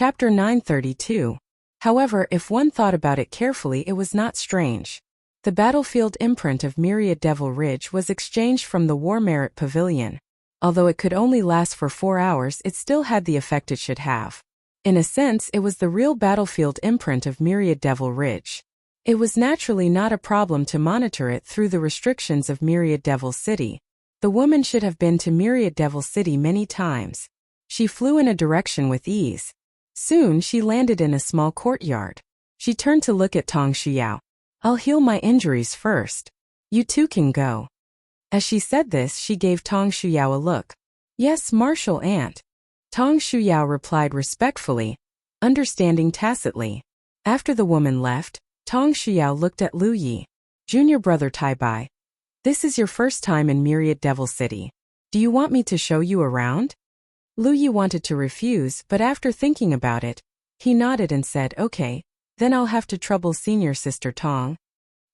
Chapter 932. However, if one thought about it carefully, it was not strange. The battlefield imprint of Myriad Devil Ridge was exchanged from the War Merit Pavilion. Although it could only last for 4 hours, it still had the effect it should have. In a sense, it was the real battlefield imprint of Myriad Devil Ridge. It was naturally not a problem to monitor it through the restrictions of Myriad Devil City. The woman should have been to Myriad Devil City many times. She flew in a direction with ease. Soon she landed in a small courtyard. She turned to look at Tong Shuyao. "I'll heal my injuries first. You two can go." As she said this, she gave Tong Shuyao a look. "Yes, martial aunt." Tong Shuyao replied respectfully, understanding tacitly. After the woman left, Tong Shuyao looked at Lu Yi. "Junior brother Tai Bai. This is your first time in Myriad Devil City. Do you want me to show you around?" Lu Yi wanted to refuse, but after thinking about it, he nodded and said, "Okay, then I'll have to trouble senior sister Tong."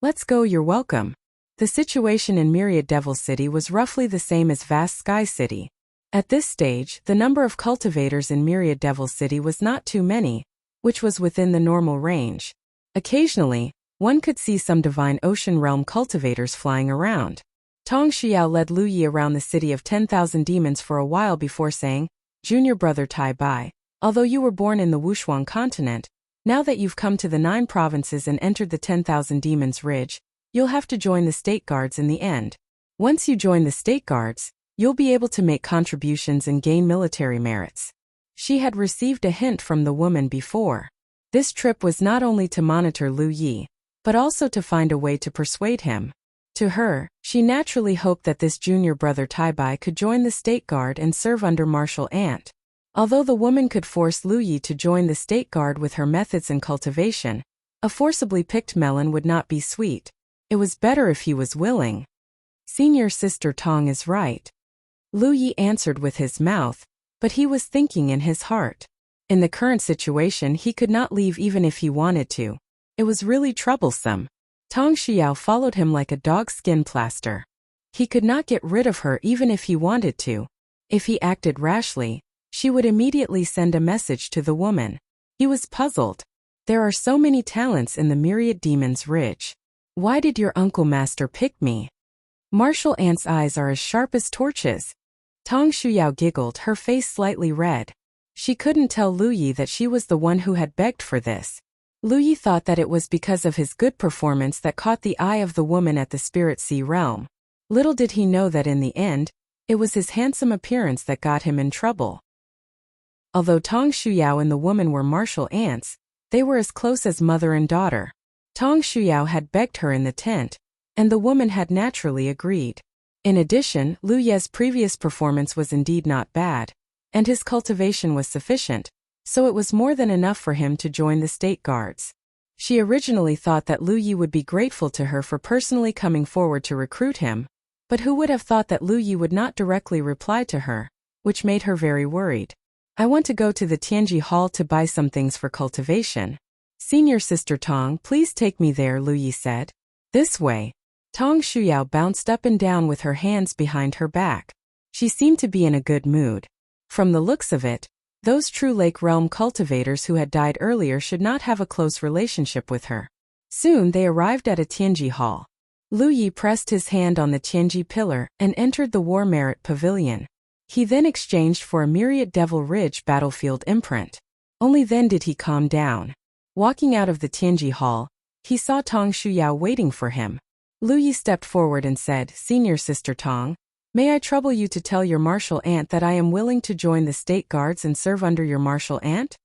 "Let's go, you're welcome." The situation in Myriad Devil City was roughly the same as Vast Sky City. At this stage, the number of cultivators in Myriad Devil City was not too many, which was within the normal range. Occasionally, one could see some Divine Ocean Realm cultivators flying around. Tong Xiao led Lu Yi around the city of 10,000 demons for a while before saying, "Junior brother Tai Bai, although you were born in the Wushuang continent, now that you've come to the 9 provinces and entered the 10,000 demons ridge, you'll have to join the state guards in the end. Once you join the state guards, you'll be able to make contributions and gain military merits." She had received a hint from the woman before. This trip was not only to monitor Lu Yi, but also to find a way to persuade him. To her, she naturally hoped that this junior brother Tai Bai could join the state guard and serve under martial aunt. Although the woman could force Lu Yi to join the state guard with her methods and cultivation, a forcibly picked melon would not be sweet. It was better if he was willing. "Senior sister Tong is right," Lu Yi answered with his mouth, but he was thinking in his heart. In the current situation, he could not leave even if he wanted to. It was really troublesome. Tong Xiao followed him like a dog's skin plaster. He could not get rid of her even if he wanted to. If he acted rashly, she would immediately send a message to the woman. He was puzzled. There are so many talents in the Myriad Demons Ridge. Why did your uncle master pick me? Martial Ant's eyes are as sharp as torches. Tong Shuyao giggled, her face slightly red. She couldn't tell Lu Yi that she was the one who had begged for this. Lu Yi thought that it was because of his good performance that caught the eye of the woman at the Spirit Sea realm. Little did he know that in the end, it was his handsome appearance that got him in trouble. Although Tong Shuyao and the woman were martial ants, they were as close as mother and daughter. Tong Shuyao had begged her in the tent, and the woman had naturally agreed. In addition, Lu Ye's previous performance was indeed not bad, and his cultivation was sufficient, so it was more than enough for him to join the state guards. She originally thought that Lu Yi would be grateful to her for personally coming forward to recruit him, but who would have thought that Lu Yi would not directly reply to her, which made her very worried. "I want to go to the Tianji Hall to buy some things for cultivation. Senior sister Tong, please take me there," Lu Yi said. "This way." Tong Shuyao bounced up and down with her hands behind her back. She seemed to be in a good mood. From the looks of it, those true Lake Realm cultivators who had died earlier should not have a close relationship with her. Soon they arrived at a Tianji Hall. Lu Yi pressed his hand on the Tianji pillar and entered the War Merit Pavilion. He then exchanged for a Myriad Devil Ridge battlefield imprint. Only then did he calm down. Walking out of the Tianji Hall, he saw Tong Shuyao waiting for him. Lu Yi stepped forward and said, "Senior sister Tong, may I trouble you to tell your martial aunt that I am willing to join the state guards and serve under your martial aunt?"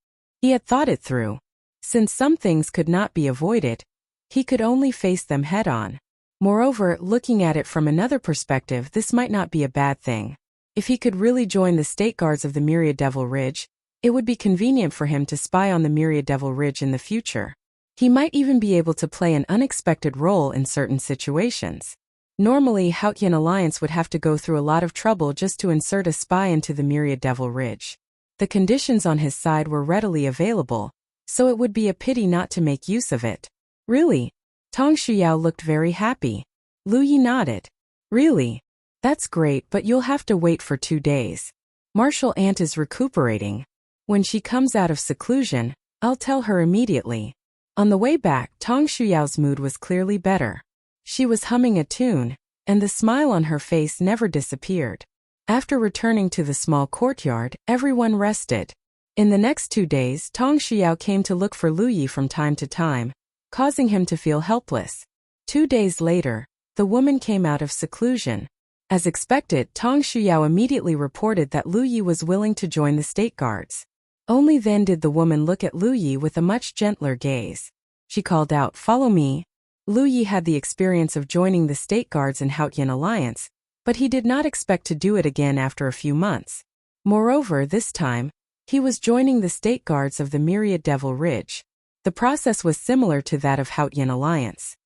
He had thought it through. Since some things could not be avoided, he could only face them head-on. Moreover, looking at it from another perspective, this might not be a bad thing. If he could really join the state guards of the Myriad Devil Ridge, it would be convenient for him to spy on the Myriad Devil Ridge in the future. He might even be able to play an unexpected role in certain situations. Normally, Haotian Alliance would have to go through a lot of trouble just to insert a spy into the Myriad Devil Ridge. The conditions on his side were readily available, so it would be a pity not to make use of it. "Really?" Tong Shuyao looked very happy. Lu Yi nodded. "Really? That's great, but you'll have to wait for 2 days. Martial Aunt is recuperating. When she comes out of seclusion, I'll tell her immediately. On the way back, Tang Shuyao's mood was clearly better. She was humming a tune, and the smile on her face never disappeared. After returning to the small courtyard, everyone rested. In the next 2 days, Tang Shuyao came to look for Lu Yi from time to time, causing him to feel helpless. 2 days later, the woman came out of seclusion. As expected, Tang Shuyao immediately reported that Lu Yi was willing to join the state guards. Only then did the woman look at Lu Yi with a much gentler gaze. She called out, "Follow me." Lu Yi had the experience of joining the state guards in Haotian alliance, but he did not expect to do it again after a few months. Moreover, this time, he was joining the state guards of the Myriad Devil Ridge. The process was similar to that of Haotian alliance.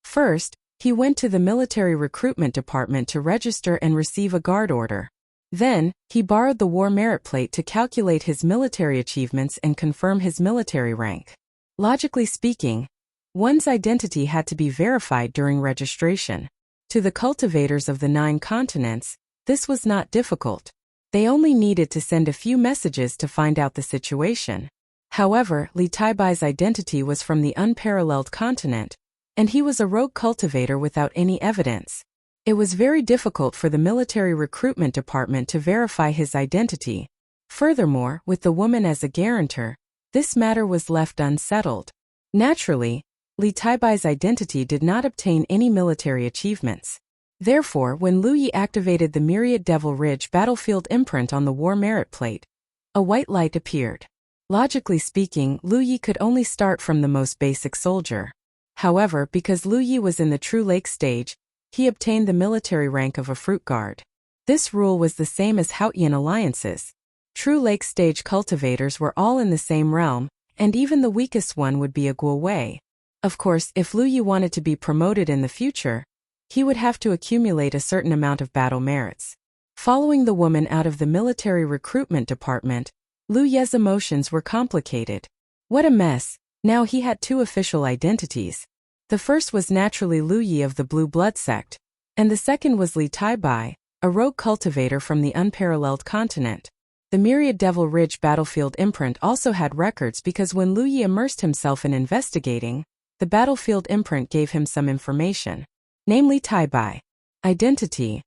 First, he went to the military recruitment department to register and receive a guard order. Then, he borrowed the war merit plate to calculate his military achievements and confirm his military rank. Logically speaking, one's identity had to be verified during registration. To the cultivators of the 9 continents, this was not difficult. They only needed to send a few messages to find out the situation. However, Li Taibai's identity was from the unparalleled continent, and he was a rogue cultivator without any evidence. It was very difficult for the military recruitment department to verify his identity. Furthermore, with the woman as a guarantor, this matter was left unsettled. Naturally, Li Taibai's identity did not obtain any military achievements. Therefore, when Lu Yi activated the Myriad Devil Ridge battlefield imprint on the war merit plate, a white light appeared. Logically speaking, Lu Yi could only start from the most basic soldier. However, because Lu Yi was in the True Lake stage, he obtained the military rank of a fruit guard. This rule was the same as Haotian alliances. True Lake stage cultivators were all in the same realm, and even the weakest one would be a Guowei. Of course, if Lu Yi wanted to be promoted in the future, he would have to accumulate a certain amount of battle merits. Following the woman out of the military recruitment department, Lu Ye's emotions were complicated. What a mess! Now he had 2 official identities. The first was naturally Lu Yi of the Blue Blood sect, and the second was Li Taibai, a rogue cultivator from the unparalleled continent. The Myriad Devil Ridge battlefield imprint also had records because when Lu Yi immersed himself in investigating, the battlefield imprint gave him some information. Namely Taibai. Identity: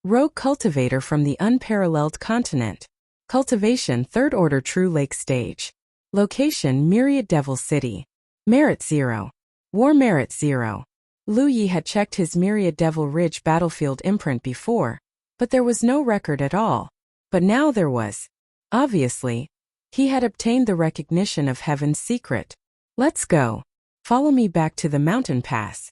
rogue cultivator from the unparalleled continent. Cultivation 3rd Order True Lake Stage. Location Myriad Devil City. Merit 0. War Merit 0. Lu Yi had checked his Myriad Devil Ridge battlefield imprint before, but there was no record at all. But now there was. Obviously, he had obtained the recognition of Heaven's secret. Let's go. Follow me back to the mountain pass.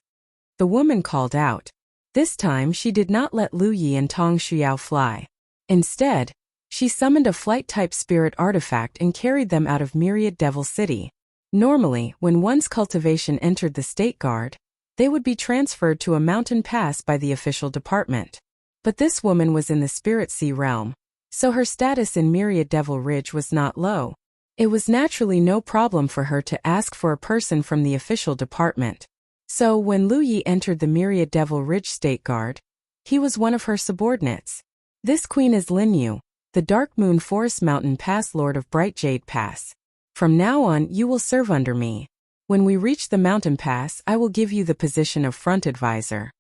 The woman called out. This time she did not let Lu Yi and Tang Shuyao fly. Instead, she summoned a flight-type spirit artifact and carried them out of Myriad Devil City. Normally, when one's cultivation entered the state guard, they would be transferred to a mountain pass by the official department. But this woman was in the Spirit Sea realm, so her status in Myriad Devil Ridge was not low. It was naturally no problem for her to ask for a person from the official department. So when Lu Yi entered the Myriad Devil Ridge State Guard, he was one of her subordinates. This queen is Lin Yu, the Dark Moon Forest Mountain Pass Lord of Bright Jade Pass. From now on you will serve under me. When we reach the mountain pass, I will give you the position of front advisor.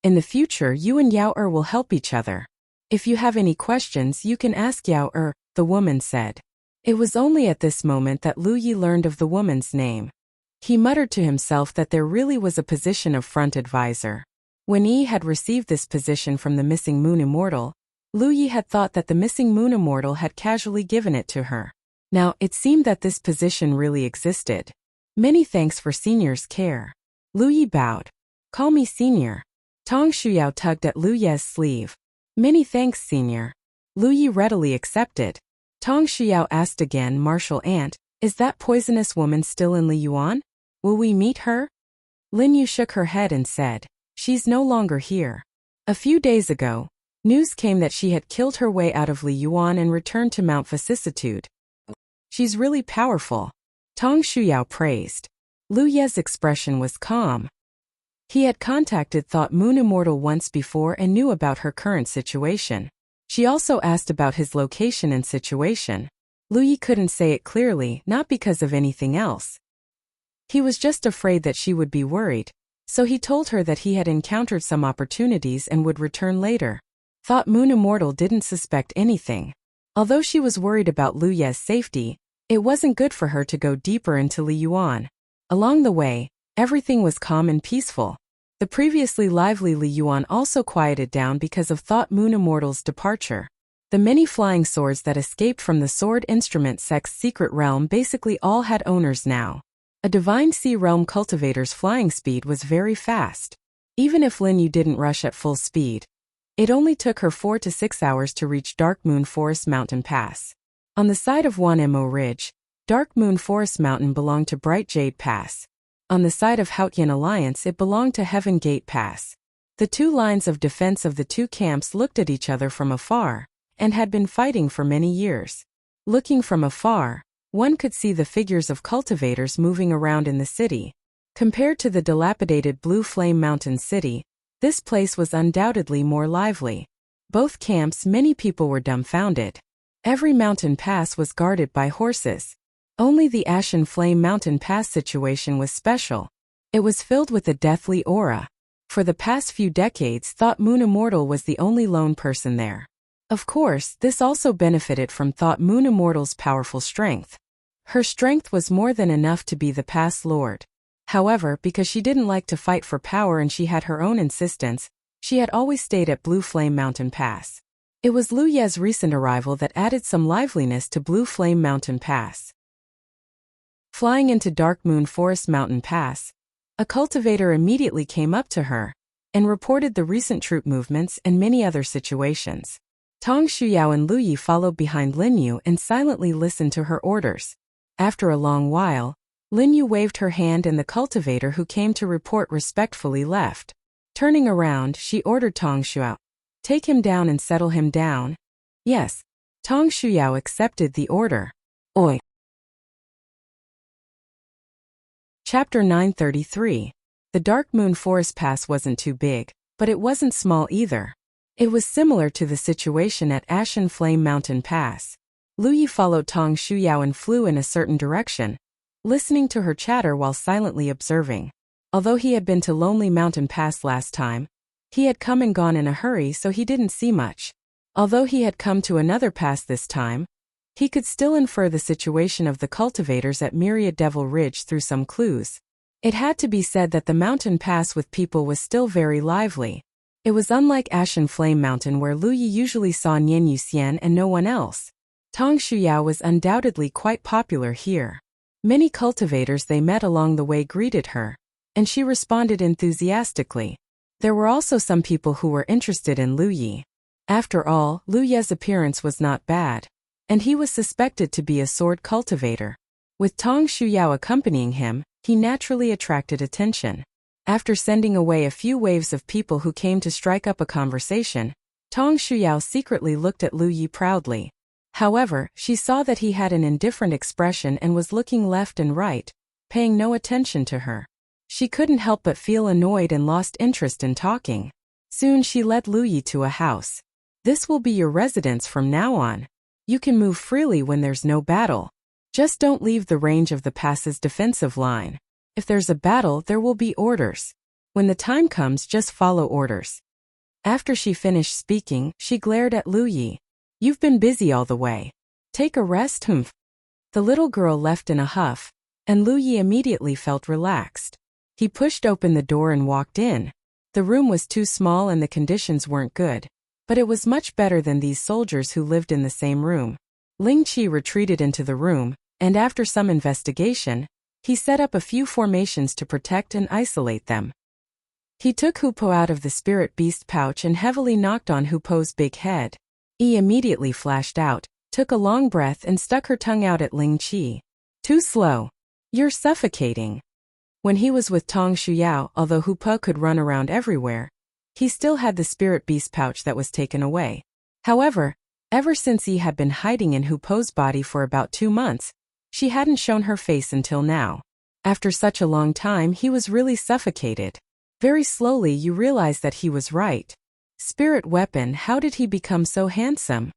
In the future you and Yao will help each other. If you have any questions you can ask Yao, the woman said. It was only at this moment that Lu Yi learned of the woman's name. He muttered to himself that there really was a position of front advisor. When Yi had received this position from the missing moon immortal, Lu Yi had thought that the missing moon immortal had casually given it to her. Now, it seemed that this position really existed. Many thanks for senior's care. Lu Yi bowed. Call me senior. Tang Shuyao tugged at Lu Ye's sleeve. Many thanks, senior. Lu Yi readily accepted. Tang Shuyao asked again, Martial Aunt, is that poisonous woman still in Li Yuan? Will we meet her? Lin Yu shook her head and said, she's no longer here. A few days ago, news came that she had killed her way out of Li Yuan and returned to Mount Vicissitude. She's really powerful. Tang Shuyao praised. Lu Ye's expression was calm. He had contacted Thought Moon Immortal once before and knew about her current situation. She also asked about his location and situation. Lu Yi couldn't say it clearly, not because of anything else. He was just afraid that she would be worried, so he told her that he had encountered some opportunities and would return later. Thought Moon Immortal didn't suspect anything. Although she was worried about Lu Ye's safety, it wasn't good for her to go deeper into Li Yuan. Along the way, everything was calm and peaceful. The previously lively Li Yuan also quieted down because of Thought Moon Immortal's departure. The many flying swords that escaped from the sword instrument sect's secret realm basically all had owners now. A Divine Sea Realm cultivator's flying speed was very fast. Even if Lin Yu didn't rush at full speed, it only took her 4 to 6 hours to reach Dark Moon Forest Mountain Pass. On the side of Wanmo Ridge, Dark Moon Forest Mountain belonged to Bright Jade Pass. On the side of Haotian Alliance it belonged to Heaven Gate Pass. The two lines of defense of the two camps looked at each other from afar, and had been fighting for many years. Looking from afar, one could see the figures of cultivators moving around in the city. Compared to the dilapidated Blue Flame Mountain city, this place was undoubtedly more lively. Both camps many people were dumbfounded. Every mountain pass was guarded by horses. Only the Ashen Flame Mountain Pass situation was special. It was filled with a deathly aura. For the past few decades, Thought Moon Immortal was the only lone person there. Of course, this also benefited from Thought Moon Immortal's powerful strength. Her strength was more than enough to be the Pass Lord. However, because she didn't like to fight for power and she had her own insistence, she had always stayed at Blue Flame Mountain Pass. It was Lu Ye's recent arrival that added some liveliness to Blue Flame Mountain Pass. Flying into Dark Moon Forest Mountain Pass, a cultivator immediately came up to her and reported the recent troop movements and many other situations. Tong Shuyao and Lu Yi followed behind Lin Yu and silently listened to her orders. After a long while, Lin Yu waved her hand and the cultivator who came to report respectfully left. Turning around, she ordered Tong Shuyao, "Take him down and settle him down." Yes. Tong Shuyao accepted the order. Oi. Chapter 933. The Dark Moon Forest Pass wasn't too big, but it wasn't small either. It was similar to the situation at Ashen Flame Mountain Pass. Lu Yi followed Tong Shuyao and flew in a certain direction, listening to her chatter while silently observing. Although he had been to Lonely Mountain Pass last time, he had come and gone in a hurry so he didn't see much. Although he had come to another pass this time, he could still infer the situation of the cultivators at Myriad Devil Ridge through some clues. It had to be said that the mountain pass with people was still very lively. It was unlike Ashen Flame Mountain where Lu Yi usually saw Nian Yuxian and no one else. Tong Shuyao was undoubtedly quite popular here. Many cultivators they met along the way greeted her, and she responded enthusiastically. There were also some people who were interested in Lu Yi. After all, Lu Ye's appearance was not bad, and he was suspected to be a sword cultivator. With Tong Shuyao accompanying him, he naturally attracted attention. After sending away a few waves of people who came to strike up a conversation, Tong Shuyao secretly looked at Lu Yi proudly. However, she saw that he had an indifferent expression and was looking left and right, paying no attention to her. She couldn't help but feel annoyed and lost interest in talking. Soon she led Lu Yi to a house. "This will be your residence from now on. You can move freely when there's no battle. Just don't leave the range of the pass's defensive line. If there's a battle, there will be orders. When the time comes, just follow orders." After she finished speaking, she glared at Lu Yi. "You've been busy all the way. Take a rest, humph." The little girl left in a huff, and Lu Yi immediately felt relaxed. He pushed open the door and walked in. The room was too small and the conditions weren't good, but it was much better than these soldiers who lived in the same room. Ling Qi retreated into the room, and after some investigation, he set up a few formations to protect and isolate them. He took Hupo out of the spirit beast pouch and heavily knocked on Hupo's big head. He immediately flashed out, took a long breath and stuck her tongue out at Ling Qi. "Too slow. You're suffocating." When he was with Tong Shuyao, although Hupo could run around everywhere, he still had the spirit beast pouch that was taken away. However, ever since he had been hiding in Hupo's body for about 2 months, she hadn't shown her face until now. After such a long time, he was really suffocated. Very slowly you realize that he was right. Spirit weapon, how did he become so handsome?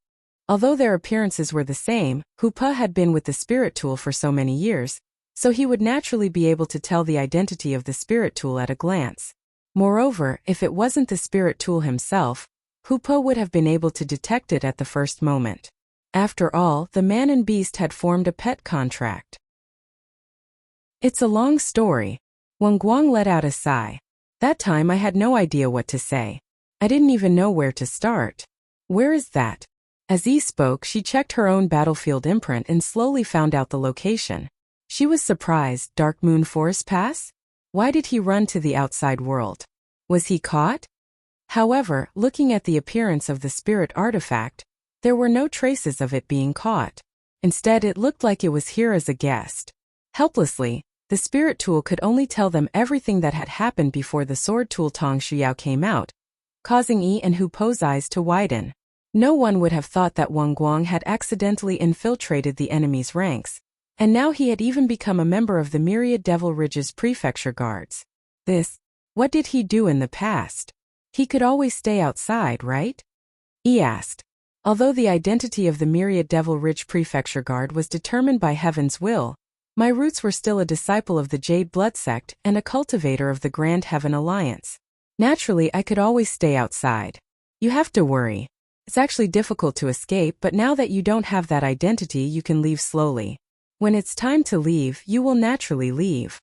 Although their appearances were the same, Hupa had been with the spirit tool for so many years, so he would naturally be able to tell the identity of the spirit tool at a glance. Moreover, if it wasn't the spirit tool himself, Hupa would have been able to detect it at the first moment. After all, the man and beast had formed a pet contract. It's a long story. Wang Guang let out a sigh. That time I had no idea what to say. I didn't even know where to start. Where is that? As Yi spoke, she checked her own battlefield imprint and slowly found out the location. She was surprised. Dark Moon Forest Pass? Why did he run to the outside world? Was he caught? However, looking at the appearance of the spirit artifact, there were no traces of it being caught. Instead, it looked like it was here as a guest. Helplessly, the spirit tool could only tell them everything that had happened before the sword tool Tong Shuyao came out, causing Yi and Hupo's eyes to widen. No one would have thought that Wang Guang had accidentally infiltrated the enemy's ranks, and now he had even become a member of the Myriad Devil Ridge's prefecture guards. What did he do in the past? He could always stay outside, right? Yi asked. Although the identity of the Myriad Devil Ridge prefecture guard was determined by Heaven's will, my roots were still a disciple of the Jade Blood Sect and a cultivator of the Grand Heaven Alliance. Naturally, I could always stay outside. You have to worry. It's actually difficult to escape, but now that you don't have that identity, you can leave slowly. When it's time to leave, you will naturally leave.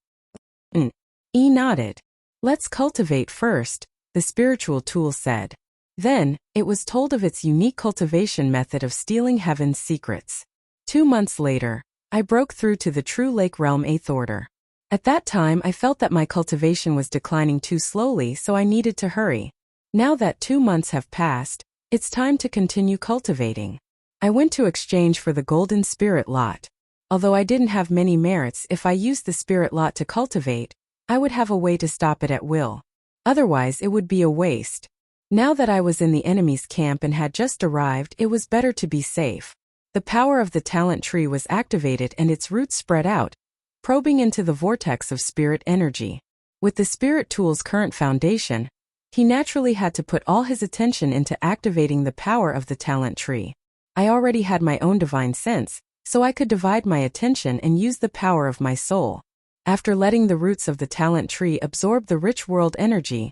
Yi nodded. Let's cultivate first, the spiritual tool said. Then, it was told of its unique cultivation method of stealing heaven's secrets. 2 months later, I broke through to the True Lake Realm 8th Order. At that time, I felt that my cultivation was declining too slowly, so I needed to hurry. Now that 2 months have passed, it's time to continue cultivating. I went to exchange for the Golden Spirit Lot. Although I didn't have many merits, if I used the Spirit Lot to cultivate, I would have a way to stop it at will. Otherwise, it would be a waste. Now that I was in the enemy's camp and had just arrived, it was better to be safe. The power of the talent tree was activated and its roots spread out, probing into the vortex of spirit energy. With the spirit tool's current foundation, he naturally had to put all his attention into activating the power of the talent tree. I already had my own divine sense, so I could divide my attention and use the power of my soul. After letting the roots of the talent tree absorb the rich world energy,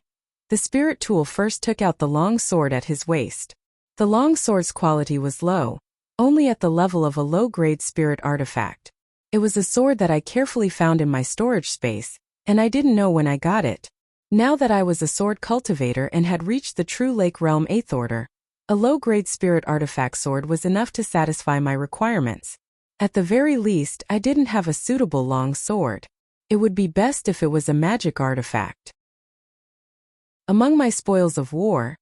the spirit tool first took out the long sword at his waist. The long sword's quality was low, only at the level of a low-grade spirit artifact. It was a sword that I carefully found in my storage space, and I didn't know when I got it. Now that I was a sword cultivator and had reached the True Lake Realm 8th Order, a low-grade spirit artifact sword was enough to satisfy my requirements. At the very least, I didn't have a suitable long sword. It would be best if it was a magic artifact. Among my spoils of war,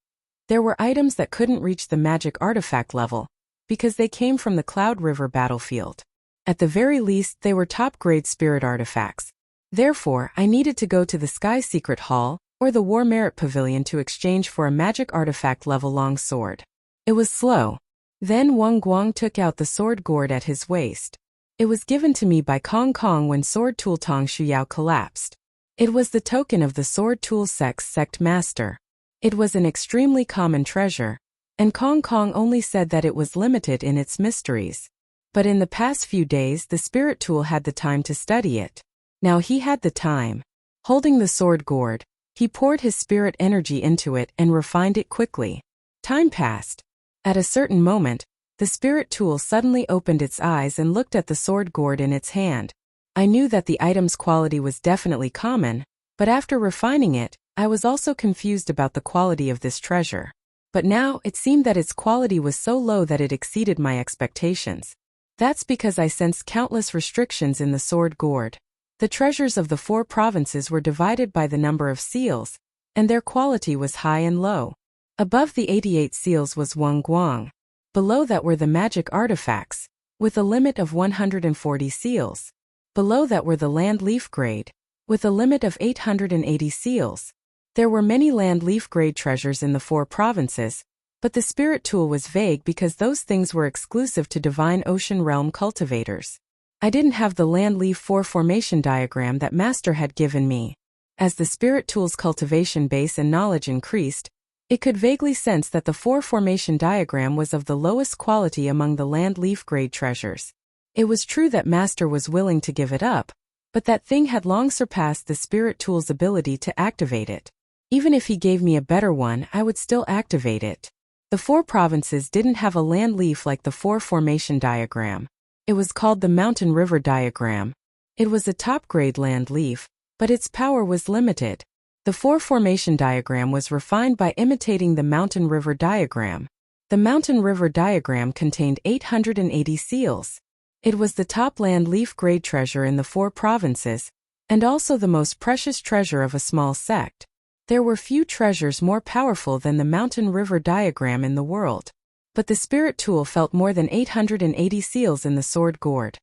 there were items that couldn't reach the magic artifact level, because they came from the Cloud River battlefield. At the very least, they were top-grade spirit artifacts. Therefore, I needed to go to the Sky Secret Hall, or the War Merit Pavilion to exchange for a magic artifact level long sword. It was slow. Then Wang Guang took out the sword gourd at his waist. It was given to me by Kong Kong when sword tool Tong Shuyao collapsed. It was the token of the sword tool sect master. It was an extremely common treasure, and Kong Kong only said that it was limited in its mysteries. But in the past few days the spirit tool had the time to study it. Now he had the time. Holding the sword gourd, he poured his spirit energy into it and refined it quickly. Time passed. At a certain moment, the spirit tool suddenly opened its eyes and looked at the sword gourd in its hand. I knew that the item's quality was definitely common, but after refining it, I was also confused about the quality of this treasure. But now, it seemed that its quality was so low that it exceeded my expectations. That's because I sensed countless restrictions in the sword gourd. The treasures of the 4 provinces were divided by the number of seals, and their quality was high and low. Above the 88 seals was Wang Guang. Below that were the magic artifacts, with a limit of 140 seals. Below that were the land leaf grade, with a limit of 880 seals. There were many land leaf grade treasures in the 4 provinces, but the spirit tool was vague because those things were exclusive to Divine Ocean Realm cultivators. I didn't have the land leaf 4 formation diagram that Master had given me. As the spirit tool's cultivation base and knowledge increased, It could vaguely sense that the 4 formation diagram was of the lowest quality among the land leaf grade treasures. It was true that Master was willing to give it up, but that thing had long surpassed the spirit tool's ability to activate it. Even if he gave me a better one, I would still activate it. The 4 provinces didn't have a land leaf like the 4 formation diagram. It was called the mountain river diagram. It was a top-grade land leaf, but its power was limited. The 4 formation diagram was refined by imitating the mountain river diagram. The mountain river diagram contained 880 seals. It was the top land leaf grade treasure in the 4 provinces, and also the most precious treasure of a small sect. There were few treasures more powerful than the mountain river diagram in the world. But the spirit tool felt more than 880 seals in the sword gourd.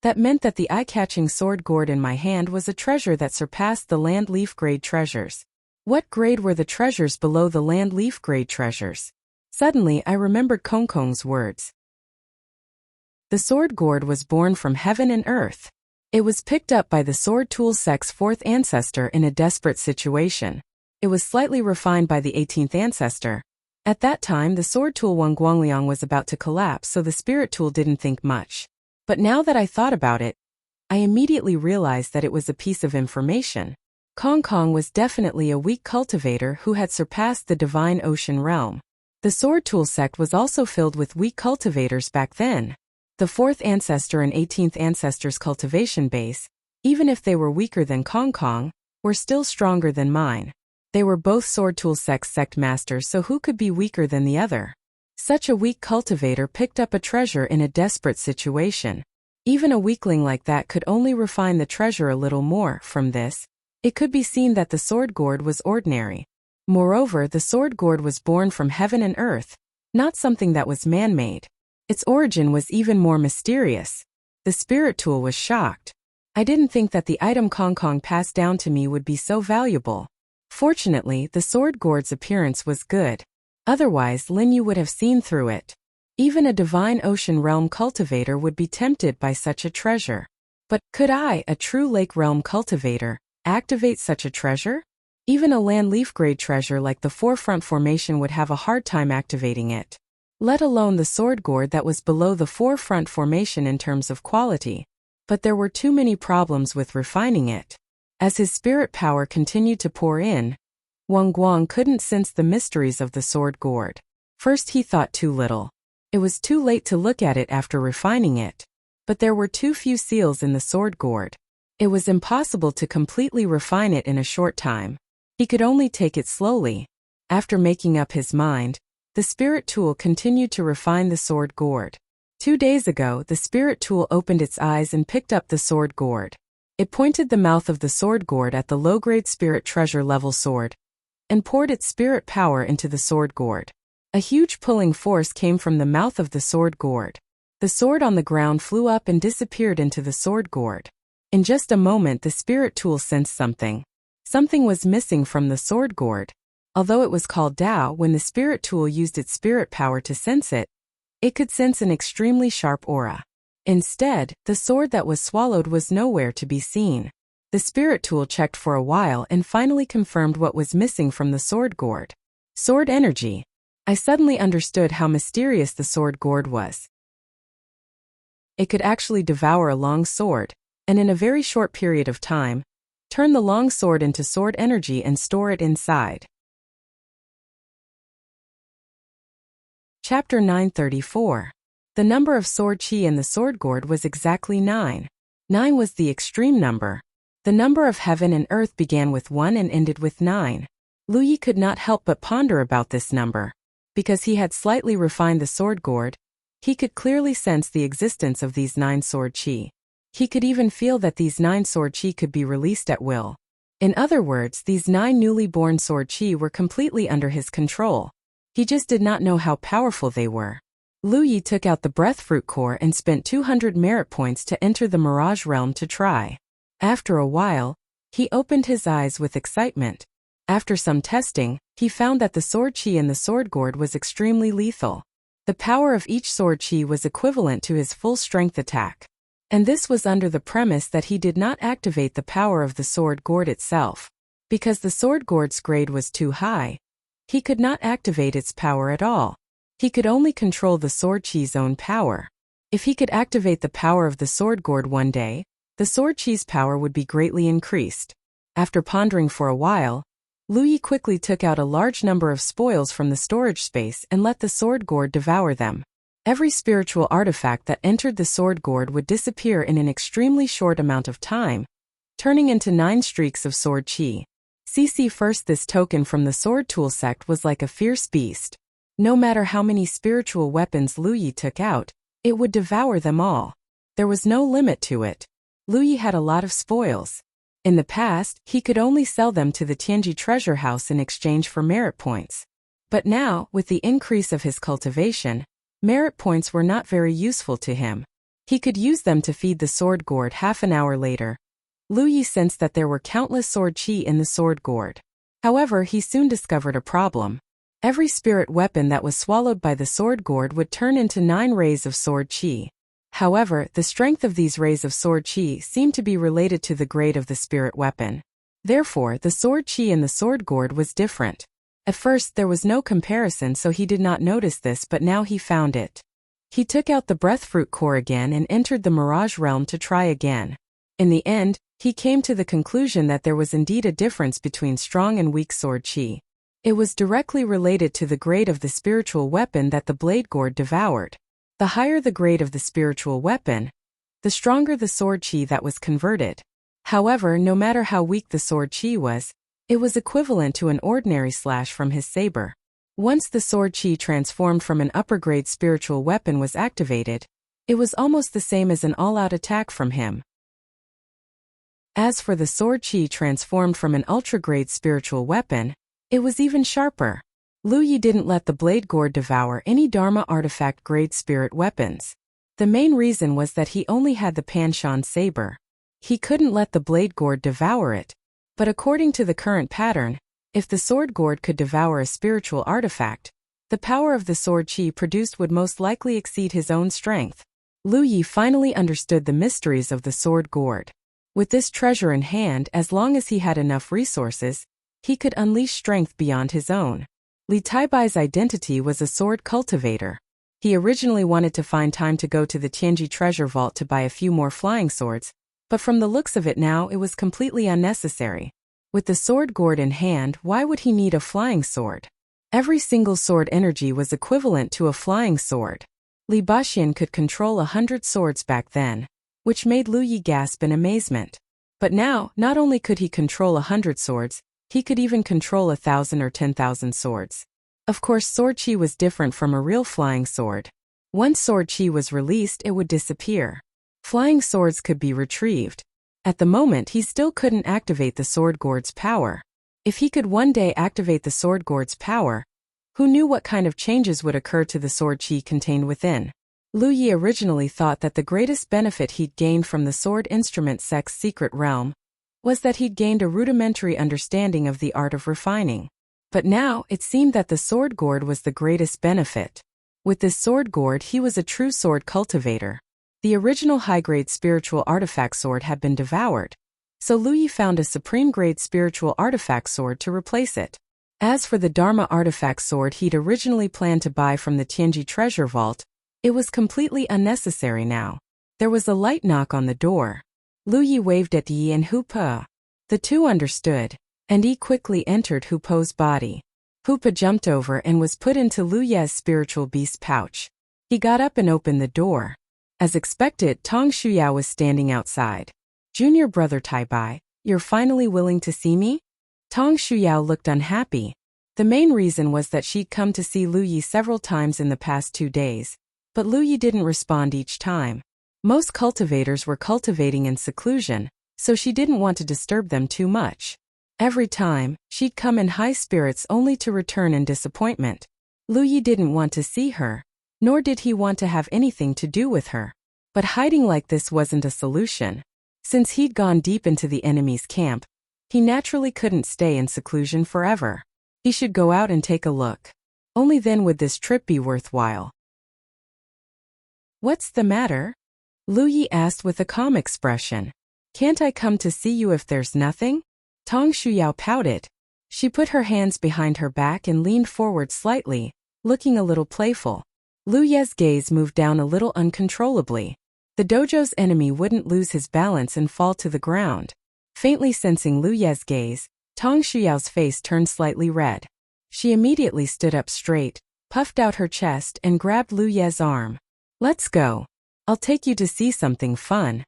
That meant that the eye-catching sword gourd in my hand was a treasure that surpassed the land leaf grade treasures. What grade were the treasures below the land leaf grade treasures? Suddenly I remembered Kong Kong's words. The sword gourd was born from heaven and earth. It was picked up by the sword tool sect's 4th ancestor in a desperate situation. It was slightly refined by the 18th ancestor. At that time the sword tool Wang Guangliang was about to collapse, so the spirit tool didn't think much. But now that I thought about it, I immediately realized that it was a piece of information. Kong Kong was definitely a weak cultivator who had surpassed the divine ocean realm. The sword tool sect was also filled with weak cultivators back then. The 4th ancestor and 18th ancestor's cultivation base, even if they were weaker than Kong Kong, were still stronger than mine. They were both sword tool sect masters, so who could be weaker than the other? Such a weak cultivator picked up a treasure in a desperate situation. Even a weakling like that could only refine the treasure a little more. From this, it could be seen that the sword gourd was ordinary. Moreover, the sword gourd was born from heaven and earth, not something that was man-made. Its origin was even more mysterious. The spirit tool was shocked. I didn't think that the item Kong Kong passed down to me would be so valuable. Fortunately, the sword gourd's appearance was good. Otherwise, Lin Yu would have seen through it. Even a divine ocean realm cultivator would be tempted by such a treasure. But could I, a true lake realm cultivator, activate such a treasure? Even a land leaf grade treasure like the forefront formation would have a hard time activating it. Let alone the sword gourd that was below the forefront formation in terms of quality. But there were too many problems with refining it. As his spirit power continued to pour in, Wang Guang couldn't sense the mysteries of the sword gourd. First he thought too little. It was too late to look at it after refining it. But there were too few seals in the sword gourd. It was impossible to completely refine it in a short time. He could only take it slowly. After making up his mind, the spirit tool continued to refine the sword gourd. 2 days ago, the spirit tool opened its eyes and picked up the sword gourd. It pointed the mouth of the sword gourd at the low-grade spirit treasure level sword, and poured its spirit power into the sword gourd. A huge pulling force came from the mouth of the sword gourd. The sword on the ground flew up and disappeared into the sword gourd. In just a moment the spirit tool sensed something. Something was missing from the sword gourd. Although it was called Dao, when the spirit tool used its spirit power to sense it, it could sense an extremely sharp aura. Instead, the sword that was swallowed was nowhere to be seen. The spirit tool checked for a while and finally confirmed what was missing from the sword gourd. Sword energy. I suddenly understood how mysterious the sword gourd was. It could actually devour a long sword, and in a very short period of time, turn the long sword into sword energy and store it inside. Chapter 934. The number of sword chi in the sword gourd was exactly 9. 9 was the extreme number. The number of heaven and earth began with 1 and ended with 9. Lu Yi could not help but ponder about this number. Because he had slightly refined the sword gourd, he could clearly sense the existence of these 9 sword chi. He could even feel that these 9 sword chi could be released at will. In other words, these 9 newly born sword chi were completely under his control. He just did not know how powerful they were. Lu Yi took out the breath fruit core and spent 200 merit points to enter the Mirage realm to try. After a while, he opened his eyes with excitement. After some testing, he found that the sword chi in the sword gourd was extremely lethal. The power of each sword chi was equivalent to his full strength attack. And this was under the premise that he did not activate the power of the sword gourd itself. Because the sword gourd's grade was too high, He could not activate its power at all. He could only control the sword chi's own power. If he could activate the power of the sword gourd one day, the sword chi's power would be greatly increased. After pondering for a while, Lu Yi quickly took out a large number of spoils from the storage space and let the sword gourd devour them. Every spiritual artifact that entered the sword gourd would disappear in an extremely short amount of time, turning into 9 streaks of sword chi. CC first, this token from the sword tool sect was like a fierce beast. No matter how many spiritual weapons Lu Yi took out, it would devour them all. There was no limit to it. Lu Yi had a lot of spoils. In the past, he could only sell them to the Tianji treasure house in exchange for merit points. But now, with the increase of his cultivation, merit points were not very useful to him. He could use them to feed the sword gourd. Half an hour later, Lu Yi sensed that there were countless sword chi in the sword gourd. However, he soon discovered a problem. Every spirit weapon that was swallowed by the sword gourd would turn into 9 rays of sword chi. However, the strength of these rays of sword chi seemed to be related to the grade of the spirit weapon. Therefore, the sword chi in the sword gourd was different. At first, there was no comparison, so he did not notice this, but now he found it. He took out the breathfruit core again and entered the mirage realm to try again. In the end, he came to the conclusion that there was indeed a difference between strong and weak sword chi. It was directly related to the grade of the spiritual weapon that the blade gourd devoured. The higher the grade of the spiritual weapon, the stronger the sword chi that was converted. However, no matter how weak the sword chi was, it was equivalent to an ordinary slash from his saber. Once the sword chi transformed from an upper-grade spiritual weapon was activated, it was almost the same as an all-out attack from him. As for the sword chi transformed from an ultra-grade spiritual weapon, it was even sharper. Lu Yi didn't let the blade gourd devour any Dharma artifact-grade spirit weapons. The main reason was that he only had the Panshan saber. He couldn't let the blade gourd devour it. But according to the current pattern, if the sword gourd could devour a spiritual artifact, the power of the sword chi produced would most likely exceed his own strength. Lu Yi finally understood the mysteries of the sword gourd. With this treasure in hand, as long as he had enough resources, he could unleash strength beyond his own. Li Taibai's identity was a sword cultivator. He originally wanted to find time to go to the Tianji treasure vault to buy a few more flying swords, but from the looks of it now it was completely unnecessary. With the sword gourd in hand, why would he need a flying sword? Every single sword energy was equivalent to a flying sword. Li Baxian could control 100 swords back then, which made Lu Yi gasp in amazement. But now, not only could he control 100 swords, he could even control 1,000 or 10,000 swords. Of course, sword chi was different from a real flying sword. Once sword chi was released, it would disappear. Flying swords could be retrieved. At the moment, he still couldn't activate the sword gourd's power. If he could one day activate the sword gourd's power, who knew what kind of changes would occur to the sword chi contained within? Lu Yi originally thought that the greatest benefit he'd gained from the sword instrument sect's secret realm was that he'd gained a rudimentary understanding of the art of refining. But now, it seemed that the sword gourd was the greatest benefit. With this sword gourd, he was a true sword cultivator. The original high-grade spiritual artifact sword had been devoured, so Lu Yi found a supreme-grade spiritual artifact sword to replace it. As for the Dharma artifact sword he'd originally planned to buy from the Tianji treasure vault, it was completely unnecessary now. There was a light knock on the door. Lu Yi waved at Yi and Hu Po. The two understood, and Yi quickly entered Hu Po's body. Hu Po jumped over and was put into Lu Ye's spiritual beast pouch. He got up and opened the door. As expected, Tong Shuyao was standing outside. "Junior brother Taibai, you're finally willing to see me?" Tong Shuyao looked unhappy. The main reason was that she'd come to see Lu Yi several times in the past 2 days, but Lu Yi didn't respond each time. Most cultivators were cultivating in seclusion, so she didn't want to disturb them too much. Every time, she'd come in high spirits only to return in disappointment. Lu Yi didn't want to see her, nor did he want to have anything to do with her. But hiding like this wasn't a solution. Since he'd gone deep into the enemy's camp, he naturally couldn't stay in seclusion forever. He should go out and take a look. Only then would this trip be worthwhile. "What's the matter?" Lu Yi asked with a calm expression. "Can't I come to see you if there's nothing?" Tong Shuyao pouted. She put her hands behind her back and leaned forward slightly, looking a little playful. Lu Ye's gaze moved down a little uncontrollably. The dojo's enemy wouldn't lose his balance and fall to the ground. Faintly sensing Lu Ye's gaze, Tang Xuyao's face turned slightly red. She immediately stood up straight, puffed out her chest and grabbed Lu Ye's arm. "Let's go. I'll take you to see something fun."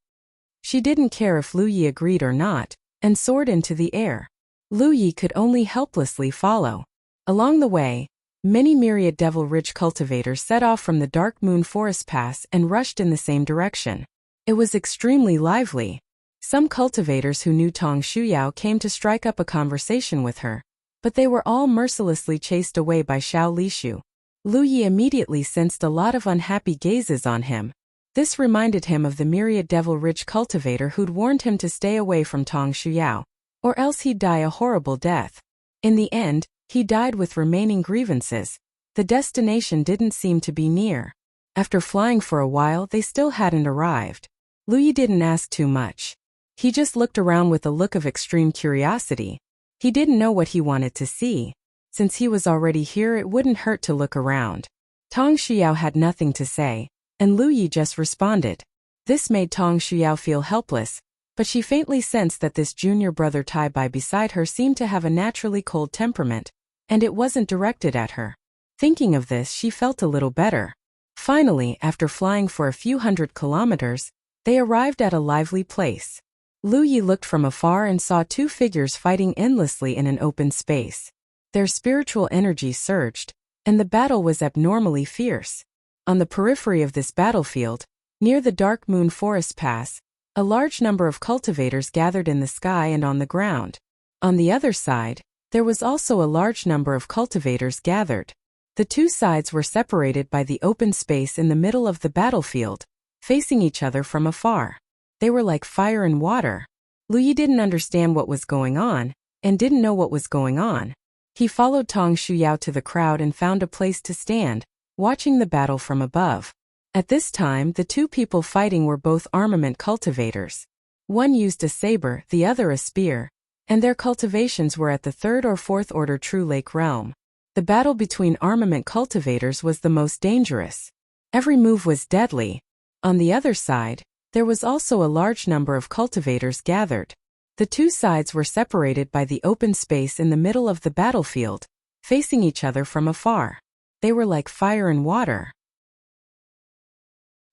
She didn't care if Lu Ye agreed or not, and soared into the air. Lu Ye could only helplessly follow. Along the way, many myriad Devil Ridge cultivators set off from the Dark Moon Forest Pass and rushed in the same direction. It was extremely lively. Some cultivators who knew Tang Xuyao came to strike up a conversation with her, but they were all mercilessly chased away by Xiao Lishu. Lu Ye immediately sensed a lot of unhappy gazes on him. This reminded him of the myriad Devil Ridge cultivator who'd warned him to stay away from Tang Xuyao, or else he'd die a horrible death. In the end, he died with remaining grievances. The destination didn't seem to be near. After flying for a while, they still hadn't arrived. Lu Ye didn't ask too much. He just looked around with a look of extreme curiosity. He didn't know what he wanted to see. Since he was already here, it wouldn't hurt to look around. Tang Xuyao had nothing to say, and Lu Ye just responded. This made Tang Xuyao feel helpless, but she faintly sensed that this junior brother Tai Bai beside her seemed to have a naturally cold temperament, and it wasn't directed at her. Thinking of this, she felt a little better. Finally, after flying for a few hundred kilometers, they arrived at a lively place. Lu Ye looked from afar and saw two figures fighting endlessly in an open space. Their spiritual energy surged, and the battle was abnormally fierce. On the periphery of this battlefield, near the Dark Moon Forest Pass, a large number of cultivators gathered in the sky and on the ground. On the other side, there was also a large number of cultivators gathered. The two sides were separated by the open space in the middle of the battlefield, facing each other from afar. They were like fire and water. Lu Ye didn't understand what was going on, and didn't know what was going on. He followed Tang Xuyao to the crowd and found a place to stand, watching the battle from above. At this time, the two people fighting were both armament cultivators. One used a saber, the other a spear, and their cultivations were at the 3rd or 4th order True Lake realm. The battle between armament cultivators was the most dangerous. Every move was deadly. On the other side, there was also a large number of cultivators gathered. The two sides were separated by the open space in the middle of the battlefield, facing each other from afar. They were like fire and water.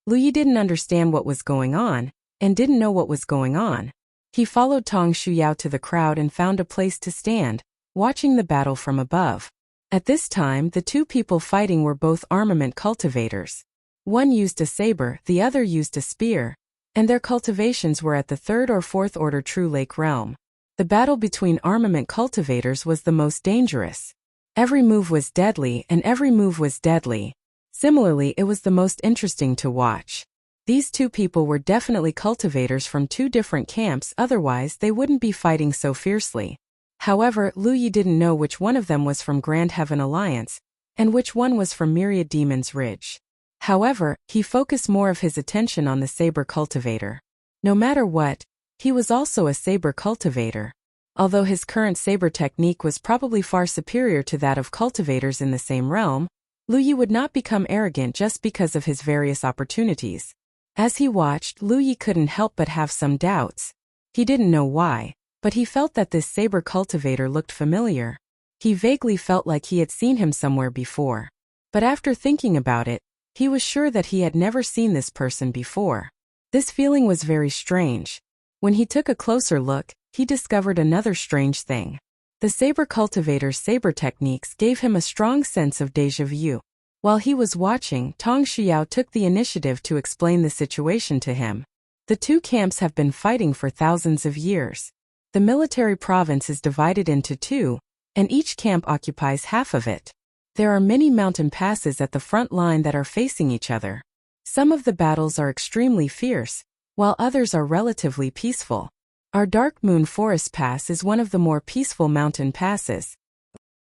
Lu Ye didn't understand what was going on, and didn't know what was going on. He followed Tang Xuyao to the crowd and found a place to stand, watching the battle from above. At this time, the two people fighting were both armament cultivators. One used a saber, the other used a spear, and their cultivations were at the 3rd or 4th order True Lake realm. The battle between armament cultivators was the most dangerous. Every move was deadly, and every move was deadly. Similarly, it was the most interesting to watch. These two people were definitely cultivators from two different camps, otherwise they wouldn't be fighting so fiercely. However, Lu Ye didn't know which one of them was from Grand Heaven Alliance, and which one was from Myriad Demon's Ridge. However, he focused more of his attention on the saber cultivator. No matter what, he was also a saber cultivator. Although his current saber technique was probably far superior to that of cultivators in the same realm, Lu Ye would not become arrogant just because of his various opportunities. As he watched, Lu Ye couldn't help but have some doubts. He didn't know why, but he felt that this saber cultivator looked familiar. He vaguely felt like he had seen him somewhere before. But after thinking about it, he was sure that he had never seen this person before. This feeling was very strange. When he took a closer look, he discovered another strange thing. The saber cultivator's saber techniques gave him a strong sense of déjà vu. While he was watching, Tang Xuyao took the initiative to explain the situation to him. The two camps have been fighting for thousands of years. The military province is divided into two, and each camp occupies half of it. There are many mountain passes at the front line that are facing each other. Some of the battles are extremely fierce, while others are relatively peaceful. Our Dark Moon Forest Pass is one of the more peaceful mountain passes.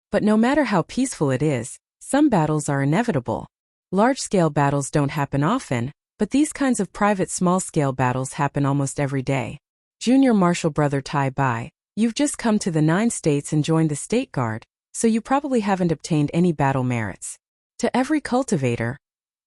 But no matter how peaceful it is, some battles are inevitable. Large-scale battles don't happen often, but these kinds of private small-scale battles happen almost every day. Junior Marshal Brother Tai Bai, You've just come to the 9 states and joined the State Guard, so you probably haven't obtained any battle merits. To every cultivator,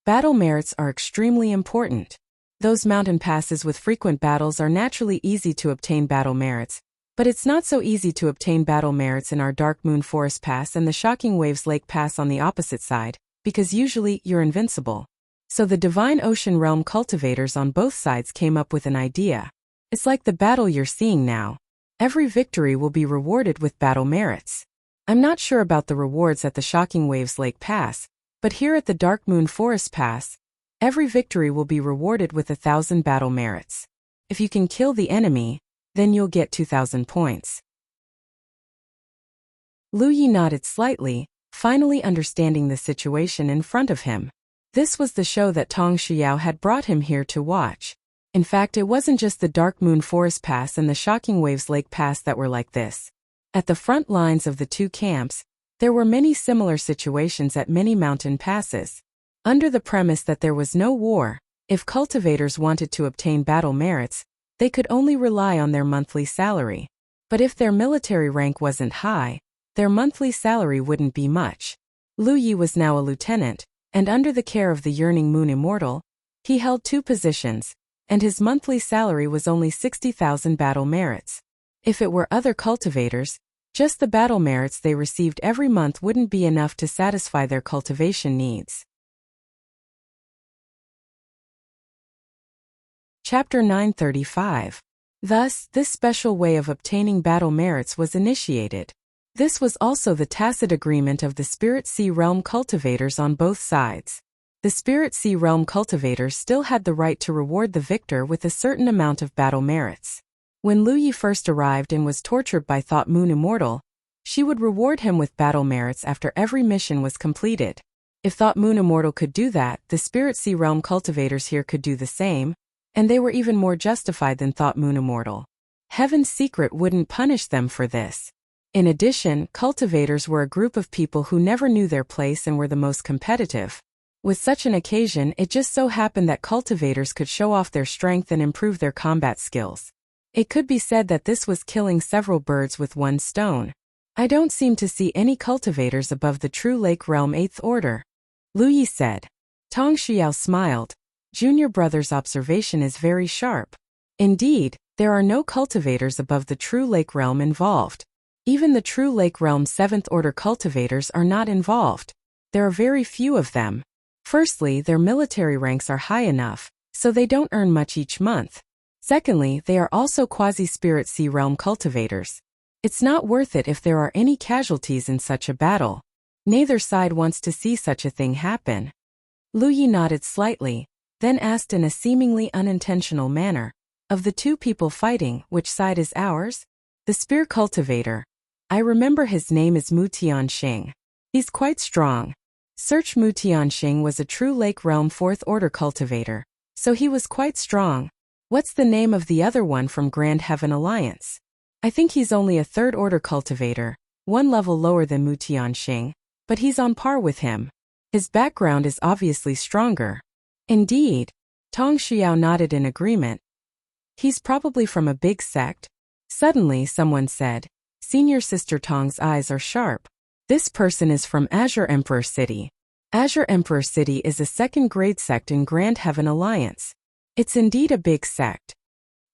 battle merits are extremely important. Those mountain passes with frequent battles are naturally easy to obtain battle merits, but it's not so easy to obtain battle merits in our Dark Moon Forest Pass and the Shocking Waves Lake Pass on the opposite side, because usually you're invincible. So the Divine Ocean Realm cultivators on both sides came up with an idea. It's like the battle you're seeing now. Every victory will be rewarded with battle merits. I'm not sure about the rewards at the Shocking Waves Lake Pass, but here at the Dark Moon Forest Pass, every victory will be rewarded with 1,000 battle merits. If you can kill the enemy, then you'll get 2,000 points. Lu Yi nodded slightly, finally understanding the situation in front of him. This was the show that Tong Xiao had brought him here to watch. In fact, it wasn't just the Dark Moon Forest Pass and the Shocking Waves Lake Pass that were like this. At the front lines of the two camps, there were many similar situations at many mountain passes. Under the premise that there was no war, if cultivators wanted to obtain battle merits, they could only rely on their monthly salary. But if their military rank wasn't high, their monthly salary wouldn't be much. Lu Yi was now a lieutenant, and under the care of the Yearning Moon Immortal, he held 2 positions, and his monthly salary was only 60,000 battle merits. If it were other cultivators, just the battle merits they received every month wouldn't be enough to satisfy their cultivation needs. Chapter 935. Thus, this special way of obtaining battle merits was initiated. This was also the tacit agreement of the Spirit Sea Realm cultivators on both sides. The Spirit Sea Realm cultivators still had the right to reward the victor with a certain amount of battle merits. When Lu Yi first arrived and was tortured by Thought Moon Immortal, she would reward him with battle merits after every mission was completed. If Thought Moon Immortal could do that, the Spirit Sea Realm cultivators here could do the same, and they were even more justified than Thought Moon Immortal. Heaven's Secret wouldn't punish them for this. In addition, cultivators were a group of people who never knew their place and were the most competitive. With such an occasion, it just so happened that cultivators could show off their strength and improve their combat skills. It could be said that this was killing several birds with one stone. I don't seem to see any cultivators above the True Lake Realm 8th Order, Lu Yi said. Tong Xiao smiled. Junior brother's observation is very sharp. Indeed, there are no cultivators above the True Lake Realm involved. Even the True Lake Realm 7th Order cultivators are not involved. There are very few of them. Firstly, their military ranks are high enough, so they don't earn much each month. Secondly, they are also quasi-Spirit Sea Realm cultivators. It's not worth it if there are any casualties in such a battle. Neither side wants to see such a thing happen. Lu Yi nodded slightly, then asked in a seemingly unintentional manner, "Of the 2 people fighting, which side is ours?" "The spear cultivator. I remember his name is Mu Tianxing. He's quite strong." Search Mu Tianxing was a True Lake Realm 4th Order cultivator, so he was quite strong. What's the name of the other one from Grand Heaven Alliance? I think he's only a 3rd Order cultivator, 1 level lower than Mu Tianxing, but he's on par with him. His background is obviously stronger. Indeed. Tong Xiao nodded in agreement. He's probably from a big sect. Suddenly someone said. Senior Sister Tong's eyes are sharp. This person is from Azure Emperor City. Azure Emperor City is a 2nd-grade sect in Grand Heaven Alliance. It's indeed a big sect.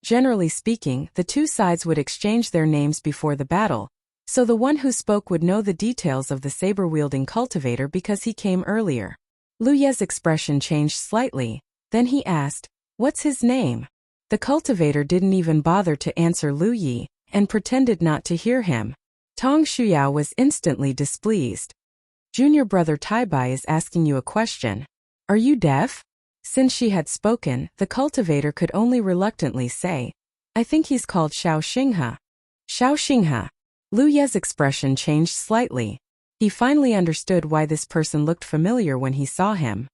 Generally speaking, the 2 sides would exchange their names before the battle, so the one who spoke would know the details of the saber-wielding cultivator because he came earlier. Lu Ye's expression changed slightly, then he asked, "What's his name?" The cultivator didn't even bother to answer Lu Yi, and pretended not to hear him. Tong Xiao was instantly displeased. "Junior brother Taibai is asking you a question. Are you deaf?" Since she had spoken, the cultivator could only reluctantly say, "I think he's called Xiao Xinghe." Xiao Xinghe. Lu Ye's expression changed slightly. He finally understood why this person looked familiar when he saw him.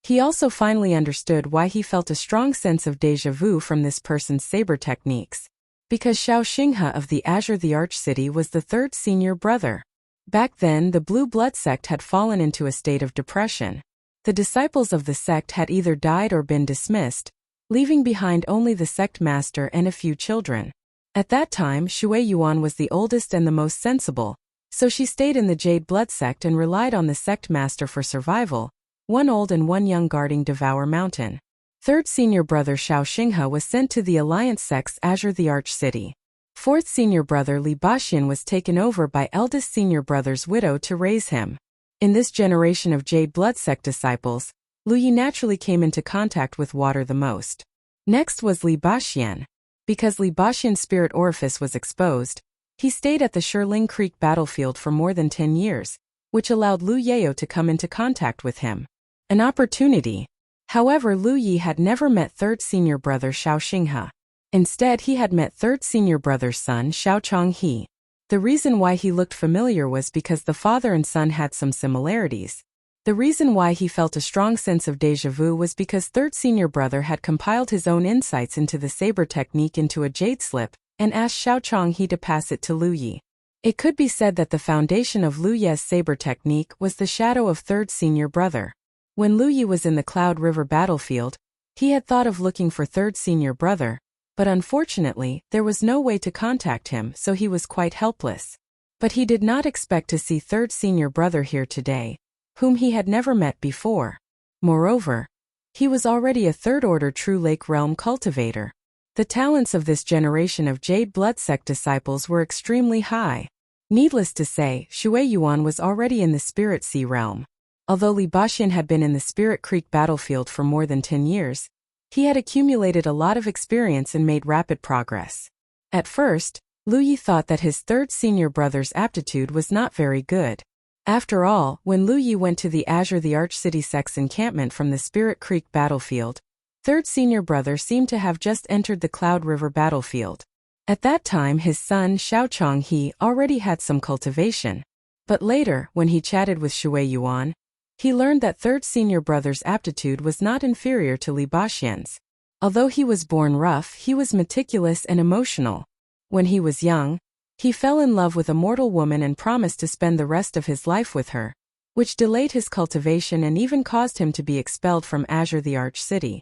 He also finally understood why he felt a strong sense of déjà vu from this person's saber techniques. Because Xiao Xinghe of the Azure the Arch City was the 3rd senior brother. Back then, the Blue Blood sect had fallen into a state of depression. The disciples of the sect had either died or been dismissed, leaving behind only the sect master and a few children. At that time, Shui Yuan was the oldest and the most sensible, so she stayed in the Jade Blood sect and relied on the sect master for survival, one old and one young guarding Devour Mountain. Third senior brother Xiao Xinghe was sent to the Alliance sect's Azure the Arch City. Fourth senior brother Li Baxian was taken over by eldest senior brother's widow to raise him. In this generation of Jade Blood sect disciples, Lu Yi naturally came into contact with water the most. Next was Li Baxian. Because Li Baxian's spirit orifice was exposed, he stayed at the Shiling Creek battlefield for more than 10 years, which allowed Lu Yao to come into contact with him. An opportunity. However, Lu Yi had never met third senior brother Xiao Xinghe. Instead, he had met third senior brother's son Xiao Chonghe. The reason why he looked familiar was because the father and son had some similarities. The reason why he felt a strong sense of déjà vu was because third senior brother had compiled his own insights into the saber technique into a jade slip and asked Xiao Chonghe to pass it to Lu Yi. It could be said that the foundation of Lu Ye's saber technique was the shadow of third senior brother. When Lu Yi was in the Cloud River battlefield, he had thought of looking for third senior brother, but unfortunately, there was no way to contact him, so he was quite helpless. But he did not expect to see third senior brother here today, whom he had never met before. Moreover, he was already a third-order True Lake Realm cultivator. The talents of this generation of Jade Blood sect disciples were extremely high. Needless to say, Shui Yuan was already in the Spirit Sea realm. Although Li Baxian had been in the Spirit Creek battlefield for more than 10 years, he had accumulated a lot of experience and made rapid progress. At first, Lu Yi thought that his third senior brother's aptitude was not very good. After all, when Lu Yi went to the Azure the Arch City sect's encampment from the Spirit Creek battlefield, third senior brother seemed to have just entered the Cloud River battlefield. At that time, his son Xiao Chonghe already had some cultivation. But later, when he chatted with Shui Yuan, he learned that third senior brother's aptitude was not inferior to Li Baxian's. Although he was born rough, he was meticulous and emotional. When he was young, he fell in love with a mortal woman and promised to spend the rest of his life with her, which delayed his cultivation and even caused him to be expelled from Azure the Arch City.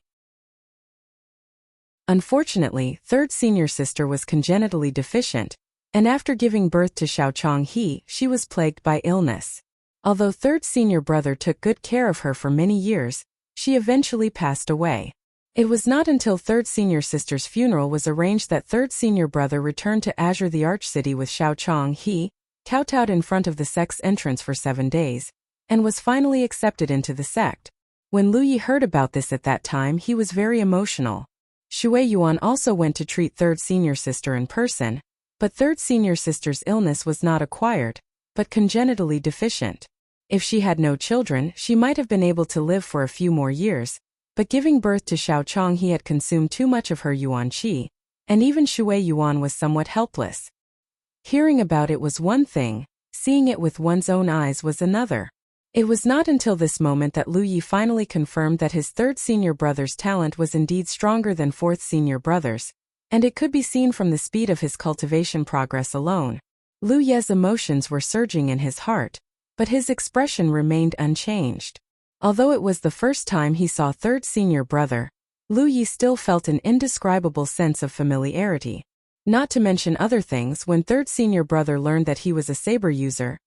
Unfortunately, third senior sister was congenitally deficient, and after giving birth to Xiao Chonghe, she was plagued by illness. Although third senior brother took good care of her for many years, she eventually passed away. It was not until third senior sister's funeral was arranged that third senior brother returned to Azure the Arch City with Xiao Chonghe, kowtowed in front of the sect's entrance for 7 days, and was finally accepted into the sect. When Lu Yi heard about this at that time, he was very emotional. Shui Yuan also went to treat third senior sister in person, but third senior sister's illness was not acquired, but congenitally deficient. If she had no children, she might have been able to live for a few more years, but giving birth to Xiao Chonghe had consumed too much of her yuan qi, and even Shui Yuan was somewhat helpless. Hearing about it was one thing, seeing it with one's own eyes was another. It was not until this moment that Lu Yi finally confirmed that his third senior brother's talent was indeed stronger than fourth senior brother's, and it could be seen from the speed of his cultivation progress alone. Lu Ye's emotions were surging in his heart, but his expression remained unchanged. Although it was the first time he saw third senior brother, Lu Yi still felt an indescribable sense of familiarity. Not to mention other things, when third senior brother learned that he was a saber user,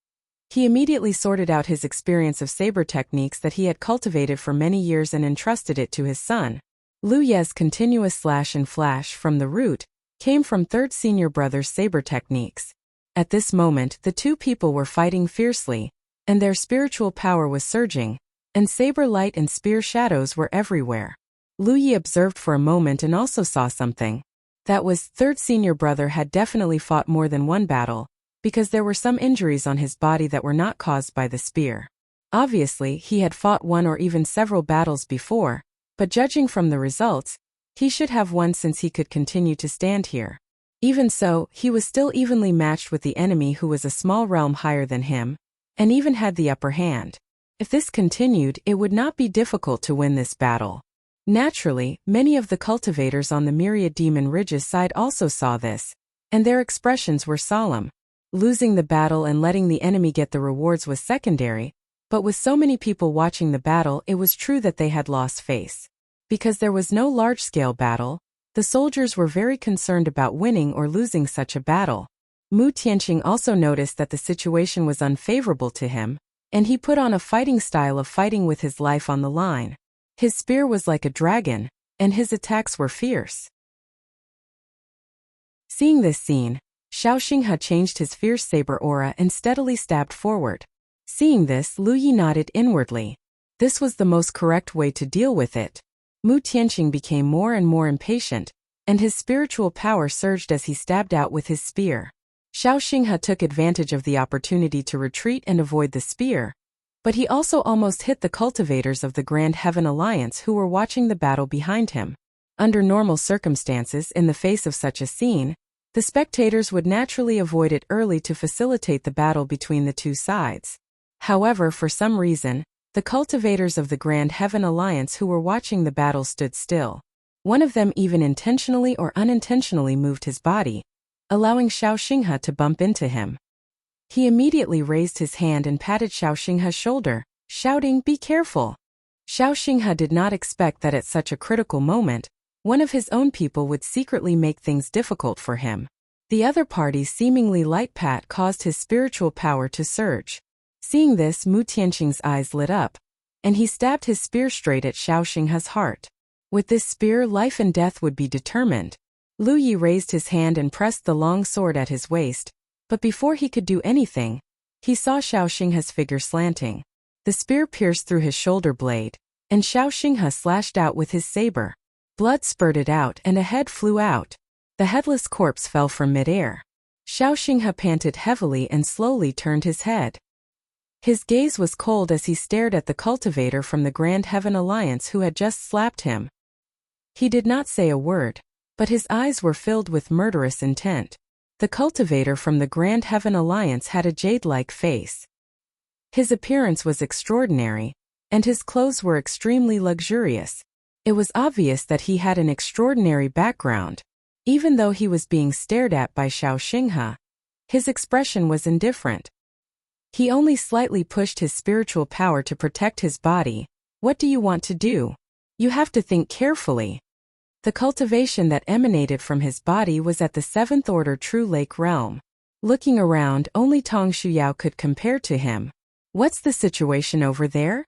he immediately sorted out his experience of saber techniques that he had cultivated for many years and entrusted it to his son. Lu Ye's continuous slash and flash from the root came from third senior brother's saber techniques. At this moment, the two people were fighting fiercely, and their spiritual power was surging, and saber light and spear shadows were everywhere. Lu Yi observed for a moment and also saw something. That was, third senior brother had definitely fought more than one battle, because there were some injuries on his body that were not caused by the spear. Obviously, he had fought one or even several battles before, but judging from the results, he should have won since he could continue to stand here. Even so, he was still evenly matched with the enemy, who was a small realm higher than him, and even had the upper hand. If this continued, it would not be difficult to win this battle. Naturally, many of the cultivators on the Myriad Demon Ridge's side also saw this, and their expressions were solemn. Losing the battle and letting the enemy get the rewards was secondary, but with so many people watching the battle, it was true that they had lost face. Because there was no large-scale battle, the soldiers were very concerned about winning or losing such a battle. Mu Tianqing also noticed that the situation was unfavorable to him, and he put on a fighting style of fighting with his life on the line. His spear was like a dragon, and his attacks were fierce. Seeing this scene, Xiaoxinghe changed his fierce saber aura and steadily stabbed forward. Seeing this, Lu Yi nodded inwardly. This was the most correct way to deal with it. Mu Tianqing became more and more impatient, and his spiritual power surged as he stabbed out with his spear. Xiaoxinghe took advantage of the opportunity to retreat and avoid the spear, but he also almost hit the cultivators of the Grand Heaven Alliance who were watching the battle behind him. Under normal circumstances, in the face of such a scene, the spectators would naturally avoid it early to facilitate the battle between the two sides. However, for some reason, the cultivators of the Grand Heaven Alliance who were watching the battle stood still. One of them even intentionally or unintentionally moved his body, allowing Xiaoxinghe to bump into him. He immediately raised his hand and patted Xiaoxinghe's shoulder, shouting, "Be careful!" Xiaoxinghe did not expect that at such a critical moment, one of his own people would secretly make things difficult for him. The other party's seemingly light pat caused his spiritual power to surge. Seeing this, Mu Tianqing's eyes lit up, and he stabbed his spear straight at Xiaoxinghe's heart. With this spear, life and death would be determined. Lu Yi raised his hand and pressed the long sword at his waist, but before he could do anything, he saw Xiaoxinghe's figure slanting. The spear pierced through his shoulder blade, and Xiaoxinghe slashed out with his saber. Blood spurted out and a head flew out. The headless corpse fell from midair. Xiaoxinghe panted heavily and slowly turned his head. His gaze was cold as he stared at the cultivator from the Grand Heaven Alliance who had just slapped him. He did not say a word, but his eyes were filled with murderous intent. The cultivator from the Grand Heaven Alliance had a jade-like face. His appearance was extraordinary, and his clothes were extremely luxurious. It was obvious that he had an extraordinary background. Even though he was being stared at by Xiaoxinghe, his expression was indifferent. He only slightly pushed his spiritual power to protect his body. What do you want to do? You have to think carefully. The cultivation that emanated from his body was at the 7th order True Lake realm. Looking around, only Tong Shuyao could compare to him. What's the situation over there?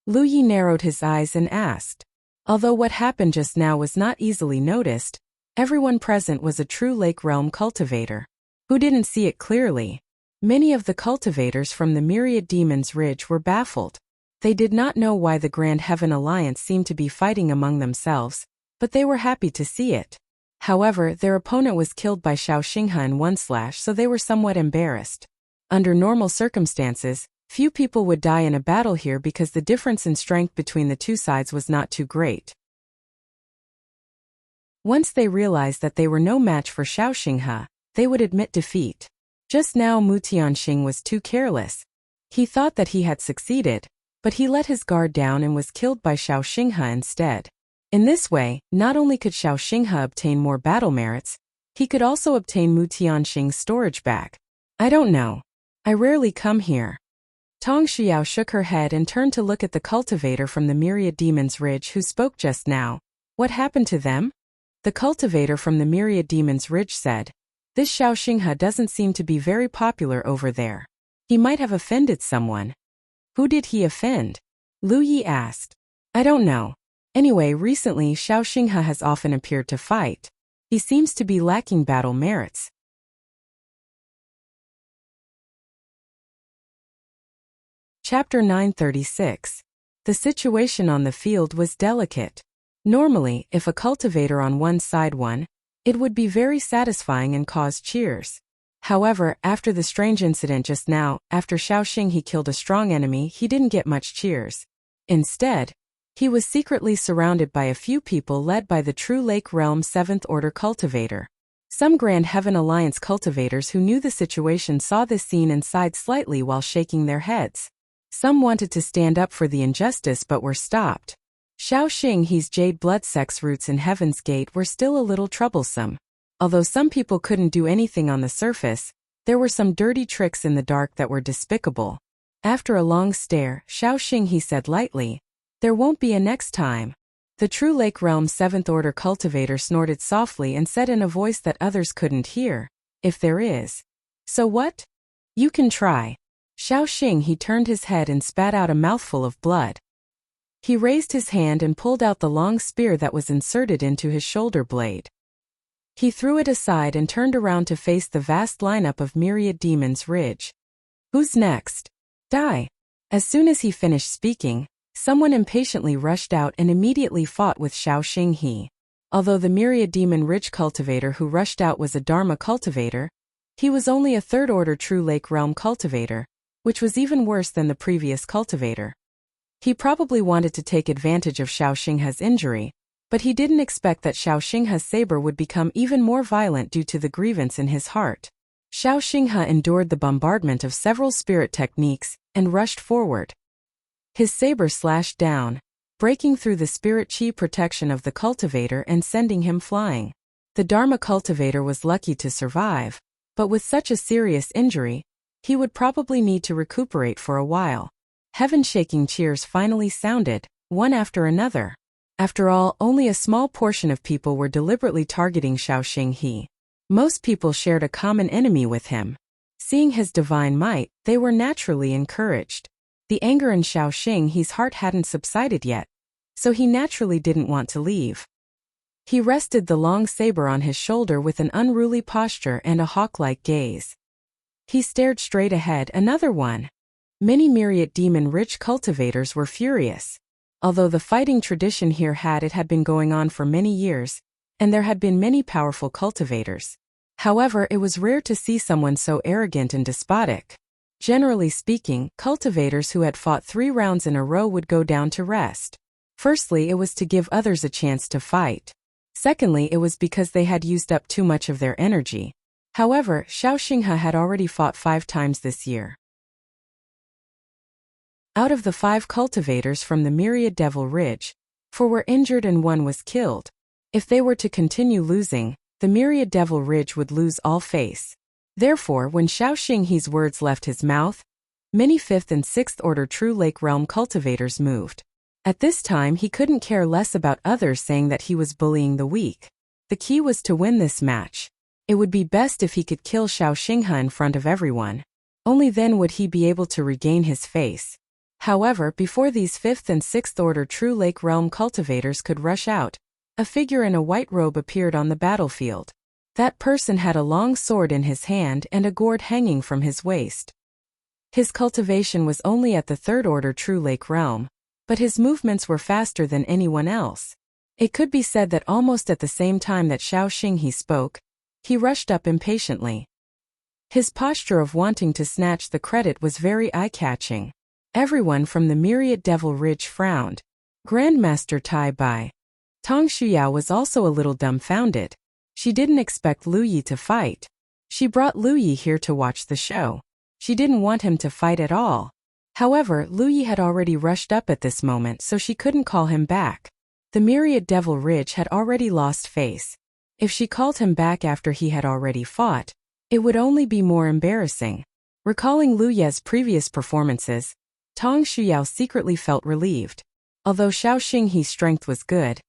Lu Yi narrowed his eyes and asked. Although what happened just now was not easily noticed, everyone present was a True Lake realm cultivator. Who didn't see it clearly? Many of the cultivators from the Myriad Demon's Ridge were baffled. They did not know why the Grand Heaven Alliance seemed to be fighting among themselves, but they were happy to see it. However, their opponent was killed by Xiaoxinghe in one slash, so they were somewhat embarrassed. Under normal circumstances, few people would die in a battle here because the difference in strength between the two sides was not too great. Once they realized that they were no match for Xiaoxinghe, they would admit defeat. Just now Mu Tianqing was too careless. He thought that he had succeeded, but he let his guard down and was killed by Xiaoxinghe instead. In this way, not only could Xiaoxinghe obtain more battle merits, he could also obtain Mu Tianqing's storage back. I don't know. I rarely come here. Tong Shuyao shook her head and turned to look at the cultivator from the Myriad Demon's Ridge who spoke just now. What happened to them? The cultivator from the Myriad Demon's Ridge said, "This Xiaoxinghe doesn't seem to be very popular over there. He might have offended someone." Who did he offend? Lu Yi asked. I don't know. Anyway, recently Xiaoxinghe has often appeared to fight. He seems to be lacking battle merits. Chapter 936. The situation on the field was delicate. Normally, if a cultivator on one side won, it would be very satisfying and cause cheers. However, after the strange incident just now, after Xiaoxinghe killed a strong enemy, he didn't get much cheers. Instead, he was secretly surrounded by a few people led by the True Lake Realm 7th Order cultivator. Some Grand Heaven Alliance cultivators who knew the situation saw this scene and sighed slightly while shaking their heads. Some wanted to stand up for the injustice but were stopped. Xiaoxinghe's jade blood sex roots in Heaven's Gate were still a little troublesome. Although some people couldn't do anything on the surface, there were some dirty tricks in the dark that were despicable. After a long stare, Xiaoxinghe said lightly, "There won't be a next time." The True Lake Realm 7th Order cultivator snorted softly and said in a voice that others couldn't hear, "If there is. So what? You can try." Xiaoxing he turned his head and spat out a mouthful of blood. He raised his hand and pulled out the long spear that was inserted into his shoulder blade. He threw it aside and turned around to face the vast lineup of myriad demons Ridge. "Who's next? Die." As soon as he finished speaking, someone impatiently rushed out and immediately fought with Xiaoxing he. Although the myriad demon Ridge cultivator who rushed out was a Dharma cultivator, he was only a 3rd Order True Lake Realm cultivator, which was even worse than the previous cultivator. He probably wanted to take advantage of Xiaoxing's injury, but he didn't expect that Xiaoxing's saber would become even more violent due to the grievance in his heart. Xiaoxing endured the bombardment of several spirit techniques and rushed forward. His saber slashed down, breaking through the spirit chi protection of the cultivator and sending him flying. The Dharma cultivator was lucky to survive, but with such a serious injury, he would probably need to recuperate for a while. Heaven-shaking cheers finally sounded, one after another. After all, only a small portion of people were deliberately targeting Xiaoxing he. Most people shared a common enemy with him. Seeing his divine might, they were naturally encouraged. The anger in Xiaoxing he's heart hadn't subsided yet, so he naturally didn't want to leave. He rested the long saber on his shoulder with an unruly posture and a hawk-like gaze. He stared straight ahead, another one. Many myriad demon Ridge cultivators were furious. Although the fighting tradition here had been going on for many years, and there had been many powerful cultivators. However, it was rare to see someone so arrogant and despotic. Generally speaking, cultivators who had fought 3 rounds in a row would go down to rest. Firstly, it was to give others a chance to fight. Secondly, it was because they had used up too much of their energy. However, Xiaoxing had already fought 5 times this year. Out of the 5 cultivators from the Myriad Devil Ridge, 4 were injured and 1 was killed. If they were to continue losing, the Myriad Devil Ridge would lose all face. Therefore, when Xiaoxing he's words left his mouth, many 5th and 6th Order True Lake Realm cultivators moved. At this time he couldn't care less about others saying that he was bullying the weak. The key was to win this match. It would be best if he could kill Xiaoxing in front of everyone. Only then would he be able to regain his face. However, before these 5th and 6th Order True Lake Realm cultivators could rush out, a figure in a white robe appeared on the battlefield. That person had a long sword in his hand and a gourd hanging from his waist. His cultivation was only at the 3rd Order True Lake Realm, but his movements were faster than anyone else. It could be said that almost at the same time that Xiaoxing he spoke, he rushed up impatiently. His posture of wanting to snatch the credit was very eye-catching. Everyone from the Myriad Devil Ridge frowned. Grandmaster Tai Bai. Tong Shuyao was also a little dumbfounded. She didn't expect Lu Yi to fight. She brought Lu Yi here to watch the show. She didn't want him to fight at all. However, Lu Yi had already rushed up at this moment, so she couldn't call him back. The Myriad Devil Ridge had already lost face. If she called him back after he had already fought, it would only be more embarrassing. Recalling Lu Ye's previous performances, Tong Shuyao secretly felt relieved. Although Xiaoxing he's strength was good,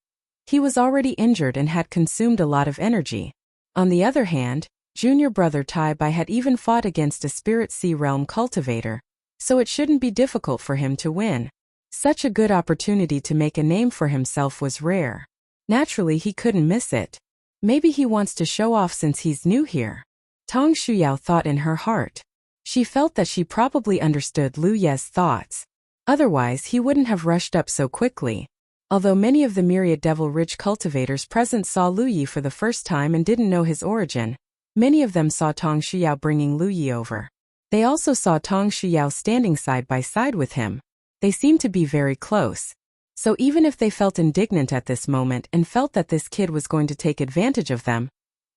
he was already injured and had consumed a lot of energy. On the other hand, junior brother Tai Bai had even fought against a Spirit Sea Realm cultivator, so it shouldn't be difficult for him to win. Such a good opportunity to make a name for himself was rare. Naturally, he couldn't miss it. Maybe he wants to show off since he's new here. Tong Shuyao thought in her heart. She felt that she probably understood Lu Ye's thoughts. Otherwise, he wouldn't have rushed up so quickly. Although many of the Myriad Devil Ridge cultivators present saw Lu Yi for the first time and didn't know his origin, many of them saw Tong Shuyao bringing Lu Yi over. They also saw Tong Shuyao standing side by side with him. They seemed to be very close. So even if they felt indignant at this moment and felt that this kid was going to take advantage of them,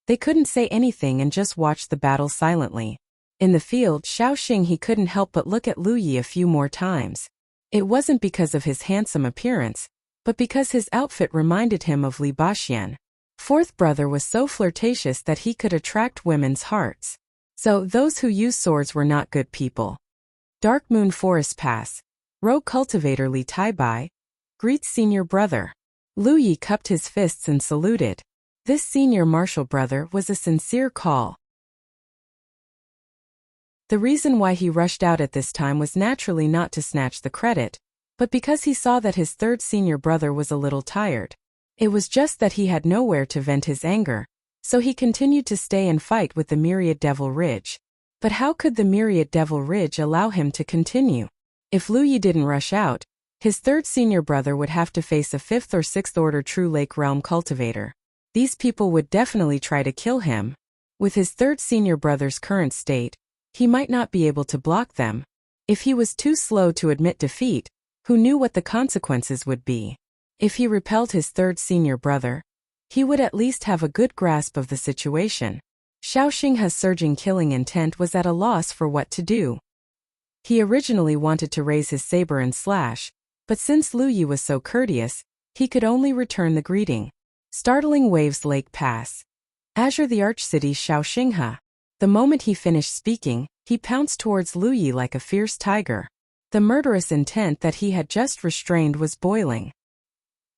they couldn't say anything and just watched the battle silently. In the field, Xiaoxing he couldn't help but look at Lu Yi a few more times. It wasn't because of his handsome appearance, but because his outfit reminded him of Li Baxian. Fourth brother was so flirtatious that he could attract women's hearts. So those who use swords were not good people. Dark Moon Forest Pass. Rogue cultivator Li Tai Bai greets senior brother. Lu Yi cupped his fists and saluted. This senior martial brother was a sincere call. The reason why he rushed out at this time was naturally not to snatch the credit, but because he saw that his third senior brother was a little tired. It was just that he had nowhere to vent his anger, so he continued to stay and fight with the Myriad Devil Ridge. But how could the Myriad Devil Ridge allow him to continue? If Lu Yi didn't rush out, his third senior brother would have to face a 5th or 6th order True Lake Realm cultivator. These people would definitely try to kill him. With his third senior brother's current state, he might not be able to block them. If he was too slow to admit defeat, who knew what the consequences would be? If he repelled his third senior brother, he would at least have a good grasp of the situation. Xiaoxinghe's surging killing intent was at a loss for what to do. He originally wanted to raise his saber and slash, but since Lu Yi was so courteous, he could only return the greeting. Startling Waves Lake Pass. Azure the Archcity Xiaoxinghe. The moment he finished speaking, he pounced towards Lu Yi like a fierce tiger. The murderous intent that he had just restrained was boiling.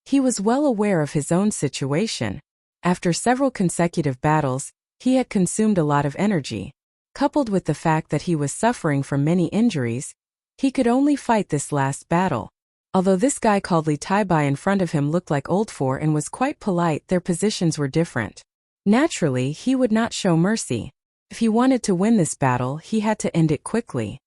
He was well aware of his own situation. After several consecutive battles, he had consumed a lot of energy. Coupled with the fact that he was suffering from many injuries, he could only fight this last battle. Although this guy called Li Taibai in front of him looked like old four and was quite polite, their positions were different. Naturally, he would not show mercy. If he wanted to win this battle, he had to end it quickly.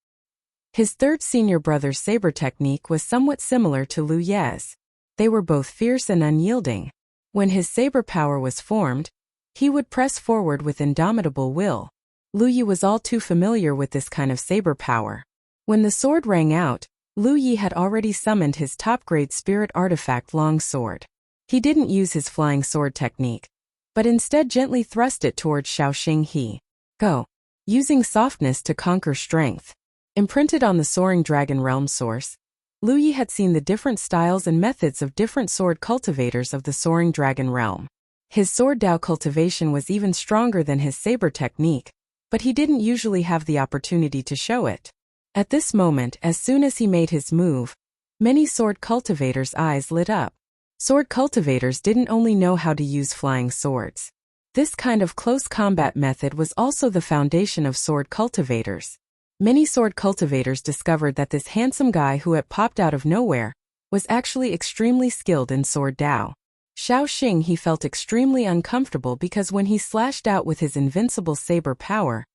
His third senior brother's saber technique was somewhat similar to Lu Ye's. They were both fierce and unyielding. When his saber power was formed, he would press forward with indomitable will. Lu Yi was all too familiar with this kind of saber power. When the sword rang out, Lu Yi had already summoned his top-grade spirit artifact long sword. He didn't use his flying sword technique, but instead gently thrust it towards Xiaoxinghe. Go. Using softness to conquer strength. Imprinted on the Soaring Dragon Realm source, Lu Yi had seen the different styles and methods of different sword cultivators of the Soaring Dragon Realm. His sword Dao cultivation was even stronger than his saber technique, but he didn't usually have the opportunity to show it. At this moment, as soon as he made his move, many sword cultivators' eyes lit up. Sword cultivators didn't only know how to use flying swords. This kind of close combat method was also the foundation of sword cultivators. Many sword cultivators discovered that this handsome guy who had popped out of nowhere was actually extremely skilled in sword Dao. Xiaoxinghe felt extremely uncomfortable because when he slashed out with his invincible saber power,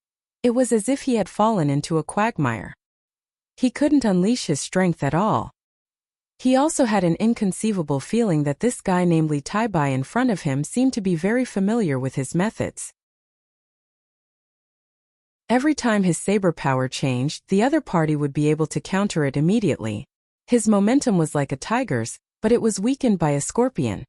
it was as if he had fallen into a quagmire. He couldn't unleash his strength at all. He also had an inconceivable feeling that this guy named Li Taibai in front of him seemed to be very familiar with his methods. Every time his saber power changed, the other party would be able to counter it immediately. His momentum was like a tiger's, but it was weakened by a scorpion.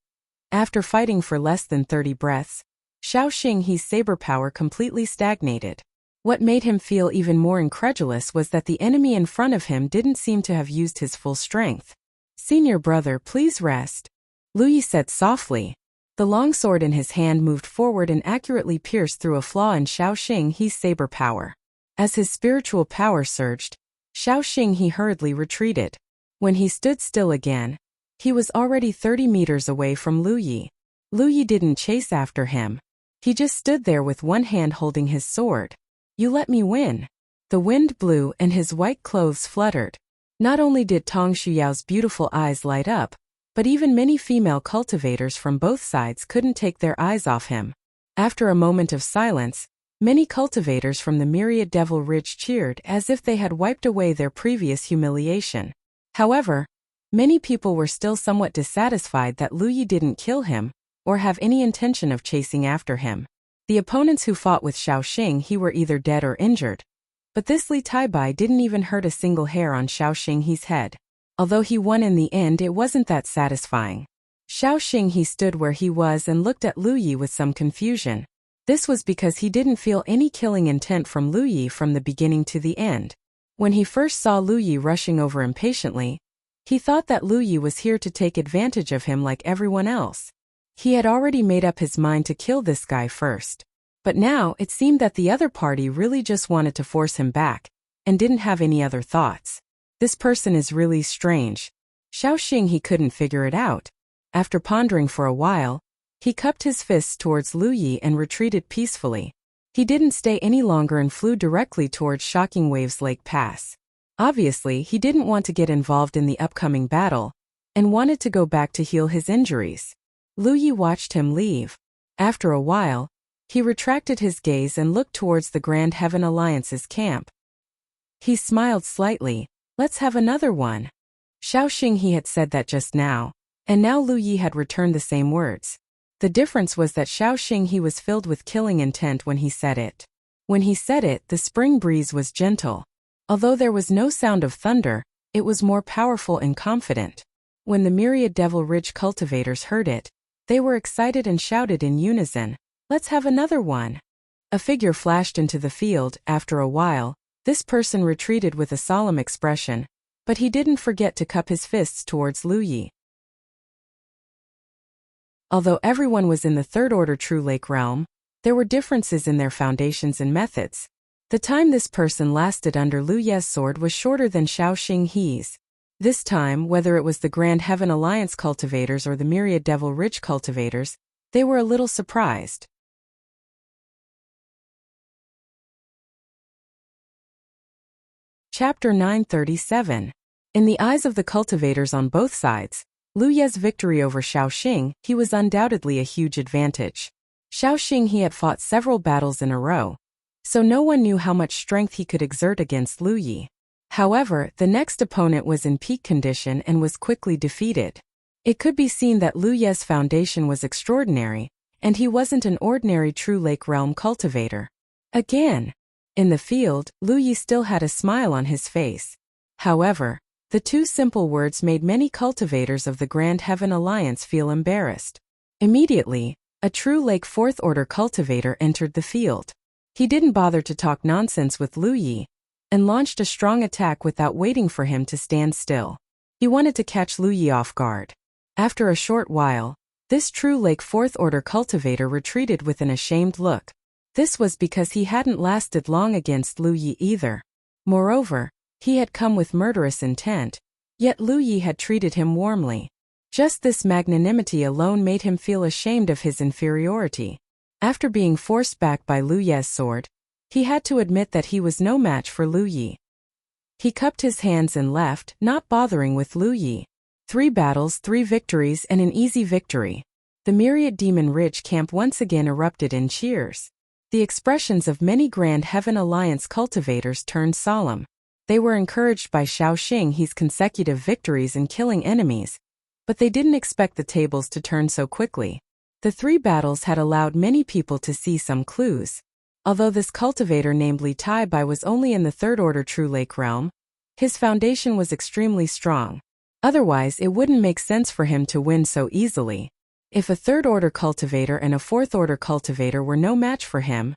After fighting for less than 30 breaths, Xiaoxinghe's saber power completely stagnated. What made him feel even more incredulous was that the enemy in front of him didn't seem to have used his full strength. "Senior brother, please rest," Lu Yi said softly. The longsword in his hand moved forward and accurately pierced through a flaw in Xiaoxinghe's saber power. As his spiritual power surged, Xiaoxinghe hurriedly retreated. When he stood still again, he was already 30 meters away from Lu Yi. Lu Yi didn't chase after him. He just stood there with one hand holding his sword. "You let me win." The wind blew and his white clothes fluttered. Not only did Tong Xuyao's beautiful eyes light up, but even many female cultivators from both sides couldn't take their eyes off him. After a moment of silence, many cultivators from the Myriad Devil Ridge cheered as if they had wiped away their previous humiliation. However, many people were still somewhat dissatisfied that Lu Yi didn't kill him or have any intention of chasing after him. The opponents who fought with Xiaoxinghe were either dead or injured, but this Li Taibai didn't even hurt a single hair on Xiaoxinghe's head. Although he won in the end, it wasn't that satisfying. Xiaoxinghe stood where he was and looked at Lu Yi with some confusion. This was because he didn't feel any killing intent from Lu Yi from the beginning to the end. When he first saw Lu Yi rushing over impatiently, he thought that Lu Yi was here to take advantage of him like everyone else. He had already made up his mind to kill this guy first. But now it seemed that the other party really just wanted to force him back, and didn't have any other thoughts. This person is really strange. Xiaoxinghe couldn't figure it out. After pondering for a while, he cupped his fists towards Lu Yi and retreated peacefully. He didn't stay any longer and flew directly towards Shocking Waves Lake Pass. Obviously, he didn't want to get involved in the upcoming battle, and wanted to go back to heal his injuries. Lu Yi watched him leave. After a while, he retracted his gaze and looked towards the Grand Heaven Alliance's camp. He smiled slightly. Let's have another one. Xiaoxing he had said that just now, and now Lu Yi had returned the same words. The difference was that Xiaoxing he was filled with killing intent when he said it. When he said it, the spring breeze was gentle. Although there was no sound of thunder, it was more powerful and confident. When the myriad Devil Ridge cultivators heard it, they were excited and shouted in unison, "Let's have another one." A figure flashed into the field. After a while, this person retreated with a solemn expression, but he didn't forget to cup his fists towards Lu Yi. Although everyone was in the third-order True Lake realm, there were differences in their foundations and methods. The time this person lasted under Lu Ye's sword was shorter than Xiaoxing He's. This time, whether it was the Grand Heaven Alliance cultivators or the Myriad Devil Ridge cultivators, they were a little surprised. Chapter 937. In the eyes of the cultivators on both sides, Lu Ye's victory over Xiaoxing he was undoubtedly a huge advantage. Xiaoxing he had fought several battles in a row, so no one knew how much strength he could exert against Lu Yi. However, the next opponent was in peak condition and was quickly defeated. It could be seen that Lu Ye's foundation was extraordinary, and he wasn't an ordinary True Lake Realm cultivator. Again, in the field, Lu Yi still had a smile on his face. However, the two simple words made many cultivators of the Grand Heaven Alliance feel embarrassed. Immediately, a True Lake Fourth Order cultivator entered the field. He didn't bother to talk nonsense with Lu Yi, and launched a strong attack without waiting for him to stand still. He wanted to catch Lu Yi off guard. After a short while, this True Lake Fourth Order cultivator retreated with an ashamed look. This was because he hadn't lasted long against Lu Yi either. Moreover, he had come with murderous intent, yet Lu Yi had treated him warmly. Just this magnanimity alone made him feel ashamed of his inferiority. After being forced back by Lu Ye's sword, he had to admit that he was no match for Lu Yi. He cupped his hands and left, not bothering with Lu Yi. 3 battles, 3 victories, and an easy victory. The Myriad Demon Ridge camp once again erupted in cheers. The expressions of many Grand Heaven Alliance cultivators turned solemn. They were encouraged by Xiaoxing He's consecutive victories in killing enemies, but they didn't expect the tables to turn so quickly. The 3 battles had allowed many people to see some clues. Although this cultivator named Li Taibai was only in the Third Order True Lake realm, his foundation was extremely strong. Otherwise, it wouldn't make sense for him to win so easily. If a Third Order cultivator and a Fourth Order cultivator were no match for him,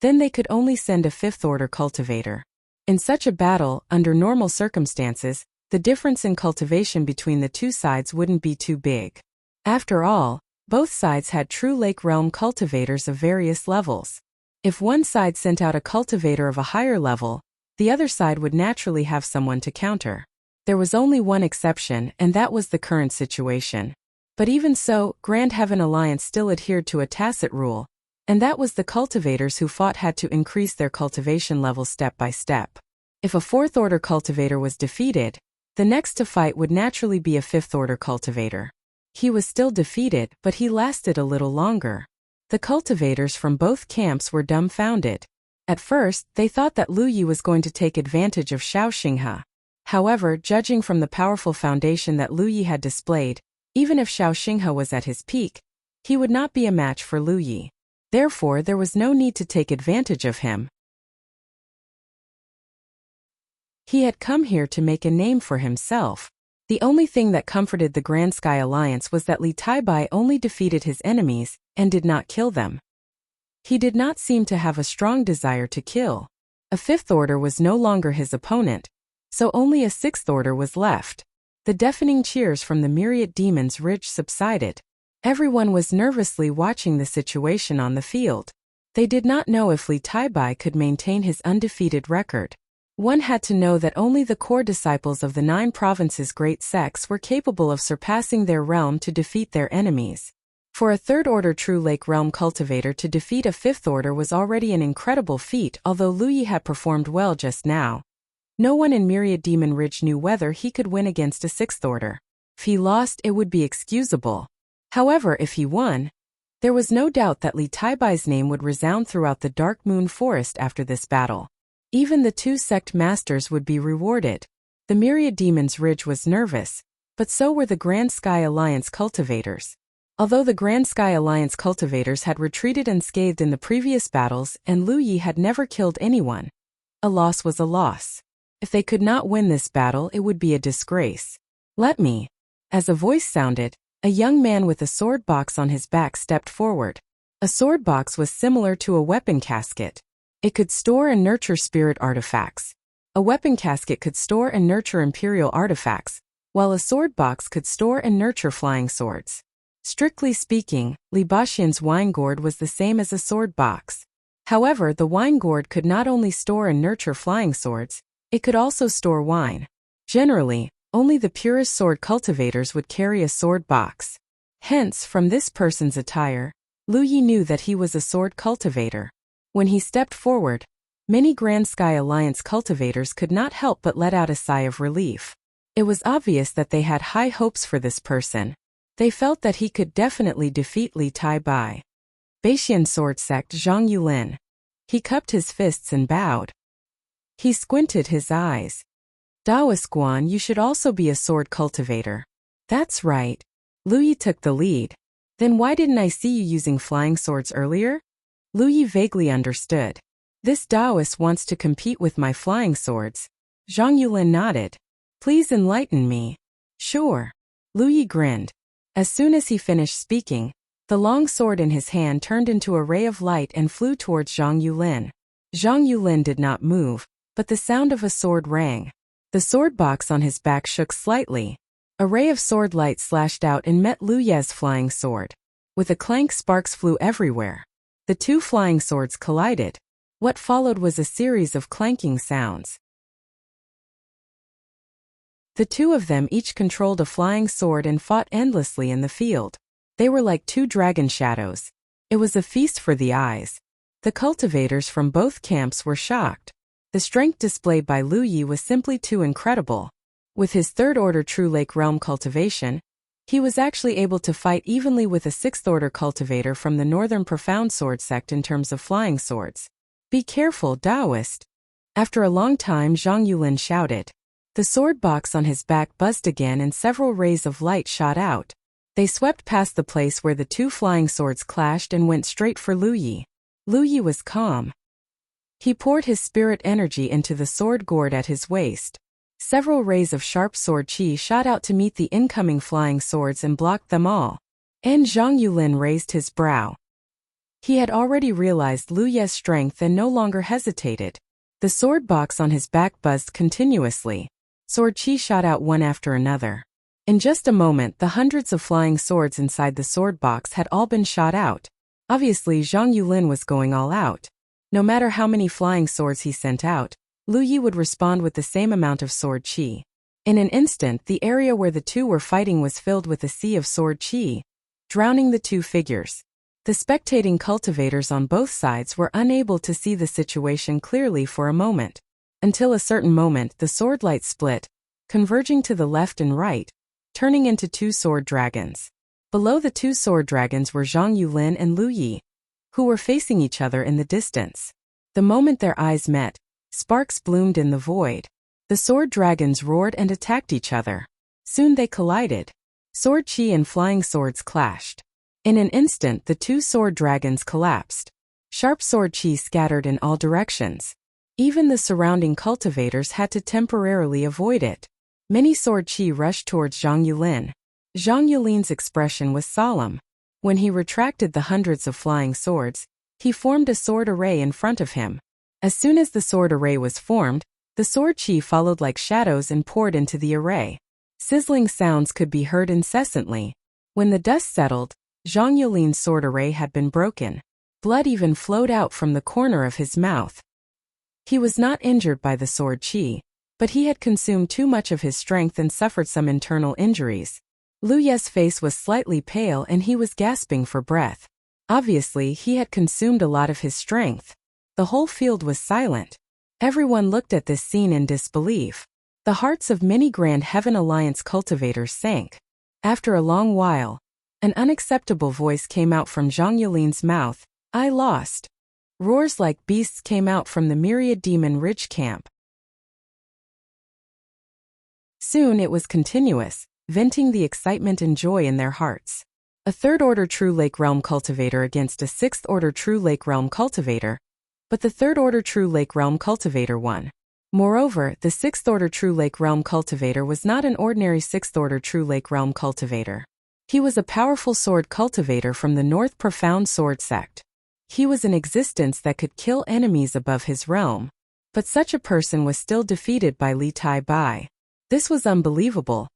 then they could only send a Fifth Order cultivator. In such a battle, under normal circumstances, the difference in cultivation between the two sides wouldn't be too big. After all, both sides had True Lake Realm cultivators of various levels. If one side sent out a cultivator of a higher level, the other side would naturally have someone to counter. There was only one exception, and that was the current situation. But even so, Grand Heaven Alliance still adhered to a tacit rule, and that was the cultivators who fought had to increase their cultivation level step by step. If a Fourth Order cultivator was defeated, the next to fight would naturally be a Fifth Order cultivator. He was still defeated, but he lasted a little longer. The cultivators from both camps were dumbfounded. At first, they thought that Lu Yi was going to take advantage of Xiaoxing He. However, judging from the powerful foundation that Lu Yi had displayed, even if Xiaoxing He was at his peak, he would not be a match for Lu Yi. Therefore, there was no need to take advantage of him. He had come here to make a name for himself. The only thing that comforted the Grand Sky Alliance was that Li Taibai only defeated his enemies and did not kill them. He did not seem to have a strong desire to kill. A Fifth Order was no longer his opponent, so only a Sixth Order was left. The deafening cheers from the Myriad Demons Ridge subsided. Everyone was nervously watching the situation on the field. They did not know if Li Taibai could maintain his undefeated record. One had to know that only the core disciples of the 9 provinces' great sects were capable of surpassing their realm to defeat their enemies. For a 3rd order true Lake Realm cultivator to defeat a 5th order was already an incredible feat, although Lu Yi had performed well just now. No one in Myriad Demon Ridge knew whether he could win against a 6th order. If he lost, it would be excusable. However, if he won, there was no doubt that Li Taibai's name would resound throughout the Dark Moon Forest after this battle. Even the 2 sect masters would be rewarded. The Myriad Demon's Ridge was nervous, but so were the Grand Sky Alliance cultivators. Although the Grand Sky Alliance cultivators had retreated unscathed in the previous battles and Lu Yi had never killed anyone, a loss was a loss. If they could not win this battle, it would be a disgrace. "Let me." As a voice sounded, a young man with a sword box on his back stepped forward. A sword box was similar to a weapon casket. It could store and nurture spirit artifacts. A weapon casket could store and nurture imperial artifacts, while a sword box could store and nurture flying swords. Strictly speaking, Li Baxian's wine gourd was the same as a sword box. However, the wine gourd could not only store and nurture flying swords, it could also store wine. Generally, only the purest sword cultivators would carry a sword box. Hence, from this person's attire, Lu Yi knew that he was a sword cultivator. When he stepped forward, many Grand Sky Alliance cultivators could not help but let out a sigh of relief. It was obvious that they had high hopes for this person. They felt that he could definitely defeat Li Taibai. Beixian Sword Sect Zhang Yulin. He cupped his fists and bowed. He squinted his eyes. "Daoist Guan, you should also be a sword cultivator." "That's right." Lu Yi took the lead. "Then why didn't I see you using flying swords earlier?" Lu Yi vaguely understood. "This Daoist wants to compete with my flying swords." Zhang Yulin nodded. "Please enlighten me." "Sure." Lu Yi grinned. As soon as he finished speaking, the long sword in his hand turned into a ray of light and flew towards Zhang Yulin. Zhang Yulin did not move, but the sound of a sword rang. The sword box on his back shook slightly. A ray of sword light slashed out and met Lu Ye's flying sword. With a clank, sparks flew everywhere. The 2 flying swords collided. What followed was a series of clanking sounds. The 2 of them each controlled a flying sword and fought endlessly in the field. They were like 2 dragon shadows. It was a feast for the eyes. The cultivators from both camps were shocked. The strength displayed by Lu Yi was simply too incredible. With his 3rd order true Lake Realm cultivation, he was actually able to fight evenly with a 6th order cultivator from the Northern Profound Sword Sect in terms of flying swords. "Be careful, Daoist." After a long time, Zhang Yulin shouted. The sword box on his back buzzed again and several rays of light shot out. They swept past the place where the 2 flying swords clashed and went straight for Lu Yi. Lu Yi was calm. He poured his spirit energy into the sword gourd at his waist. Several rays of sharp sword chi shot out to meet the incoming flying swords and blocked them all. And Zhang Yulin raised his brow. He had already realized Lu Ye's strength and no longer hesitated. The sword box on his back buzzed continuously. Sword chi shot out one after another. In just a moment, the hundreds of flying swords inside the sword box had all been shot out. Obviously, Zhang Yulin was going all out. No matter how many flying swords he sent out, Lu Yi would respond with the same amount of sword chi. In an instant, the area where the 2 were fighting was filled with a sea of sword chi, drowning the 2 figures. The spectating cultivators on both sides were unable to see the situation clearly for a moment. Until a certain moment, the sword light split, converging to the left and right, turning into 2 sword dragons. Below the 2 sword dragons were Zhang Yulin and Lu Yi, who were facing each other in the distance. The moment their eyes met, sparks bloomed in the void. The sword dragons roared and attacked each other. Soon they collided. Sword chi and flying swords clashed. In an instant, the 2 sword dragons collapsed. Sharp sword chi scattered in all directions. Even the surrounding cultivators had to temporarily avoid it. Many sword chi rushed towards Zhang Yulin. Zhang Yulin's expression was solemn. When he retracted the hundreds of flying swords, he formed a sword array in front of him. As soon as the sword array was formed, the sword chi followed like shadows and poured into the array. Sizzling sounds could be heard incessantly. When the dust settled, Zhang Yulin's sword array had been broken. Blood even flowed out from the corner of his mouth. He was not injured by the sword qi, but he had consumed too much of his strength and suffered some internal injuries. Lu Ye's face was slightly pale and he was gasping for breath. Obviously, he had consumed a lot of his strength. The whole field was silent. Everyone looked at this scene in disbelief. The hearts of many Grand Heaven Alliance cultivators sank. After a long while, an unacceptable voice came out from Zhang Yulin's mouth. "I lost." Roars like beasts came out from the Myriad Demon Ridge camp. Soon it was continuous, venting the excitement and joy in their hearts. A third-order True Lake Realm cultivator against a sixth-order True Lake Realm cultivator, but the third-order True Lake Realm cultivator won. Moreover, the sixth-order True Lake Realm cultivator was not an ordinary sixth-order True Lake Realm cultivator. He was a powerful sword cultivator from the North Profound Sword Sect. He was an existence that could kill enemies above his realm. But such a person was still defeated by Li Tai Bai. This was unbelievable.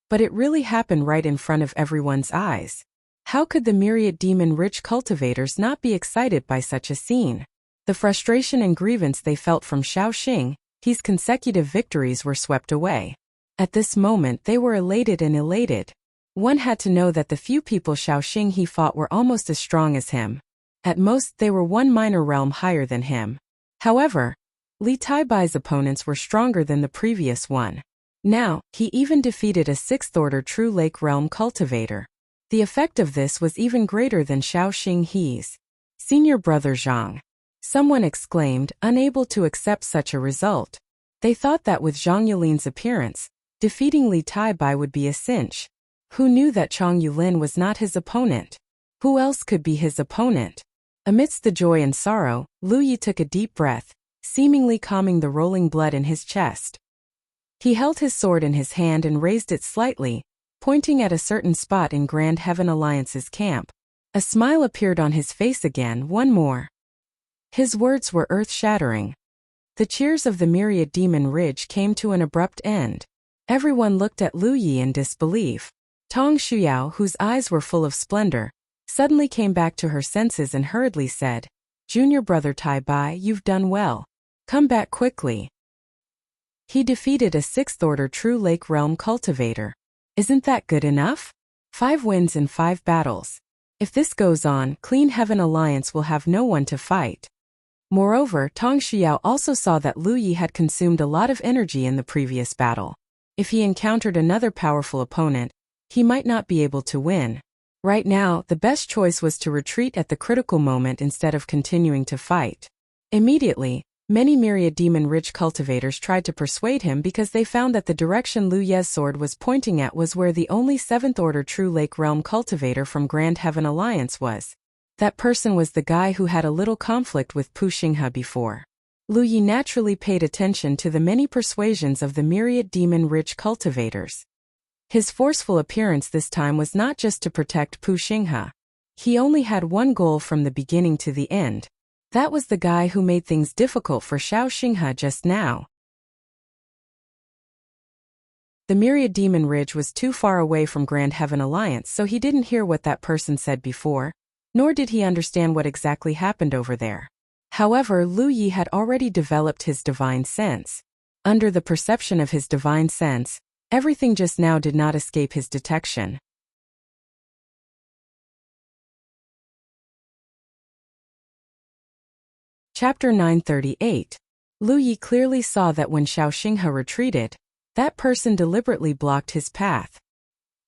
But it really happened right in front of everyone's eyes. How could the Myriad Demon Rich cultivators not be excited by such a scene? The frustration and grievance they felt from Xiaoxing, his consecutive victories were swept away. At this moment they were elated and elated. One had to know that the few people Xiaoxing he fought were almost as strong as him. At most they were one minor realm higher than him. However, Li Tai Bai's opponents were stronger than the previous one. Now, he even defeated a sixth-order True Lake Realm cultivator. The effect of this was even greater than Xiaoxing He's senior brother Zhang. Someone exclaimed, unable to accept such a result. They thought that with Zhang Yulin's appearance, defeating Li Tai Bai would be a cinch. Who knew that Zhang Yulin was not his opponent? Who else could be his opponent? Amidst the joy and sorrow, Lu Yi took a deep breath, seemingly calming the rolling blood in his chest. He held his sword in his hand and raised it slightly, pointing at a certain spot in Grand Heaven Alliance's camp. A smile appeared on his face again, one more. His words were earth-shattering. The cheers of the Myriad Demon Ridge came to an abrupt end. Everyone looked at Lu Yi in disbelief. Tong Shuyao, whose eyes were full of splendor, suddenly came back to her senses and hurriedly said, "Junior brother Tai Bai, you've done well. Come back quickly." He defeated a sixth-order True Lake Realm cultivator. Isn't that good enough? 5 wins in 5 battles. If this goes on, Clean Heaven Alliance will have no one to fight. Moreover, Tong Xiao also saw that Lu Yi had consumed a lot of energy in the previous battle. If he encountered another powerful opponent, he might not be able to win. Right now, the best choice was to retreat at the critical moment instead of continuing to fight. Immediately, many Myriad Demon Ridge cultivators tried to persuade him because they found that the direction Lu Ye's sword was pointing at was where the only 7th-order True Lake Realm cultivator from Grand Heaven Alliance was. That person was the guy who had a little conflict with Pu Xinghe before. Lu Yi naturally paid attention to the many persuasions of the Myriad Demon Ridge cultivators. His forceful appearance this time was not just to protect Pu Xinghe. He only had one goal from the beginning to the end. That was the guy who made things difficult for Xiaoxing just now. The Myriad Demon Ridge was too far away from Grand Heaven Alliance, so he didn't hear what that person said before, nor did he understand what exactly happened over there. However, Lu Yi had already developed his divine sense. Under the perception of his divine sense, everything just now did not escape his detection. Chapter 938. Lu Yi clearly saw that when Xiaoxing retreated, that person deliberately blocked his path.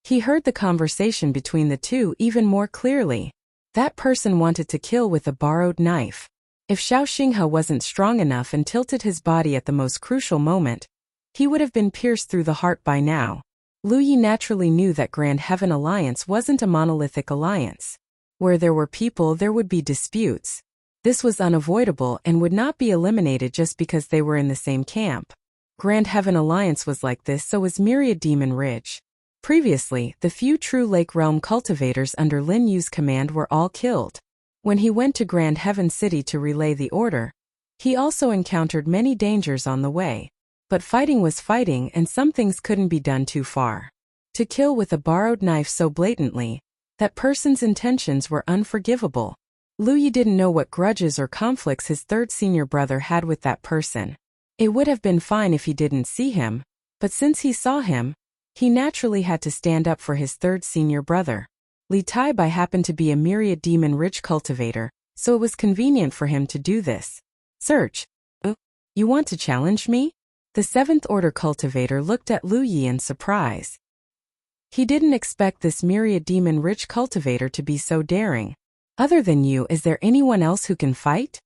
He heard the conversation between the two even more clearly. That person wanted to kill with a borrowed knife. If Xiaoxing wasn't strong enough and tilted his body at the most crucial moment, he would have been pierced through the heart by now. Lu Yi naturally knew that Grand Heaven Alliance wasn't a monolithic alliance. Where there were people, there would be disputes. This was unavoidable and would not be eliminated just because they were in the same camp. Grand Heaven Alliance was like this, so was Myriad Demon Ridge. Previously, the few True Lake Realm cultivators under Lin Yu's command were all killed. When he went to Grand Heaven City to relay the order, he also encountered many dangers on the way. But fighting was fighting and some things couldn't be done too far. To kill with a borrowed knife so blatantly, that person's intentions were unforgivable. Lu Yi didn't know what grudges or conflicts his third senior brother had with that person. It would have been fine if he didn't see him, but since he saw him, he naturally had to stand up for his third senior brother. Li Taibai happened to be a myriad demon ridge cultivator, so it was convenient for him to do this. Search. You want to challenge me? The seventh order cultivator looked at Lu Yi in surprise. He didn't expect this myriad demon ridge cultivator to be so daring. Other than you, is there anyone else who can fight?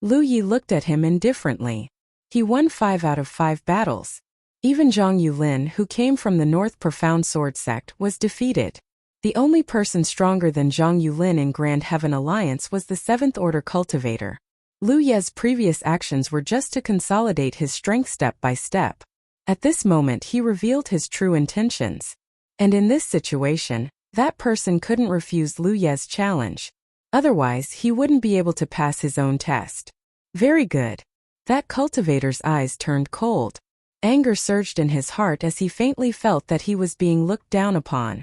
Lu Yi looked at him indifferently. He won 5 out of 5 battles. Even Zhang Yulin, who came from the North Profound Sword sect, was defeated. The only person stronger than Zhang Yulin in Grand Heaven Alliance was the 7th Order cultivator. Lu Ye's previous actions were just to consolidate his strength step by step. At this moment he revealed his true intentions. And in this situation, that person couldn't refuse Lu Ye's challenge. Otherwise he wouldn't be able to pass his own test. Very good. That cultivator's eyes turned cold. Anger surged in his heart as he faintly felt that he was being looked down upon.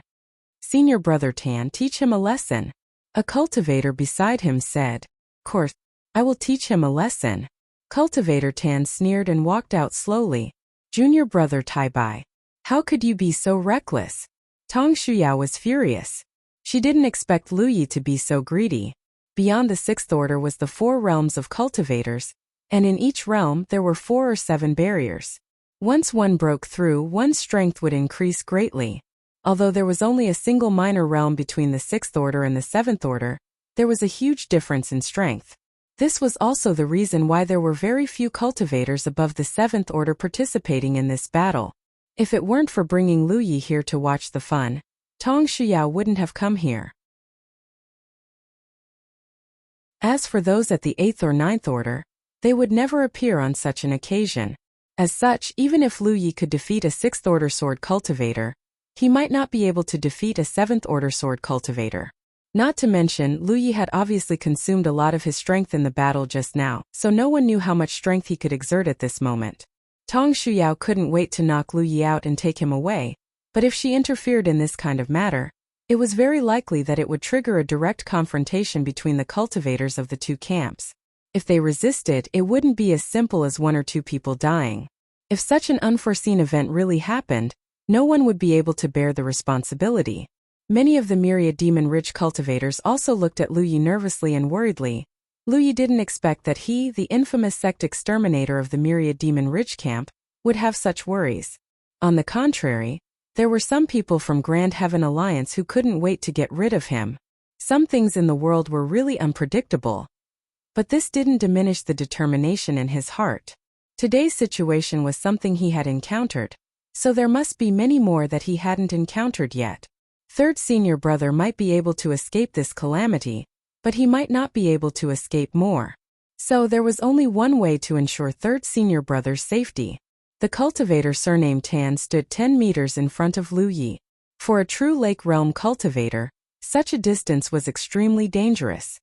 Senior brother Tan, teach him a lesson. A cultivator beside him said. Course, I will teach him a lesson. Cultivator Tan sneered and walked out slowly. Junior brother Taibai. How could you be so reckless? Tong Shuyao was furious. She didn't expect Lu Yi to be so greedy. Beyond the 6th order was the 4 realms of cultivators, and in each realm there were 4 or 7 barriers. Once one broke through, one's strength would increase greatly. Although there was only a single minor realm between the 6th order and the 7th order, there was a huge difference in strength. This was also the reason why there were very few cultivators above the 7th order participating in this battle. If it weren't for bringing Lu Yi here to watch the fun, Tong Shuyao wouldn't have come here. As for those at the 8th or 9th order, they would never appear on such an occasion. As such, even if Lu Yi could defeat a 6th order sword cultivator, he might not be able to defeat a 7th order sword cultivator. Not to mention, Lu Yi had obviously consumed a lot of his strength in the battle just now, so no one knew how much strength he could exert at this moment. Tong Shuyao couldn't wait to knock Lu Yi out and take him away, but if she interfered in this kind of matter, it was very likely that it would trigger a direct confrontation between the cultivators of the 2 camps. If they resisted, it wouldn't be as simple as 1 or 2 people dying. If such an unforeseen event really happened, no one would be able to bear the responsibility. Many of the myriad demon ridge cultivators also looked at Lu Yi nervously and worriedly. Lu Yi didn't expect that he, the infamous sect exterminator of the myriad demon ridge camp, would have such worries. On the contrary, there were some people from Grand Heaven Alliance who couldn't wait to get rid of him. Some things in the world were really unpredictable. But this didn't diminish the determination in his heart. Today's situation was something he had encountered, so there must be many more that he hadn't encountered yet. Third senior brother might be able to escape this calamity, but he might not be able to escape more. So there was only one way to ensure third senior brother's safety. The cultivator surnamed Tan stood 10 meters in front of Lu Yi. For a true Lake Realm cultivator, such a distance was extremely dangerous.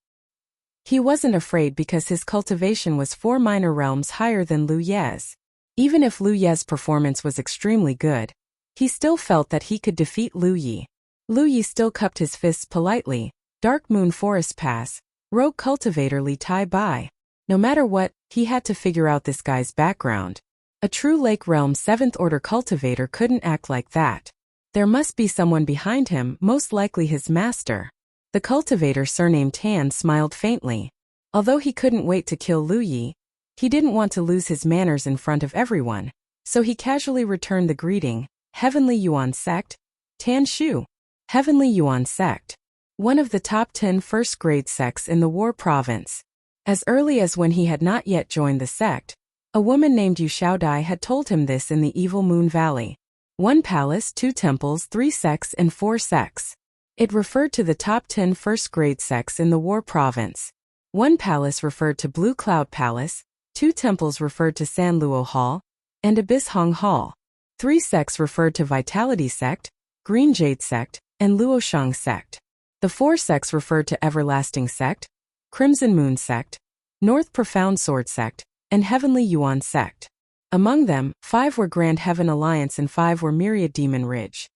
He wasn't afraid because his cultivation was 4 minor realms higher than Lu Ye's. Even if Lu Ye's performance was extremely good, he still felt that he could defeat Lu Yi. Lu Yi still cupped his fists politely. Dark Moon Forest Pass, Rogue Cultivator Li Taibai. No matter what, he had to figure out this guy's background. A true Lake Realm 7th Order cultivator couldn't act like that. There must be someone behind him, most likely his master. The cultivator surnamed Tan smiled faintly. Although he couldn't wait to kill Lu Yi, he didn't want to lose his manners in front of everyone, so he casually returned the greeting. Heavenly Yuan Sect? Tan Shu. Heavenly Yuan Sect. One of the top 10 first-grade sects in the War Province. As early as when he had not yet joined the sect, a woman named Yu Xiaodai had told him this in the Evil Moon Valley. 1 palace, 2 temples, 3 sects and 4 sects. It referred to the top 10 first-grade sects in the War Province. 1 palace referred to Blue Cloud Palace, 2 temples referred to San Luo Hall, and Abyss Hong Hall. 3 sects referred to Vitality Sect, Green Jade Sect, and Luoshang Sect. The 4 sects referred to Everlasting Sect, Crimson Moon Sect, North Profound Sword Sect, and Heavenly Yuan Sect. Among them, 5 were Grand Heaven Alliance and 5 were Myriad Demon Ridge.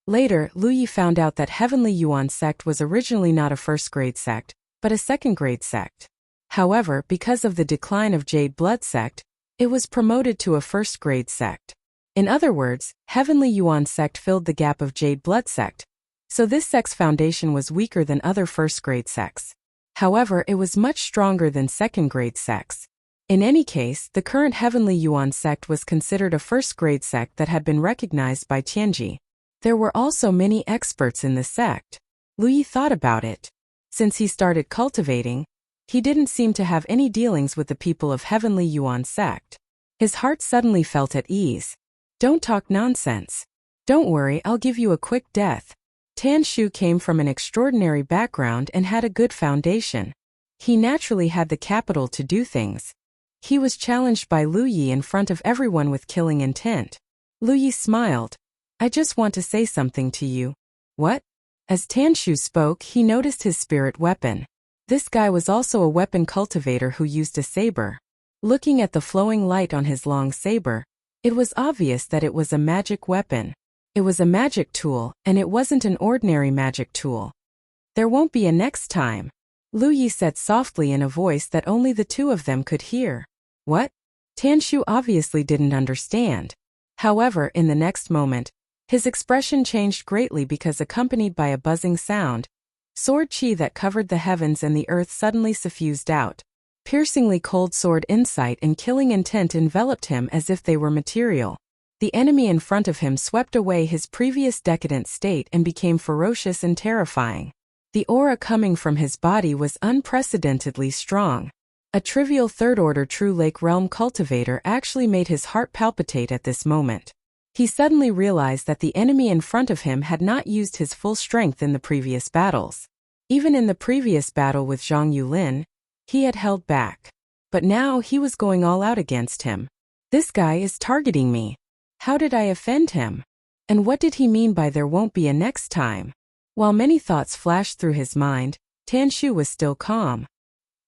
Later, Lu Yi found out that Heavenly Yuan sect was originally not a first-grade sect, but a second-grade sect. However, because of the decline of Jade Blood sect, it was promoted to a first-grade sect. In other words, Heavenly Yuan sect filled the gap of Jade Blood sect, so this sect's foundation was weaker than other first-grade sects. However, it was much stronger than second-grade sects. In any case, the current Heavenly Yuan sect was considered a first-grade sect that had been recognized by Tianji. There were also many experts in the sect. Lu Yi thought about it. Since he started cultivating, he didn't seem to have any dealings with the people of Heavenly Yuan sect. His heart suddenly felt at ease. Don't talk nonsense. Don't worry, I'll give you a quick death. Tan Shu came from an extraordinary background and had a good foundation. He naturally had the capital to do things. He was challenged by Lu Yi in front of everyone with killing intent. Lu Yi smiled. I just want to say something to you. What? As Tan Shu spoke, he noticed his spirit weapon. This guy was also a weapon cultivator who used a saber. Looking at the flowing light on his long saber, it was obvious that it was a magic weapon. It was a magic tool, and it wasn't an ordinary magic tool. There won't be a next time, Lu Yi said softly in a voice that only the two of them could hear. What? Tan Shu obviously didn't understand. However, in the next moment, his expression changed greatly because accompanied by a buzzing sound, sword chi that covered the heavens and the earth suddenly suffused out. Piercingly cold sword insight and killing intent enveloped him as if they were material. The enemy in front of him swept away his previous decadent state and became ferocious and terrifying. The aura coming from his body was unprecedentedly strong. A trivial third-order True Lake Realm cultivator actually made his heart palpitate at this moment. He suddenly realized that the enemy in front of him had not used his full strength in the previous battles. Even in the previous battle with Zhang Yulin, he had held back. But now he was going all out against him. This guy is targeting me. How did I offend him? And what did he mean by there won't be a next time? While many thoughts flashed through his mind, Tan Shu was still calm.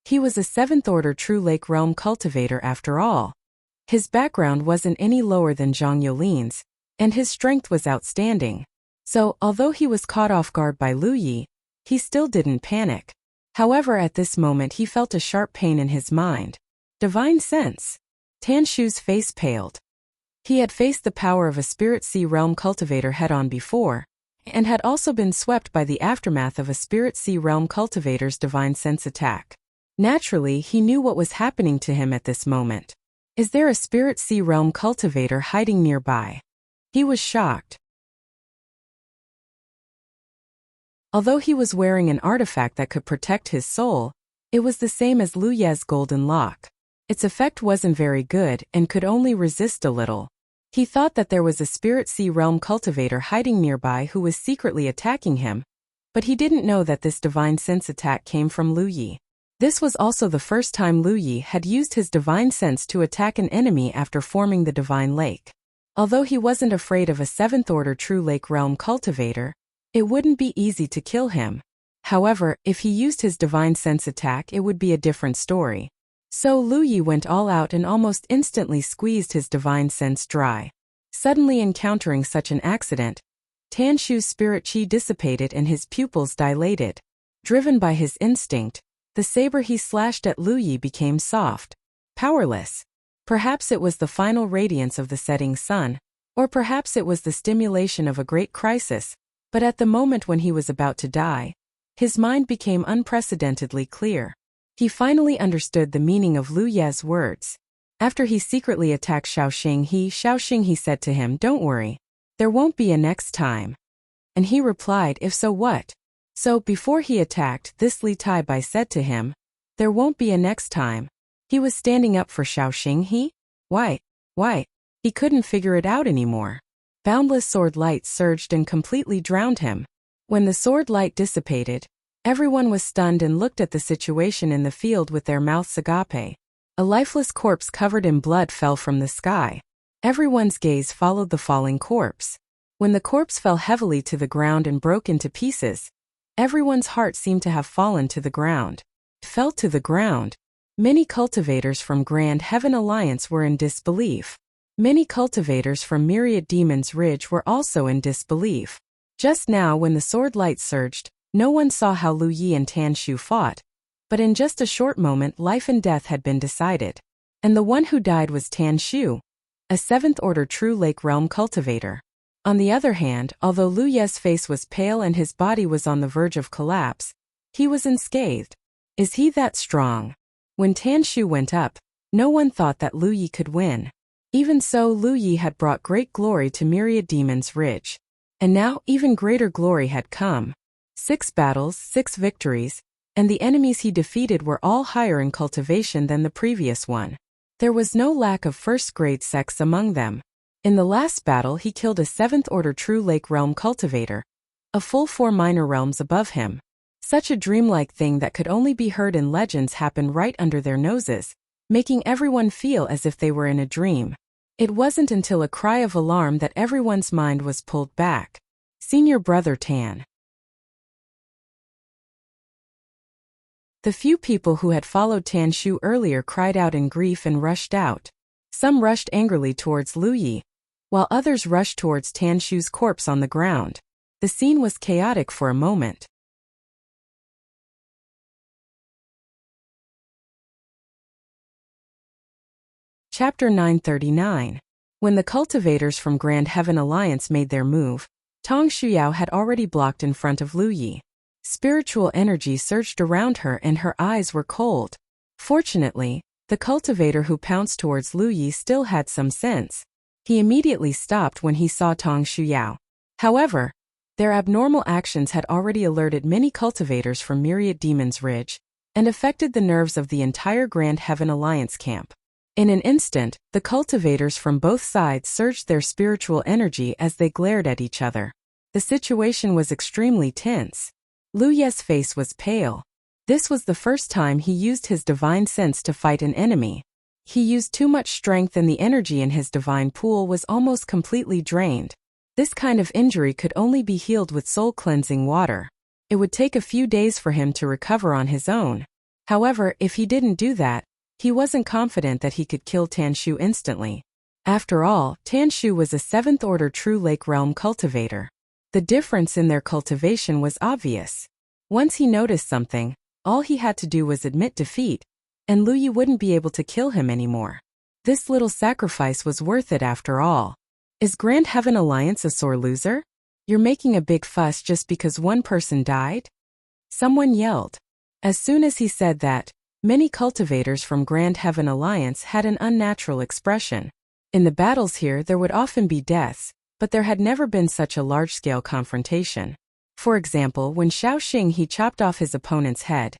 He was a 7th-order True Lake Realm cultivator after all. His background wasn't any lower than Zhang Yulin's, and his strength was outstanding. So, although he was caught off guard by Lu Yi, he still didn't panic. However, at this moment he felt a sharp pain in his mind. Divine sense. Tan Shu's face paled. He had faced the power of a Spirit Sea Realm cultivator head-on before, and had also been swept by the aftermath of a Spirit Sea Realm cultivator's divine sense attack. Naturally, he knew what was happening to him at this moment. Is there a Spirit Sea Realm cultivator hiding nearby? He was shocked. Although he was wearing an artifact that could protect his soul, it was the same as Lu Ye's golden lock. Its effect wasn't very good and could only resist a little. He thought that there was a Spirit Sea Realm cultivator hiding nearby who was secretly attacking him, but he didn't know that this divine sense attack came from Lu Yi. This was also the first time Lu Yi had used his divine sense to attack an enemy after forming the divine lake. Although he wasn't afraid of a 7th-order True Lake Realm cultivator, it wouldn't be easy to kill him. However, if he used his divine sense attack, it would be a different story. So Lu Yi went all out and almost instantly squeezed his divine sense dry. Suddenly encountering such an accident, Tan Shu's spirit chi dissipated and his pupils dilated. Driven by his instinct, the saber he slashed at Lu Yi became soft, powerless. Perhaps it was the final radiance of the setting sun, or perhaps it was the stimulation of a great crisis, but at the moment when he was about to die, his mind became unprecedentedly clear. He finally understood the meaning of Lu Ye's words. After he secretly attacked Xiao Xing, he said to him, "Don't worry. There won't be a next time." And he replied, "If so, what?" So, before he attacked, this Li Tai said to him, "There won't be a next time." He was standing up for Xiao Xing. Why? He couldn't figure it out anymore. Boundless sword light surged and completely drowned him. When the sword light dissipated, everyone was stunned and looked at the situation in the field with their mouths agape. A lifeless corpse covered in blood fell from the sky. Everyone's gaze followed the falling corpse. When the corpse fell heavily to the ground and broke into pieces, everyone's heart seemed to have fallen to the ground. It fell to the ground. Many cultivators from Grand Heaven Alliance were in disbelief. Many cultivators from Myriad Demons Ridge were also in disbelief. Just now when the sword light surged, no one saw how Lu Yi and Tan Shu fought, but in just a short moment life and death had been decided. And the one who died was Tan Shu, a 7th-order true Lake Realm cultivator. On the other hand, although Lu Ye's face was pale and his body was on the verge of collapse, he was unscathed. Is he that strong? When Tan Shu went up, no one thought that Lu Yi could win. Even so, Lu Yi had brought great glory to Myriad Demon's Ridge. And now even greater glory had come. 6 battles, 6 victories, and the enemies he defeated were all higher in cultivation than the previous one. There was no lack of first-grade sects among them. In the last battle he killed a 7th-order true Lake Realm cultivator, a full 4 minor realms above him. Such a dreamlike thing that could only be heard in legends happened right under their noses, making everyone feel as if they were in a dream. It wasn't until a cry of alarm that everyone's mind was pulled back. Senior Brother Tan. The few people who had followed Tan Shu earlier cried out in grief and rushed out. Some rushed angrily towards Lu Yi, while others rushed towards Tan Shu's corpse on the ground. The scene was chaotic for a moment. Chapter 939. When the cultivators from Grand Heaven Alliance made their move, Tong Shuyao had already blocked in front of Lu Yi. Spiritual energy surged around her and her eyes were cold. Fortunately, the cultivator who pounced towards Lu Yi still had some sense. He immediately stopped when he saw Tong Shuyao. However, their abnormal actions had already alerted many cultivators from Myriad Demon's Ridge and affected the nerves of the entire Grand Heaven Alliance camp. In an instant, the cultivators from both sides surged their spiritual energy as they glared at each other. The situation was extremely tense. Lu Ye's face was pale. This was the first time he used his divine sense to fight an enemy. He used too much strength and the energy in his divine pool was almost completely drained. This kind of injury could only be healed with soul-cleansing water. It would take a few days for him to recover on his own. However, if he didn't do that, he wasn't confident that he could kill Tan Shu instantly. After all, Tan Shu was a 7th-order true Lake Realm cultivator. The difference in their cultivation was obvious. Once he noticed something, all he had to do was admit defeat, and Lu Yi wouldn't be able to kill him anymore. This little sacrifice was worth it after all. Is Grand Heaven Alliance a sore loser? You're making a big fuss just because one person died? Someone yelled. As soon as he said that, many cultivators from Grand Heaven Alliance had an unnatural expression. In the battles here there would often be deaths, but there had never been such a large-scale confrontation. For example, when Xiao Xing he chopped off his opponent's head,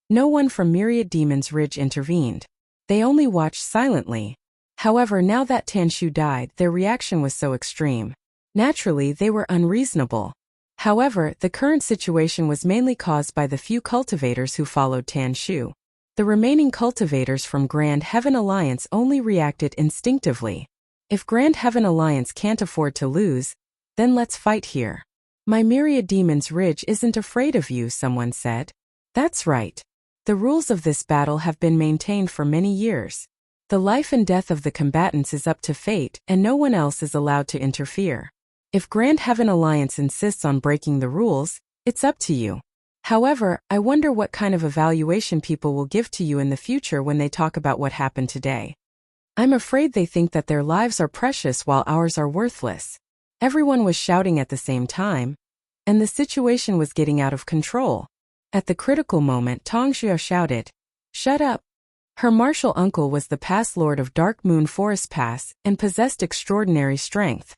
no one from Myriad Demon's Ridge intervened. They only watched silently. However, now that Tan Shu died, their reaction was so extreme. Naturally, they were unreasonable. However, the current situation was mainly caused by the few cultivators who followed Tan Shu. The remaining cultivators from Grand Heaven Alliance only reacted instinctively. If Grand Heaven Alliance can't afford to lose, then let's fight here. My Myriad Demon's Ridge isn't afraid of you, someone said. That's right. The rules of this battle have been maintained for many years. The life and death of the combatants is up to fate, and no one else is allowed to interfere. If Grand Heaven Alliance insists on breaking the rules, it's up to you. However, I wonder what kind of evaluation people will give to you in the future when they talk about what happened today. I'm afraid they think that their lives are precious while ours are worthless. Everyone was shouting at the same time, and the situation was getting out of control. At the critical moment, Tong Xue shouted, "Shut up!" Her martial uncle was the Pass Lord of Dark Moon Forest Pass and possessed extraordinary strength.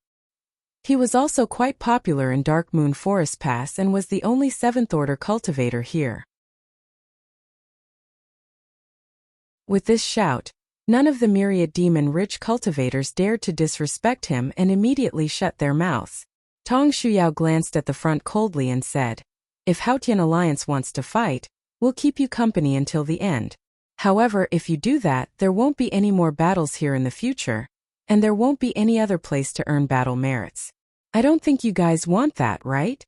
He was also quite popular in Dark Moon Forest Pass and was the only 7th-order cultivator here. With this shout, none of the Myriad Demon Ridge cultivators dared to disrespect him and immediately shut their mouths. Tong Shuyao glanced at the front coldly and said, "If Haotian Alliance wants to fight, we'll keep you company until the end. However, if you do that, there won't be any more battles here in the future, and there won't be any other place to earn battle merits. I don't think you guys want that, right?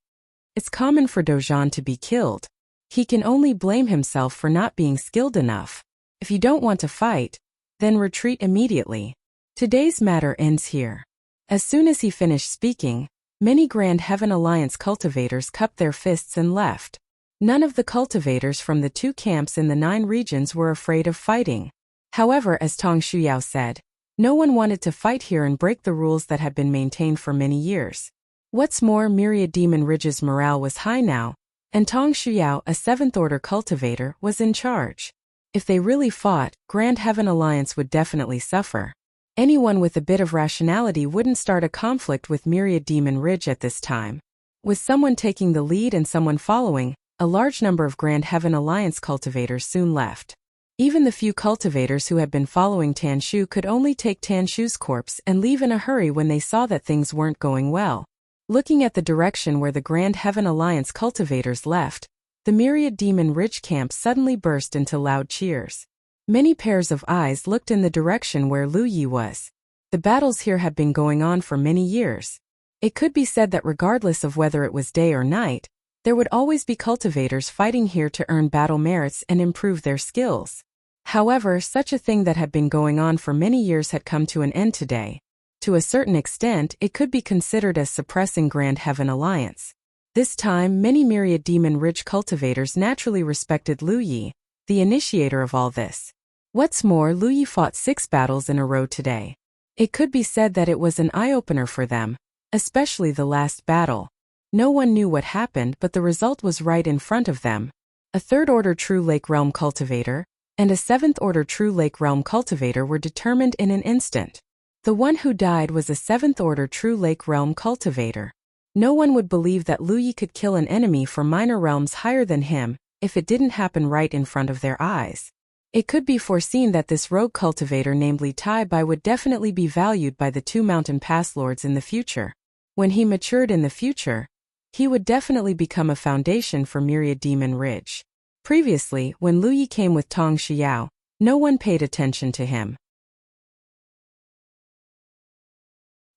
It's common for Dojang to be killed. He can only blame himself for not being skilled enough. If you don't want to fight, then retreat immediately. Today's matter ends here." As soon as he finished speaking, Many Grand Heaven Alliance cultivators cupped their fists and left. None of the cultivators from the two camps in the 9 regions were afraid of fighting. However, as Tong Shuyao said, no one wanted to fight here and break the rules that had been maintained for many years. What's more, Myriad Demon Ridge's morale was high now, and Tong Shuyao, a 7th Order cultivator, was in charge. If they really fought, Grand Heaven Alliance would definitely suffer. Anyone with a bit of rationality wouldn't start a conflict with Myriad Demon Ridge at this time. With someone taking the lead and someone following, a large number of Grand Heaven Alliance cultivators soon left. Even the few cultivators who had been following Tanshu could only take Tanshu's corpse and leave in a hurry when they saw that things weren't going well. Looking at the direction where the Grand Heaven Alliance cultivators left, the Myriad Demon Ridge camp suddenly burst into loud cheers. Many pairs of eyes looked in the direction where Lu Yi was. The battles here had been going on for many years. It could be said that regardless of whether it was day or night, there would always be cultivators fighting here to earn battle merits and improve their skills. However, such a thing that had been going on for many years had come to an end today. To a certain extent, it could be considered as suppressing Grand Heaven Alliance. This time, many Myriad Demon Ridge cultivators naturally respected Lu Yi, the initiator of all this. What's more, Lu Yi fought 6 battles in a row today. It could be said that it was an eye-opener for them, especially the last battle. No one knew what happened, but the result was right in front of them. A 3rd Order True Lake Realm cultivator and a 7th Order True Lake Realm cultivator were determined in an instant. The one who died was a 7th Order True Lake Realm cultivator. No one would believe that Lu Yi could kill an enemy from minor realms higher than him if it didn't happen right in front of their eyes. It could be foreseen that this rogue cultivator named Li Tai Bai would definitely be valued by the 2 Mountain Pass Lords in the future. When he matured in the future, he would definitely become a foundation for Myriad Demon Ridge. Previously, when Lu Yi came with Tong Shuyao, no one paid attention to him.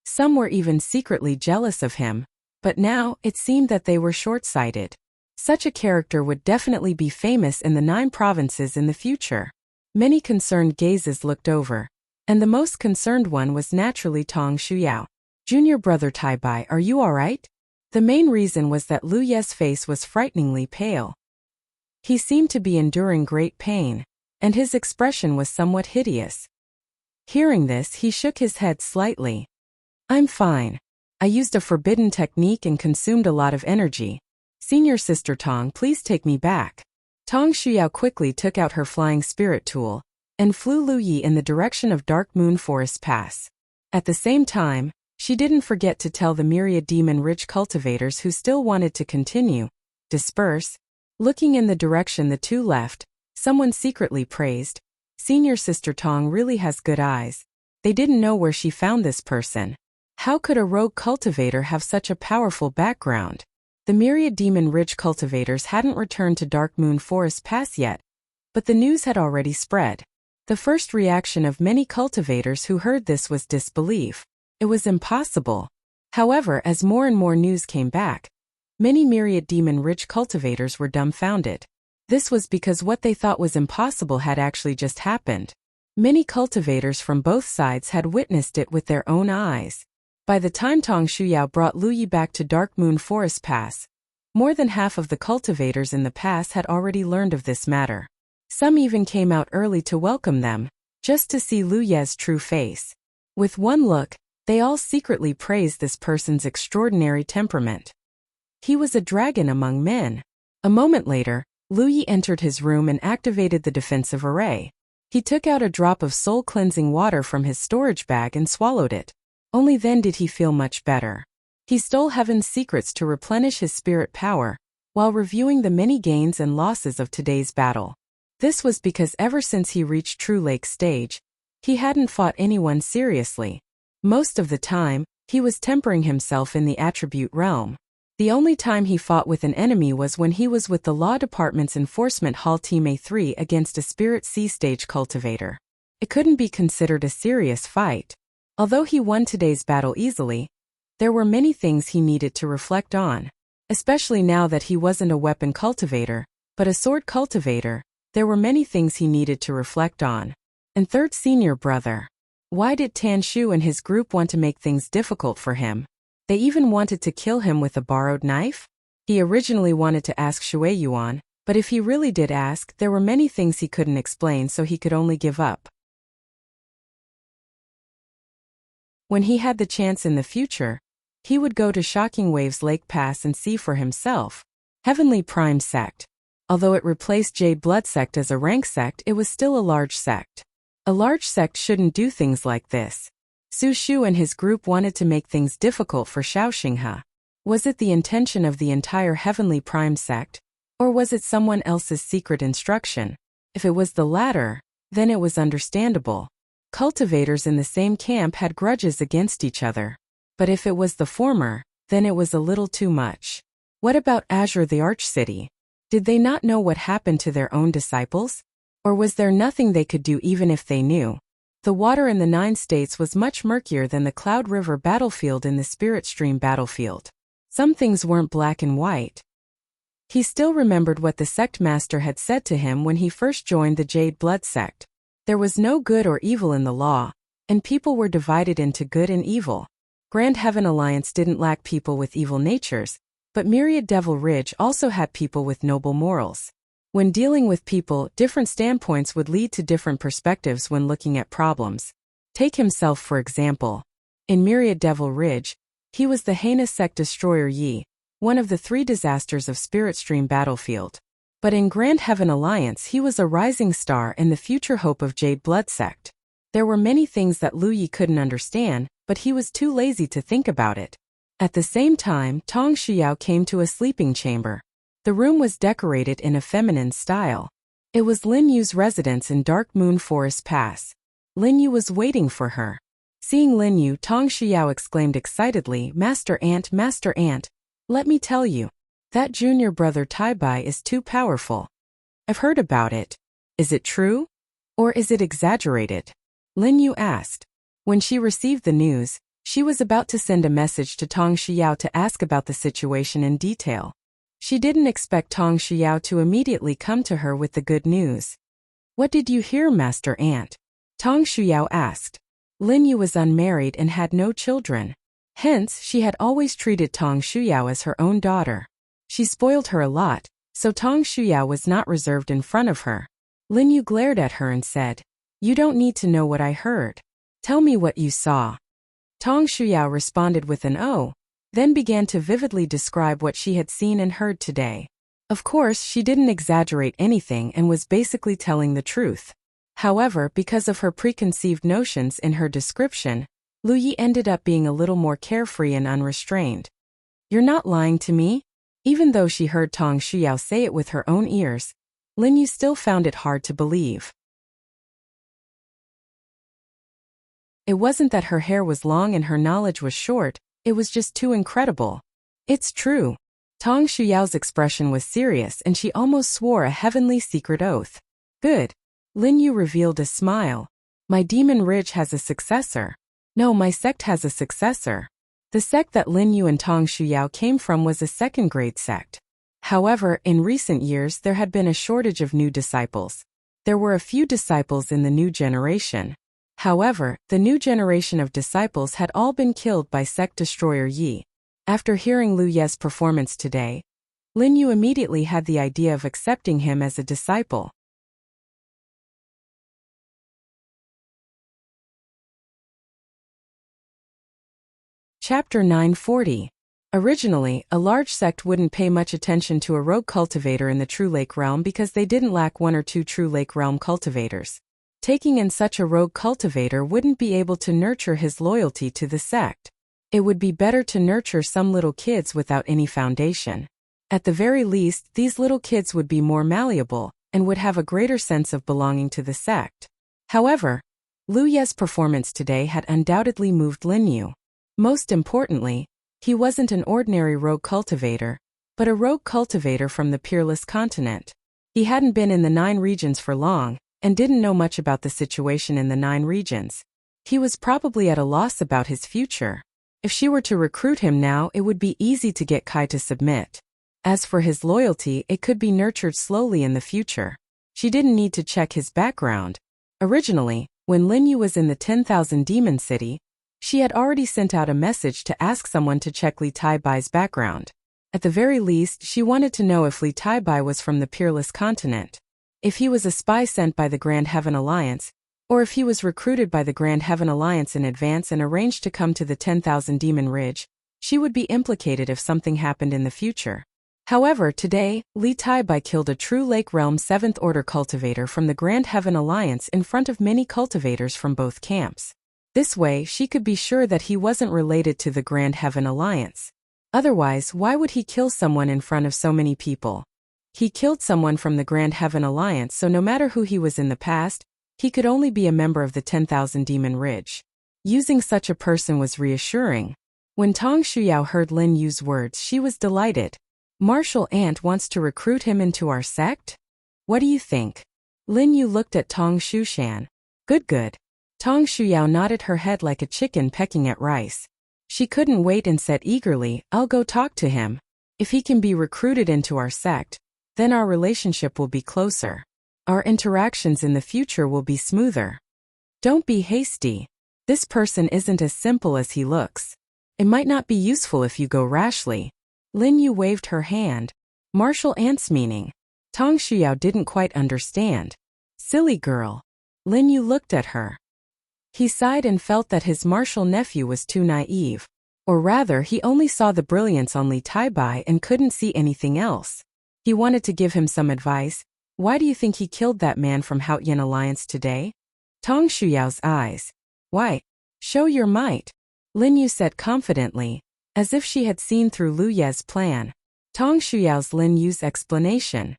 Some were even secretly jealous of him, but now it seemed that they were short-sighted. Such a character would definitely be famous in the 9 provinces in the future. Many concerned gazes looked over, and the most concerned one was naturally Tong Shuyao. Junior brother Tai Bai, are you alright? The main reason was that Lu Ye's face was frighteningly pale. He seemed to be enduring great pain, and his expression was somewhat hideous. Hearing this, he shook his head slightly. I'm fine. I used a forbidden technique and consumed a lot of energy. Senior sister Tong, please take me back. Tong Shuyao quickly took out her flying spirit tool and flew Lu Yi in the direction of Dark Moon Forest Pass. At the same time, she didn't forget to tell the Myriad Demon Ridge cultivators who still wanted to continue, disperse. Looking in the direction the two left, someone secretly praised, Senior sister Tong really has good eyes. They didn't know where she found this person. How could a rogue cultivator have such a powerful background? The Myriad Demon Ridge cultivators hadn't returned to Dark Moon Forest Pass yet, but the news had already spread. The first reaction of many cultivators who heard this was disbelief. It was impossible. However, as more and more news came back, many Myriad Demon Ridge cultivators were dumbfounded. This was because what they thought was impossible had actually just happened. Many cultivators from both sides had witnessed it with their own eyes. By the time Tong Shuyao brought Lu Yi back to Dark Moon Forest Pass, more than half of the cultivators in the pass had already learned of this matter. Some even came out early to welcome them, just to see Lu Ye's true face. With one look, they all secretly praised this person's extraordinary temperament. He was a dragon among men. A moment later, Lu Yi entered his room and activated the defensive array. He took out a drop of soul-cleansing water from his storage bag and swallowed it. Only then did he feel much better. He stole Heaven's secrets to replenish his spirit power, while reviewing the many gains and losses of today's battle. This was because ever since he reached True Lake stage, he hadn't fought anyone seriously. Most of the time, he was tempering himself in the attribute realm. The only time he fought with an enemy was when he was with the Law Department's Enforcement Hall Team A3 against a Spirit C stage cultivator. It couldn't be considered a serious fight. Although he won today's battle easily, there were many things he needed to reflect on. Especially now that he wasn't a weapon cultivator, but a sword cultivator, there were many things he needed to reflect on. And third, senior brother. Why did Tanshu and his group want to make things difficult for him? They even wanted to kill him with a borrowed knife? He originally wanted to ask Shui Yuan, but if he really did ask, there were many things he couldn't explain, so he could only give up. When he had the chance in the future, he would go to Shocking Waves Lake Pass and see for himself. Heavenly Prime Sect. Although it replaced Jade Blood Sect as a rank sect, it was still a large sect. A large sect shouldn't do things like this. Su Shu and his group wanted to make things difficult for Shaoxinghe. Was it the intention of the entire Heavenly Prime Sect? Or was it someone else's secret instruction? If it was the latter, then it was understandable. Cultivators in the same camp had grudges against each other. But if it was the former, then it was a little too much. What about Azure the Arch-City? Did they not know what happened to their own disciples? Or was there nothing they could do even if they knew? The water in the 9 states was much murkier than the Cloud River battlefield in the Spirit Stream battlefield. Some things weren't black and white. He still remembered what the sect master had said to him when he first joined the Jade Blood Sect. There was no good or evil in the law, and people were divided into good and evil. Grand Heaven Alliance didn't lack people with evil natures, but Myriad Devil Ridge also had people with noble morals. When dealing with people, different standpoints would lead to different perspectives when looking at problems. Take himself for example. In Myriad Devil Ridge, he was the heinous sect destroyer Yi, one of the 3 disasters of Spirit Stream battlefield. But in Grand Heaven Alliance he was a rising star and the future hope of Jade Blood Sect. There were many things that Lu Yi couldn't understand, but he was too lazy to think about it. At the same time, Tong Xiao came to a sleeping chamber. The room was decorated in a feminine style. It was Lin Yu's residence in Dark Moon Forest Pass. Lin Yu was waiting for her. Seeing Lin Yu, Tong Xiao exclaimed excitedly, Master Ant, let me tell you. That junior brother Tai Bai is too powerful. I've heard about it. Is it true? Or is it exaggerated? Lin Yu asked. When she received the news, she was about to send a message to Tong Xiao to ask about the situation in detail. She didn't expect Tong Xiao to immediately come to her with the good news. What did you hear, Master Ant? Tong Xiao asked. Lin Yu was unmarried and had no children. Hence, she had always treated Tong Xiao as her own daughter. She spoiled her a lot, so Tong Xiao was not reserved in front of her. Lin Yu glared at her and said, You don't need to know what I heard. Tell me what you saw. Tong Xiao responded with an "Oh," then began to vividly describe what she had seen and heard today. Of course, she didn't exaggerate anything and was basically telling the truth. However, because of her preconceived notions in her description, Lu Yi ended up being a little more carefree and unrestrained. You're not lying to me? Even though she heard Tong Xiao say it with her own ears, Lin Yu still found it hard to believe. It wasn't that her hair was long and her knowledge was short, it was just too incredible. It's true. Tong Xiao's expression was serious and she almost swore a heavenly secret oath. Good. Lin Yu revealed a smile. My Demon Ridge has a successor. No, my sect has a successor. The sect that Lin Yu and Tong Xiao came from was a second-grade sect. However, in recent years there had been a shortage of new disciples. There were a few disciples in the new generation. However, the new generation of disciples had all been killed by sect destroyer Yi. After hearing Lu Ye's performance today, Lin Yu immediately had the idea of accepting him as a disciple. Chapter 940. Originally, a large sect wouldn't pay much attention to a rogue cultivator in the True Lake realm because they didn't lack 1 or 2 True Lake realm cultivators. Taking in such a rogue cultivator wouldn't be able to nurture his loyalty to the sect. It would be better to nurture some little kids without any foundation. At the very least, these little kids would be more malleable and would have a greater sense of belonging to the sect. However, Lu Ye's performance today had undoubtedly moved Lin Yu. Most importantly, he wasn't an ordinary rogue cultivator, but a rogue cultivator from the Peerless Continent. He hadn't been in the 9 regions for long, and didn't know much about the situation in the 9 regions. He was probably at a loss about his future. If she were to recruit him now, it would be easy to get Kai to submit. As for his loyalty, it could be nurtured slowly in the future. She didn't need to check his background. Originally, when Lin Yu was in the 10,000 Demon City, She had already sent out a message to ask someone to check Li Taibai's background. At the very least, she wanted to know if Li Taibai was from the Peerless Continent, if he was a spy sent by the Grand Heaven Alliance, or if he was recruited by the Grand Heaven Alliance in advance and arranged to come to the 10,000 Demon Ridge. She would be implicated if something happened in the future. However, today, Li Taibai killed a true Lake Realm 7th Order cultivator from the Grand Heaven Alliance in front of many cultivators from both camps. This way, she could be sure that he wasn't related to the Grand Heaven Alliance. Otherwise, why would he kill someone in front of so many people? He killed someone from the Grand Heaven Alliance, so no matter who he was in the past, he could only be a member of the 10,000 Demon Ridge. Using such a person was reassuring. When Tong Shuyao heard Lin Yu's words, she was delighted. Martial Ant wants to recruit him into our sect? What do you think? Lin Yu looked at Tong Shushan. Good. Tong Shuyao nodded her head like a chicken pecking at rice. She couldn't wait and said eagerly, I'll go talk to him. If he can be recruited into our sect, then our relationship will be closer. Our interactions in the future will be smoother. Don't be hasty. This person isn't as simple as he looks. It might not be useful if you go rashly. Lin Yu waved her hand. Martial Ant's meaning. Tong Shuyao didn't quite understand. Silly girl. Lin Yu looked at her. He sighed and felt that his martial nephew was too naive. Or rather, he only saw the brilliance on Li Taibai and couldn't see anything else. He wanted to give him some advice. Why do you think he killed that man from Haotian Alliance today? Tong Shuyao's eyes. Why? Show your might. Lin Yu said confidently, as if she had seen through Lu Ye's plan. Tong Shuyao's Lin Yu's explanation.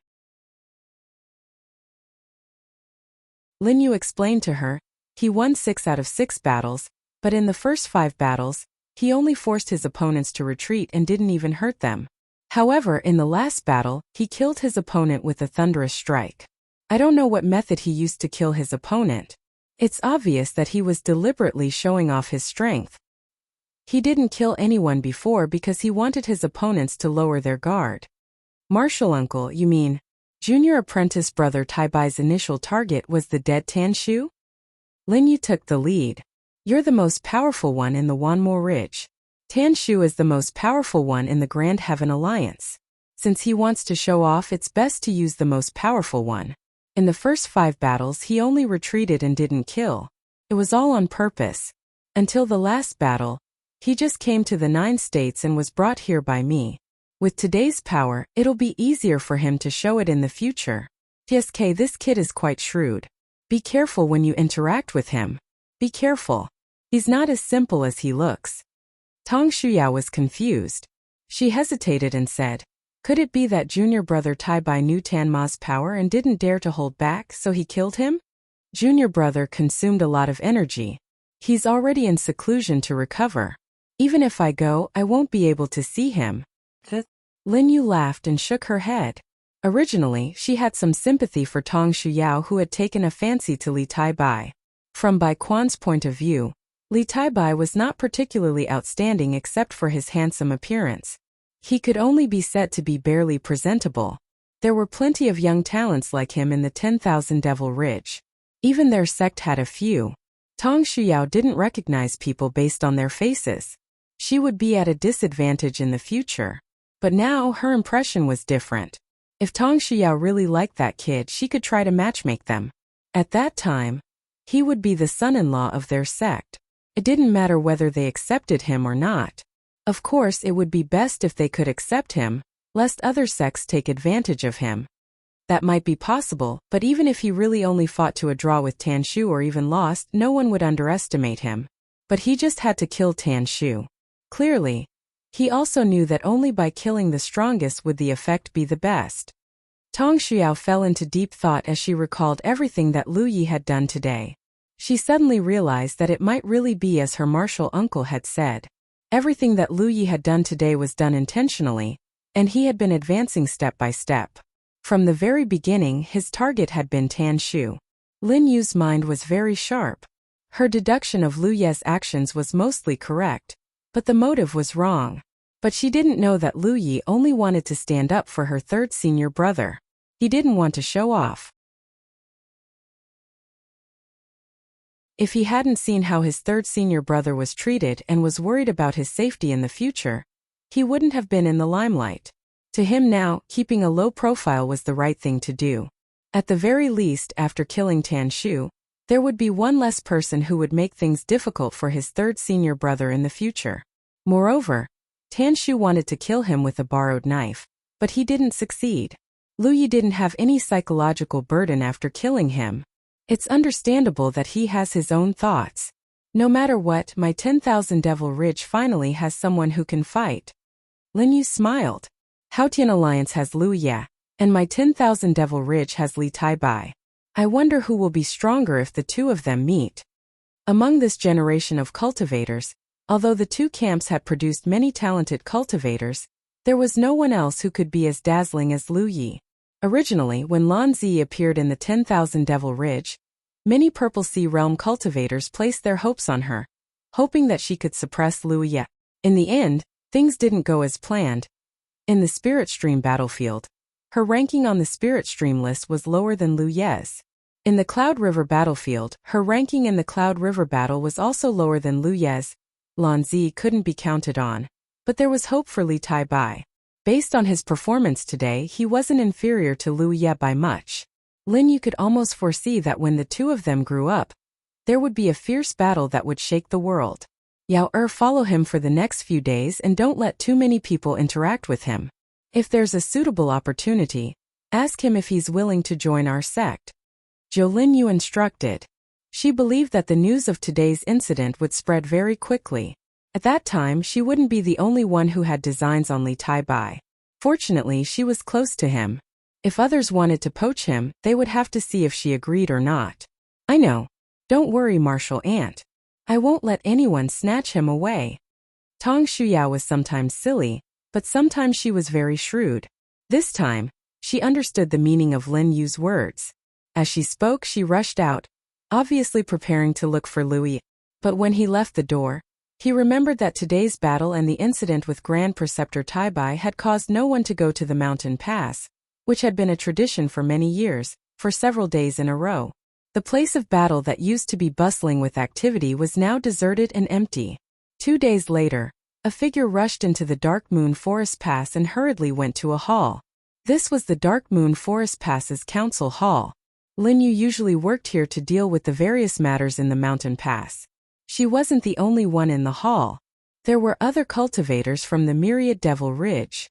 Lin Yu explained to her, he won 6 out of 6 battles, but in the first 5 battles, he only forced his opponents to retreat and didn't even hurt them. However, in the last battle, he killed his opponent with a thunderous strike. I don't know what method he used to kill his opponent. It's obvious that he was deliberately showing off his strength. He didn't kill anyone before because he wanted his opponents to lower their guard. Martial uncle, you mean? Junior apprentice brother Taibai's initial target was the dead Tanshu? Lin Yu took the lead. You're the most powerful one in the Wanmo Ridge. Tanshu is the most powerful one in the Grand Heaven Alliance. Since he wants to show off, it's best to use the most powerful one. In the first 5 battles, he only retreated and didn't kill. It was all on purpose. Until the last battle, he just came to the 9 states and was brought here by me. With today's power, it'll be easier for him to show it in the future. TSK, this kid is quite shrewd. Be careful when you interact with him. Be careful. He's not as simple as he looks. Tong Shuyao was confused. She hesitated and said, could it be that junior brother Taibai knew Tanma's power and didn't dare to hold back, so he killed him? Junior brother consumed a lot of energy. He's already in seclusion to recover. Even if I go, I won't be able to see him. Lin Yu laughed and shook her head. Originally, she had some sympathy for Tong Shuyao, who had taken a fancy to Li Taibai. From Bai Quan's point of view, Li Taibai was not particularly outstanding except for his handsome appearance. He could only be said to be barely presentable. There were plenty of young talents like him in the 10,000 Devil Ridge. Even their sect had a few. Tong Shuyao didn't recognize people based on their faces. She would be at a disadvantage in the future. But now her impression was different. If Tong Shuyao really liked that kid, she could try to matchmake them. At that time, he would be the son-in-law of their sect. It didn't matter whether they accepted him or not. Of course, it would be best if they could accept him, lest other sects take advantage of him. That might be possible, but even if he really only fought to a draw with Tanshu or even lost, no one would underestimate him. But he just had to kill Tanshu. Clearly, he also knew that only by killing the strongest would the effect be the best. Tong Shuyao fell into deep thought as she recalled everything that Lu Yi had done today. She suddenly realized that it might really be as her martial uncle had said. Everything that Lu Yi had done today was done intentionally, and he had been advancing step by step. From the very beginning, his target had been Tanshu. Lin Yu's mind was very sharp. Her deduction of Lu Ye's actions was mostly correct, but the motive was wrong. But she didn't know that Lu Yi only wanted to stand up for her third senior brother. He didn't want to show off. If he hadn't seen how his third senior brother was treated and was worried about his safety in the future, he wouldn't have been in the limelight. To him now, keeping a low profile was the right thing to do. At the very least, after killing Tan Shu, there would be one less person who would make things difficult for his third senior brother in the future. Moreover, Tan Shu wanted to kill him with a borrowed knife, but he didn't succeed. Lu Yi didn't have any psychological burden after killing him. It's understandable that he has his own thoughts. No matter what, my 10,000 Devil Ridge finally has someone who can fight. Lin Yu smiled. Haotian Alliance has Lu Ye, and my 10,000 Devil Ridge has Li Tai Bai. I wonder who will be stronger if the two of them meet. Among this generation of cultivators, although the two camps had produced many talented cultivators, there was no one else who could be as dazzling as Lu Yi. Originally, when Lan Zi appeared in the 10,000 Devil Ridge, many Purple Sea Realm cultivators placed their hopes on her, hoping that she could suppress Lu Ye. In the end, things didn't go as planned. In the Spirit Stream battlefield, her ranking on the Spirit Stream list was lower than Lu Ye's. In the Cloud River battlefield, her ranking in the Cloud River battle was also lower than Lu Ye's. Lan Zi couldn't be counted on, but there was hope for Li Tai Bai. Based on his performance today, he wasn't inferior to Lu Ye by much. Lin Yu could almost foresee that when the two of them grew up, there would be a fierce battle that would shake the world. Yao follow him for the next few days and don't let too many people interact with him. If there's a suitable opportunity, ask him if he's willing to join our sect. Lin Yu instructed. She believed that the news of today's incident would spread very quickly. At that time, she wouldn't be the only one who had designs on Li Tai Bai. Fortunately, she was close to him. If others wanted to poach him, they would have to see if she agreed or not. I know. Don't worry, Martial Ant. I won't let anyone snatch him away. Tong Shuyao was sometimes silly, but sometimes she was very shrewd. This time, she understood the meaning of Lin Yu's words. As she spoke, she rushed out, obviously preparing to look for Louis. But when he left the door, he remembered that today's battle and the incident with Grand Preceptor Tai Bai had caused no one to go to the mountain pass, which had been a tradition for many years, for several days in a row. The place of battle that used to be bustling with activity was now deserted and empty. 2 days later, a figure rushed into the Dark Moon Forest Pass and hurriedly went to a hall. This was the Dark Moon Forest Pass's council hall. Lin Yu usually worked here to deal with the various matters in the mountain pass. She wasn't the only one in the hall. There were other cultivators from the Myriad Devil Ridge.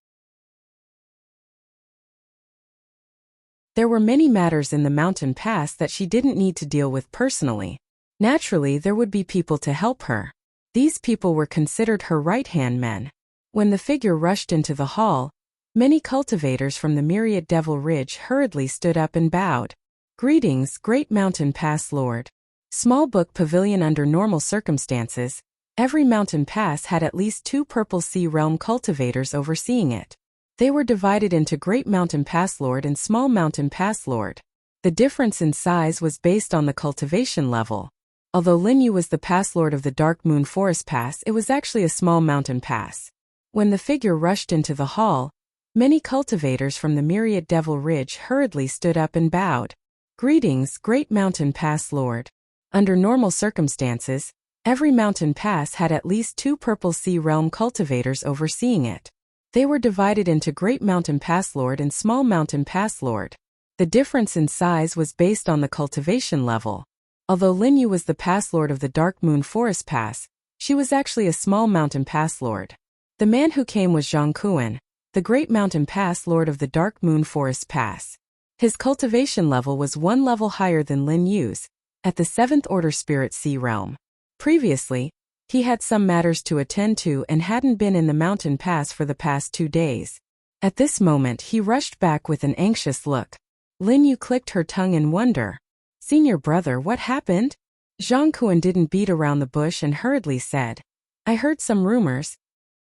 There were many matters in the mountain pass that she didn't need to deal with personally. Naturally, there would be people to help her. These people were considered her right-hand men. When the figure rushed into the hall, many cultivators from the Myriad Devil Ridge hurriedly stood up and bowed. Greetings, Great Mountain Pass Lord. Small Book Pavilion. Under normal circumstances, every mountain pass had at least 2 Purple Sea Realm cultivators overseeing it. They were divided into Great Mountain Pass Lord and Small Mountain Pass Lord. The difference in size was based on the cultivation level. Although Lin Yu was the Pass Lord of the Dark Moon Forest Pass, it was actually a small mountain pass. When the figure rushed into the hall, many cultivators from the Myriad Devil Ridge hurriedly stood up and bowed. Greetings, Great Mountain Pass Lord. Under normal circumstances, every mountain pass had at least 2 Purple Sea Realm cultivators overseeing it. They were divided into Great Mountain Pass Lord and Small Mountain Pass Lord. The difference in size was based on the cultivation level. Although Lin Yu was the Pass Lord of the Dark Moon Forest Pass, she was actually a Small Mountain Pass Lord. The man who came was Zhang Kuan, the Great Mountain Pass Lord of the Dark Moon Forest Pass. His cultivation level was 1 level higher than Lin Yu's, at the 7th Order Spirit Sea Realm. Previously, he had some matters to attend to and hadn't been in the mountain pass for the past 2 days. At this moment, he rushed back with an anxious look. Lin Yu clicked her tongue in wonder. Senior brother, what happened? Zhang Kuan didn't beat around the bush and hurriedly said, I heard some rumors.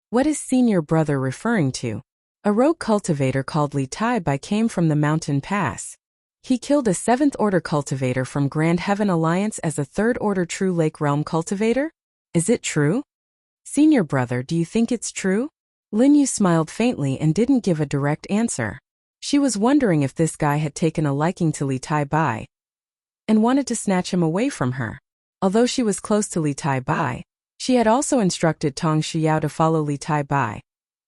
What is senior brother referring to? A rogue cultivator called Li Tai Bai came from the mountain pass. He killed a 7th Order cultivator from Grand Heaven Alliance as a 3rd Order True Lake Realm cultivator? Is it true? Senior brother, do you think it's true? Lin Yu smiled faintly and didn't give a direct answer. She was wondering if this guy had taken a liking to Li Tai Bai and wanted to snatch him away from her. Although she was close to Li Tai Bai, she had also instructed Tong Shuyao to follow Li Tai Bai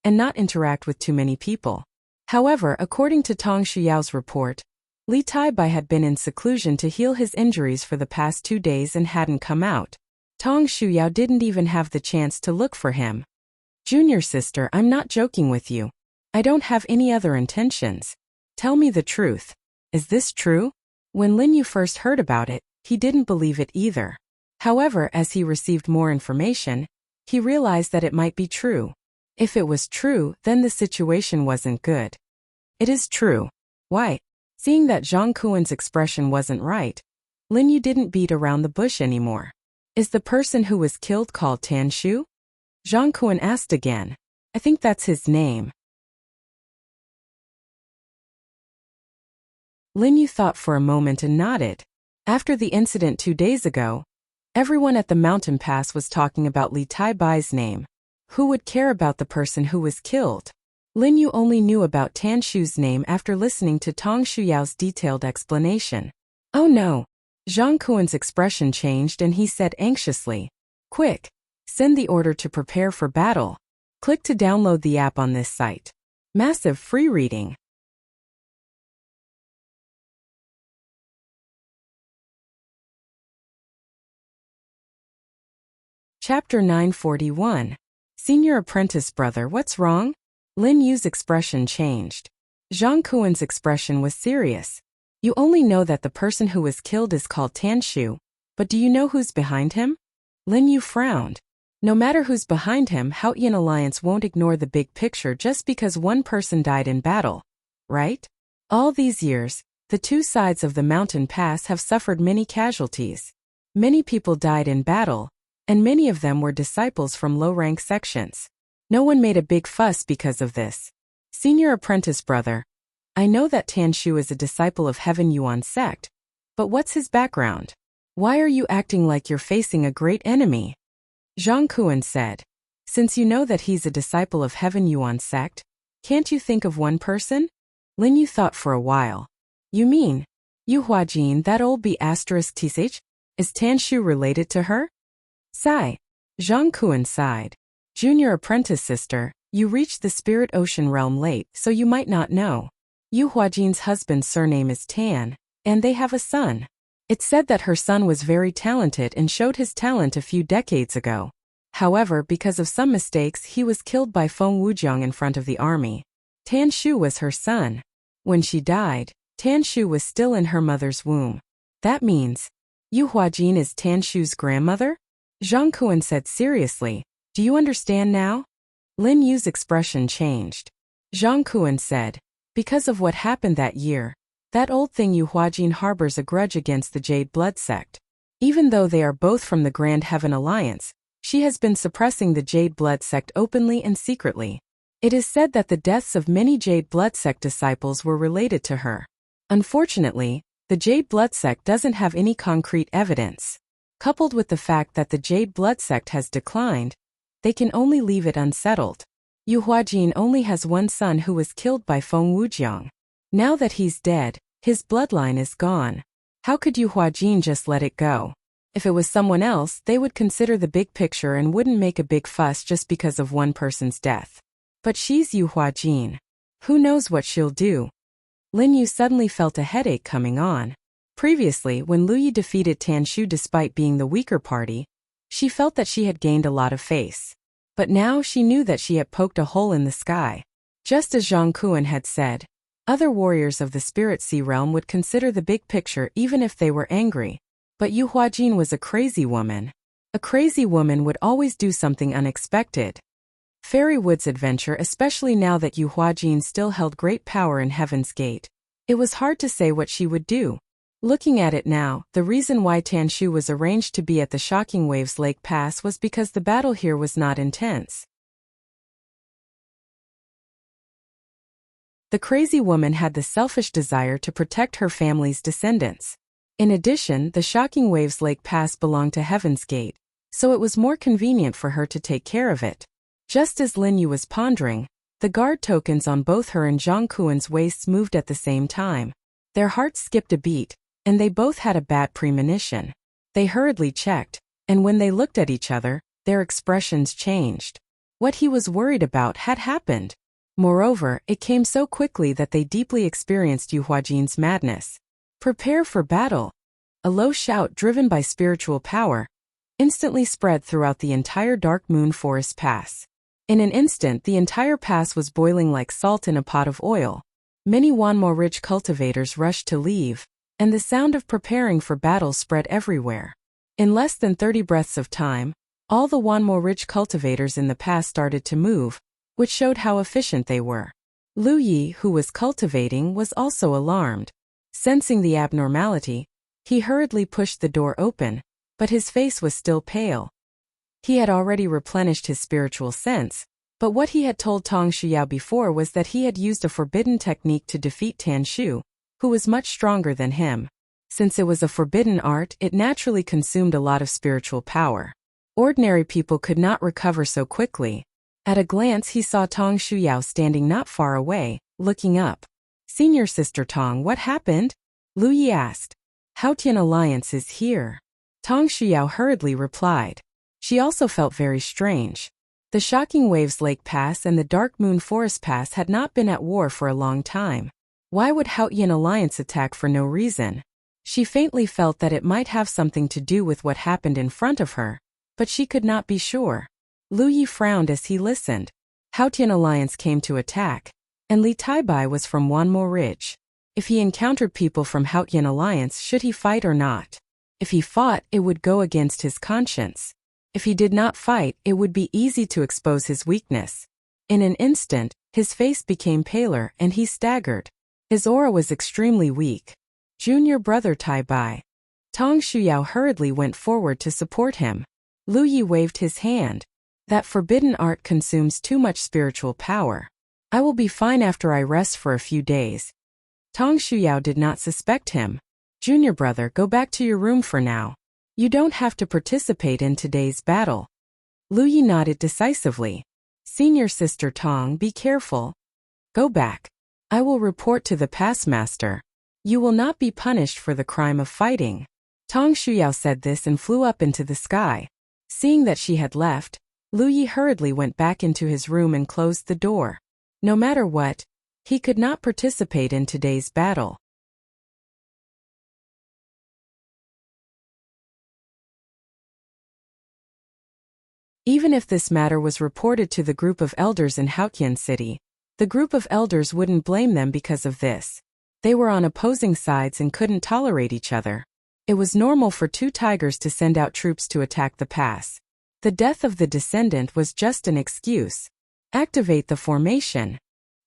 and not interact with too many people. However, according to Tong Shuyao's report, Li Tai Bai had been in seclusion to heal his injuries for the past 2 days and hadn't come out. Tong Shuyao didn't even have the chance to look for him. Junior sister, I'm not joking with you. I don't have any other intentions. Tell me the truth. Is this true? When Lin Yu first heard about it, he didn't believe it either. However, as he received more information, he realized that it might be true. If it was true, then the situation wasn't good. It is true. Why? Seeing that Zhang Kuan's expression wasn't right, Lin Yu didn't beat around the bush anymore. Is the person who was killed called Tan Shu? Zhang Kuan asked again. I think that's his name. Lin Yu thought for a moment and nodded. After the incident 2 days ago, everyone at the mountain pass was talking about Li Tai Bai's name. Who would care about the person who was killed? Lin Yu only knew about Tan Shu's name after listening to Tong Shuyao's detailed explanation. Oh no! Zhang Kuan's expression changed and he said anxiously, "Quick! Send the order to prepare for battle. Click to download the app on this site. Massive free reading." Chapter 941. Senior Apprentice Brother, what's wrong? Lin Yu's expression changed. Zhang Kuan's expression was serious. You only know that the person who was killed is called Tan Shu, but do you know who's behind him? Lin Yu frowned. No matter who's behind him, Haotian Alliance won't ignore the big picture just because one person died in battle, right? All these years, the two sides of the mountain pass have suffered many casualties. Many people died in battle, and many of them were disciples from low-rank sections. No one made a big fuss because of this. Senior Apprentice Brother, I know that Tan Shu is a disciple of Heaven Yuan sect, but what's his background? Why are you acting like you're facing a great enemy? Zhang Kuan said. Since you know that he's a disciple of Heaven Yuan sect, can't you think of one person? Lin Yu thought for a while. You mean, Yu Huajin, that old B*TSH? Is Tan Shu related to her? Sigh. Zhang Kuan sighed. Junior Apprentice Sister, you reached the Spirit Ocean realm late, so you might not know. Yu Huajin's husband's surname is Tan, and they have a son. It's said that her son was very talented and showed his talent a few decades ago. However, because of some mistakes, he was killed by Feng Wujiang in front of the army. Tan Shu was her son. When she died, Tan Shu was still in her mother's womb. That means, Yu Huajin is Tan Shu's grandmother? Zhang Kuan said seriously. Do you understand now? Lin Yu's expression changed. Zhang Kuan said, because of what happened that year, that old thing Yu Huajin harbors a grudge against the Jade Blood sect. Even though they are both from the Grand Heaven Alliance, she has been suppressing the Jade Blood sect openly and secretly. It is said that the deaths of many Jade Blood sect disciples were related to her. Unfortunately, the Jade Blood sect doesn't have any concrete evidence. Coupled with the fact that the Jade Blood sect has declined, they can only leave it unsettled. Yu Huajin only has one son who was killed by Feng Wujiang. Now that he's dead, his bloodline is gone. How could Yu Huajin just let it go? If it was someone else, they would consider the big picture and wouldn't make a big fuss just because of one person's death. But she's Yu Huajin. Who knows what she'll do? Lin Yu suddenly felt a headache coming on. Previously, when Lu Yi defeated Tan Shu despite being the weaker party, she felt that she had gained a lot of face. But now she knew that she had poked a hole in the sky. Just as Zhang Kuan had said, other warriors of the Spirit Sea realm would consider the big picture even if they were angry. But Yu Huajin was a crazy woman. A crazy woman would always do something unexpected. Fairy Wood's adventure, especially now that Yu Huajin still held great power in Heaven's Gate. It was hard to say what she would do. Looking at it now, the reason why Tan Shu was arranged to be at the Shocking Waves Lake Pass was because the battle here was not intense. The crazy woman had the selfish desire to protect her family's descendants. In addition, the Shocking Waves Lake Pass belonged to Heaven's Gate, so it was more convenient for her to take care of it. Just as Lin Yu was pondering, the guard tokens on both her and Zhang Kuan's waists moved at the same time. Their hearts skipped a beat, and they both had a bad premonition. They hurriedly checked, and when they looked at each other, their expressions changed. What he was worried about had happened. Moreover, it came so quickly that they deeply experienced Yu Huajin's madness. Prepare for battle. A low shout driven by spiritual power instantly spread throughout the entire Dark Moon Forest Pass. In an instant, the entire pass was boiling like salt in a pot of oil. Many Wanmo Ridge cultivators rushed to leave, and the sound of preparing for battle spread everywhere. In less than 30 breaths of time, all the Wanmo Ridge cultivators in the pass started to move, which showed how efficient they were. Lu Yi, who was cultivating, was also alarmed. Sensing the abnormality, he hurriedly pushed the door open, but his face was still pale. He had already replenished his spiritual sense, but what he had told Tong Shuyao before was that he had used a forbidden technique to defeat Tan Shu, who was much stronger than him. Since it was a forbidden art, it naturally consumed a lot of spiritual power. Ordinary people could not recover so quickly. At a glance he saw Tong Shuyao standing not far away, looking up. "Senior Sister Tong, what happened?" Lu Yi asked. "Haotian Alliance is here." Tong Shuyao hurriedly replied. She also felt very strange. The Shocking Waves Lake Pass and the Dark Moon Forest Pass had not been at war for a long time. Why would Haotian Alliance attack for no reason? She faintly felt that it might have something to do with what happened in front of her, but she could not be sure. Lu Yi frowned as he listened. Haotian Alliance came to attack, and Li Taibai was from Wanmo Ridge. If he encountered people from Haotian Alliance, should he fight or not? If he fought, it would go against his conscience. If he did not fight, it would be easy to expose his weakness. In an instant, his face became paler and he staggered. His aura was extremely weak. "Junior brother Taibai." Tong Shuyao hurriedly went forward to support him. Lu Yi waved his hand. "That forbidden art consumes too much spiritual power. I will be fine after I rest for a few days." Tong Shuyao did not suspect him. "Junior brother, go back to your room for now. You don't have to participate in today's battle." Lu Yi nodded decisively. "Senior Sister Tong, be careful. Go back. I will report to the Passmaster. You will not be punished for the crime of fighting." Tong Shuyao said this and flew up into the sky. Seeing that she had left, Lu Yi hurriedly went back into his room and closed the door. No matter what, he could not participate in today's battle. Even if this matter was reported to the group of elders in Haotian City, the group of elders wouldn't blame them because of this. They were on opposing sides and couldn't tolerate each other. It was normal for two tigers to send out troops to attack the pass. The death of the descendant was just an excuse. Activate the formation.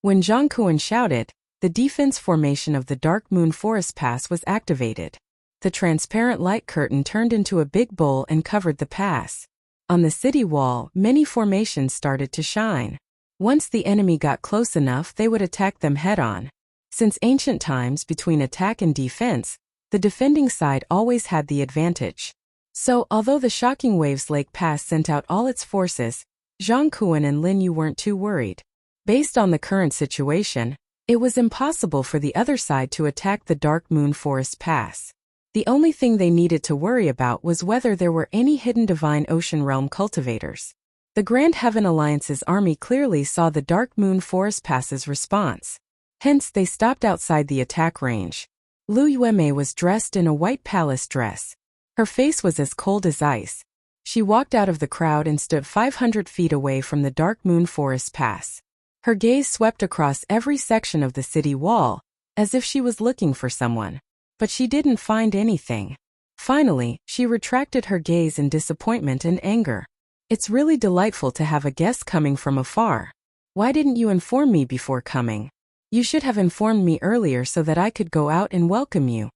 When Zhang Kuan shouted, the defense formation of the Dark Moon Forest Pass was activated. The transparent light curtain turned into a big bowl and covered the pass. On the city wall, many formations started to shine. Once the enemy got close enough, they would attack them head-on. Since ancient times, between attack and defense, the defending side always had the advantage. So, although the Shocking Waves Lake Pass sent out all its forces, Zhang Kuan and Lin Yu weren't too worried. Based on the current situation, it was impossible for the other side to attack the Dark Moon Forest Pass. The only thing they needed to worry about was whether there were any hidden Divine Ocean Realm cultivators. The Grand Heaven Alliance's army clearly saw the Dark Moon Forest Pass's response. Hence, they stopped outside the attack range. Lu Yuemei was dressed in a white palace dress. Her face was as cold as ice. She walked out of the crowd and stood 500 feet away from the Dark Moon Forest Pass. Her gaze swept across every section of the city wall, as if she was looking for someone. But she didn't find anything. Finally, she retracted her gaze in disappointment and anger. "It's really delightful to have a guest coming from afar. Why didn't you inform me before coming? You should have informed me earlier so that I could go out and welcome you."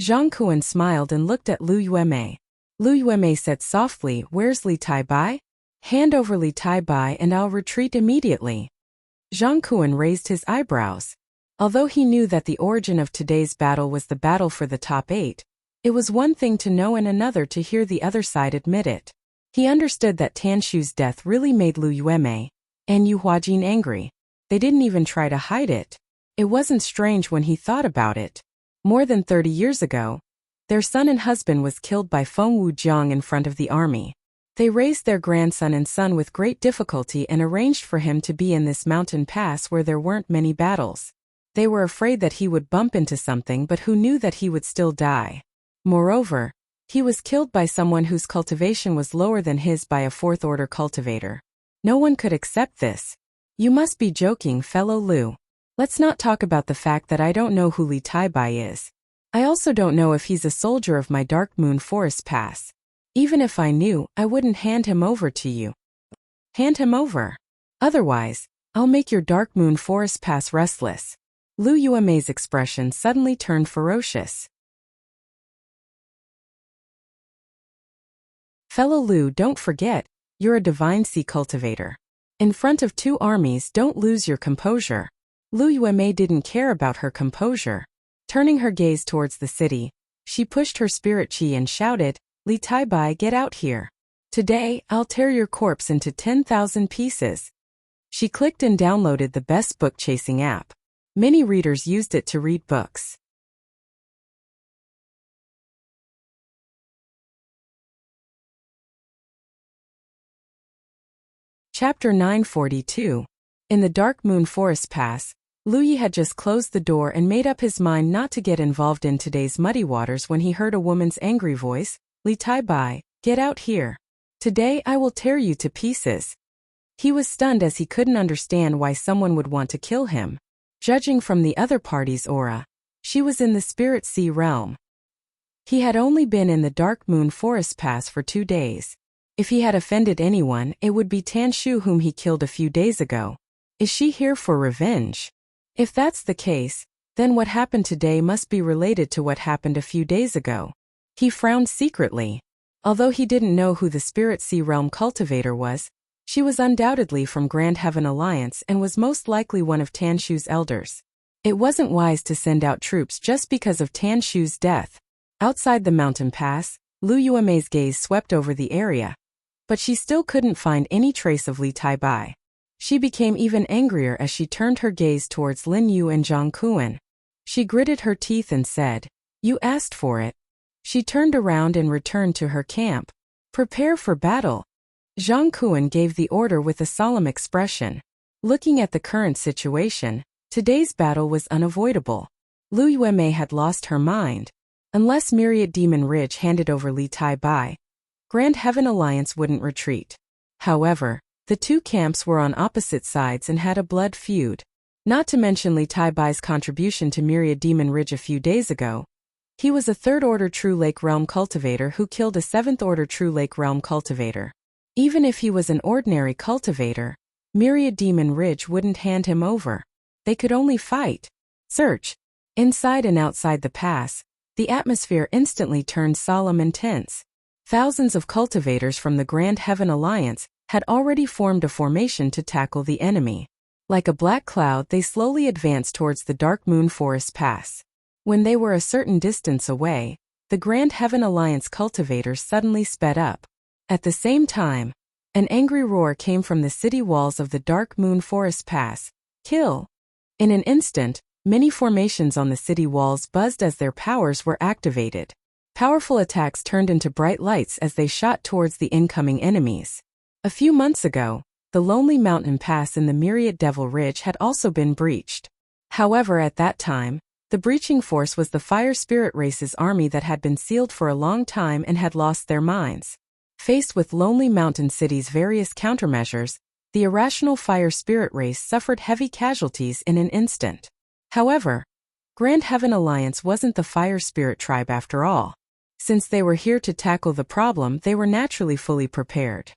Zhang Kuan smiled and looked at Lu Yuemei. Lu Yuemei said softly, "Where's Li Taibai? Hand over Li Taibai and I'll retreat immediately." Zhang Kuan raised his eyebrows. Although he knew that the origin of today's battle was the battle for the top 8, it was one thing to know and another to hear the other side admit it. He understood that Tan Shu's death really made Lu Yuemei and Yu Huajin angry. They didn't even try to hide it. It wasn't strange when he thought about it. More than 30 years ago, Their son and husband was killed by Feng Wujiang in front of the army. They raised their grandson and son with great difficulty and arranged for him to be in this mountain pass where there weren't many battles. They were afraid that he would bump into something, but who knew that he would still die. Moreover, he was killed by someone whose cultivation was lower than his by a fourth-order cultivator. No one could accept this. You must be joking, fellow Lu. Let's not talk about the fact that I don't know who Li Taibai is. I also don't know if he's a soldier of my Dark Moon Forest Pass. Even if I knew, I wouldn't hand him over to you. Hand him over. Otherwise, I'll make your Dark Moon Forest Pass restless. Lu Yuemei's expression suddenly turned ferocious. Fellow Lu, don't forget, you're a divine sea cultivator. In front of 2 armies, don't lose your composure. Lu Yuemei didn't care about her composure. Turning her gaze towards the city, she pushed her spirit chi and shouted, Li Taibai, get out here. Today, I'll tear your corpse into 10,000 pieces. She clicked and downloaded the best book-chasing app. Many readers used it to read books. Chapter 942. In the Dark Moon Forest Pass, Lu Yi had just closed the door and made up his mind not to get involved in today's muddy waters when he heard a woman's angry voice, Li Taibai, get out here. Today I will tear you to pieces. He was stunned as he couldn't understand why someone would want to kill him. Judging from the other party's aura, she was in the Spirit Sea realm. He had only been in the Dark Moon Forest Pass for 2 days. If he had offended anyone, it would be Tan Shu, whom he killed a few days ago. Is she here for revenge? If that's the case, then what happened today must be related to what happened a few days ago. He frowned secretly. Although he didn't know who the Spirit Sea Realm cultivator was, she was undoubtedly from Grand Heaven Alliance and was most likely one of Tan Shu's elders. It wasn't wise to send out troops just because of Tan Shu's death. Outside the mountain pass, Lu Yuemei's gaze swept over the area. But she still couldn't find any trace of Li Taibai. She became even angrier as she turned her gaze towards Lin Yu and Zhang Kuan. She gritted her teeth and said, "You asked for it." She turned around and returned to her camp. "Prepare for battle." Zhang Kuan gave the order with a solemn expression. Looking at the current situation, today's battle was unavoidable. Lu Yuemei had lost her mind. Unless Myriad Demon Ridge handed over Li Taibai, Grand Heaven Alliance wouldn't retreat. However, the 2 camps were on opposite sides and had a blood feud. Not to mention Li Taibai's contribution to Myriad Demon Ridge a few days ago. He was a 3rd-order True Lake Realm cultivator who killed a 7th-order True Lake Realm cultivator. Even if he was an ordinary cultivator, Myriad Demon Ridge wouldn't hand him over. They could only fight. Search. Inside and outside the pass, the atmosphere instantly turned solemn and tense. Thousands of cultivators from the Grand Heaven Alliance had already formed a formation to tackle the enemy. Like a black cloud, they slowly advanced towards the Dark Moon Forest Pass. When they were a certain distance away, the Grand Heaven Alliance cultivators suddenly sped up. At the same time, an angry roar came from the city walls of the Dark Moon Forest Pass. Kill! In an instant, many formations on the city walls buzzed as their powers were activated. Powerful attacks turned into bright lights as they shot towards the incoming enemies. A few months ago, the Lonely Mountain Pass in the Myriad Devil Ridge had also been breached. However, at that time, the breaching force was the Fire Spirit Race's army that had been sealed for a long time and had lost their minds. Faced with Lonely Mountain City's various countermeasures, the irrational Fire Spirit Race suffered heavy casualties in an instant. However, Grand Heaven Alliance wasn't the Fire Spirit tribe after all. Since they were here to tackle the problem, they were naturally fully prepared.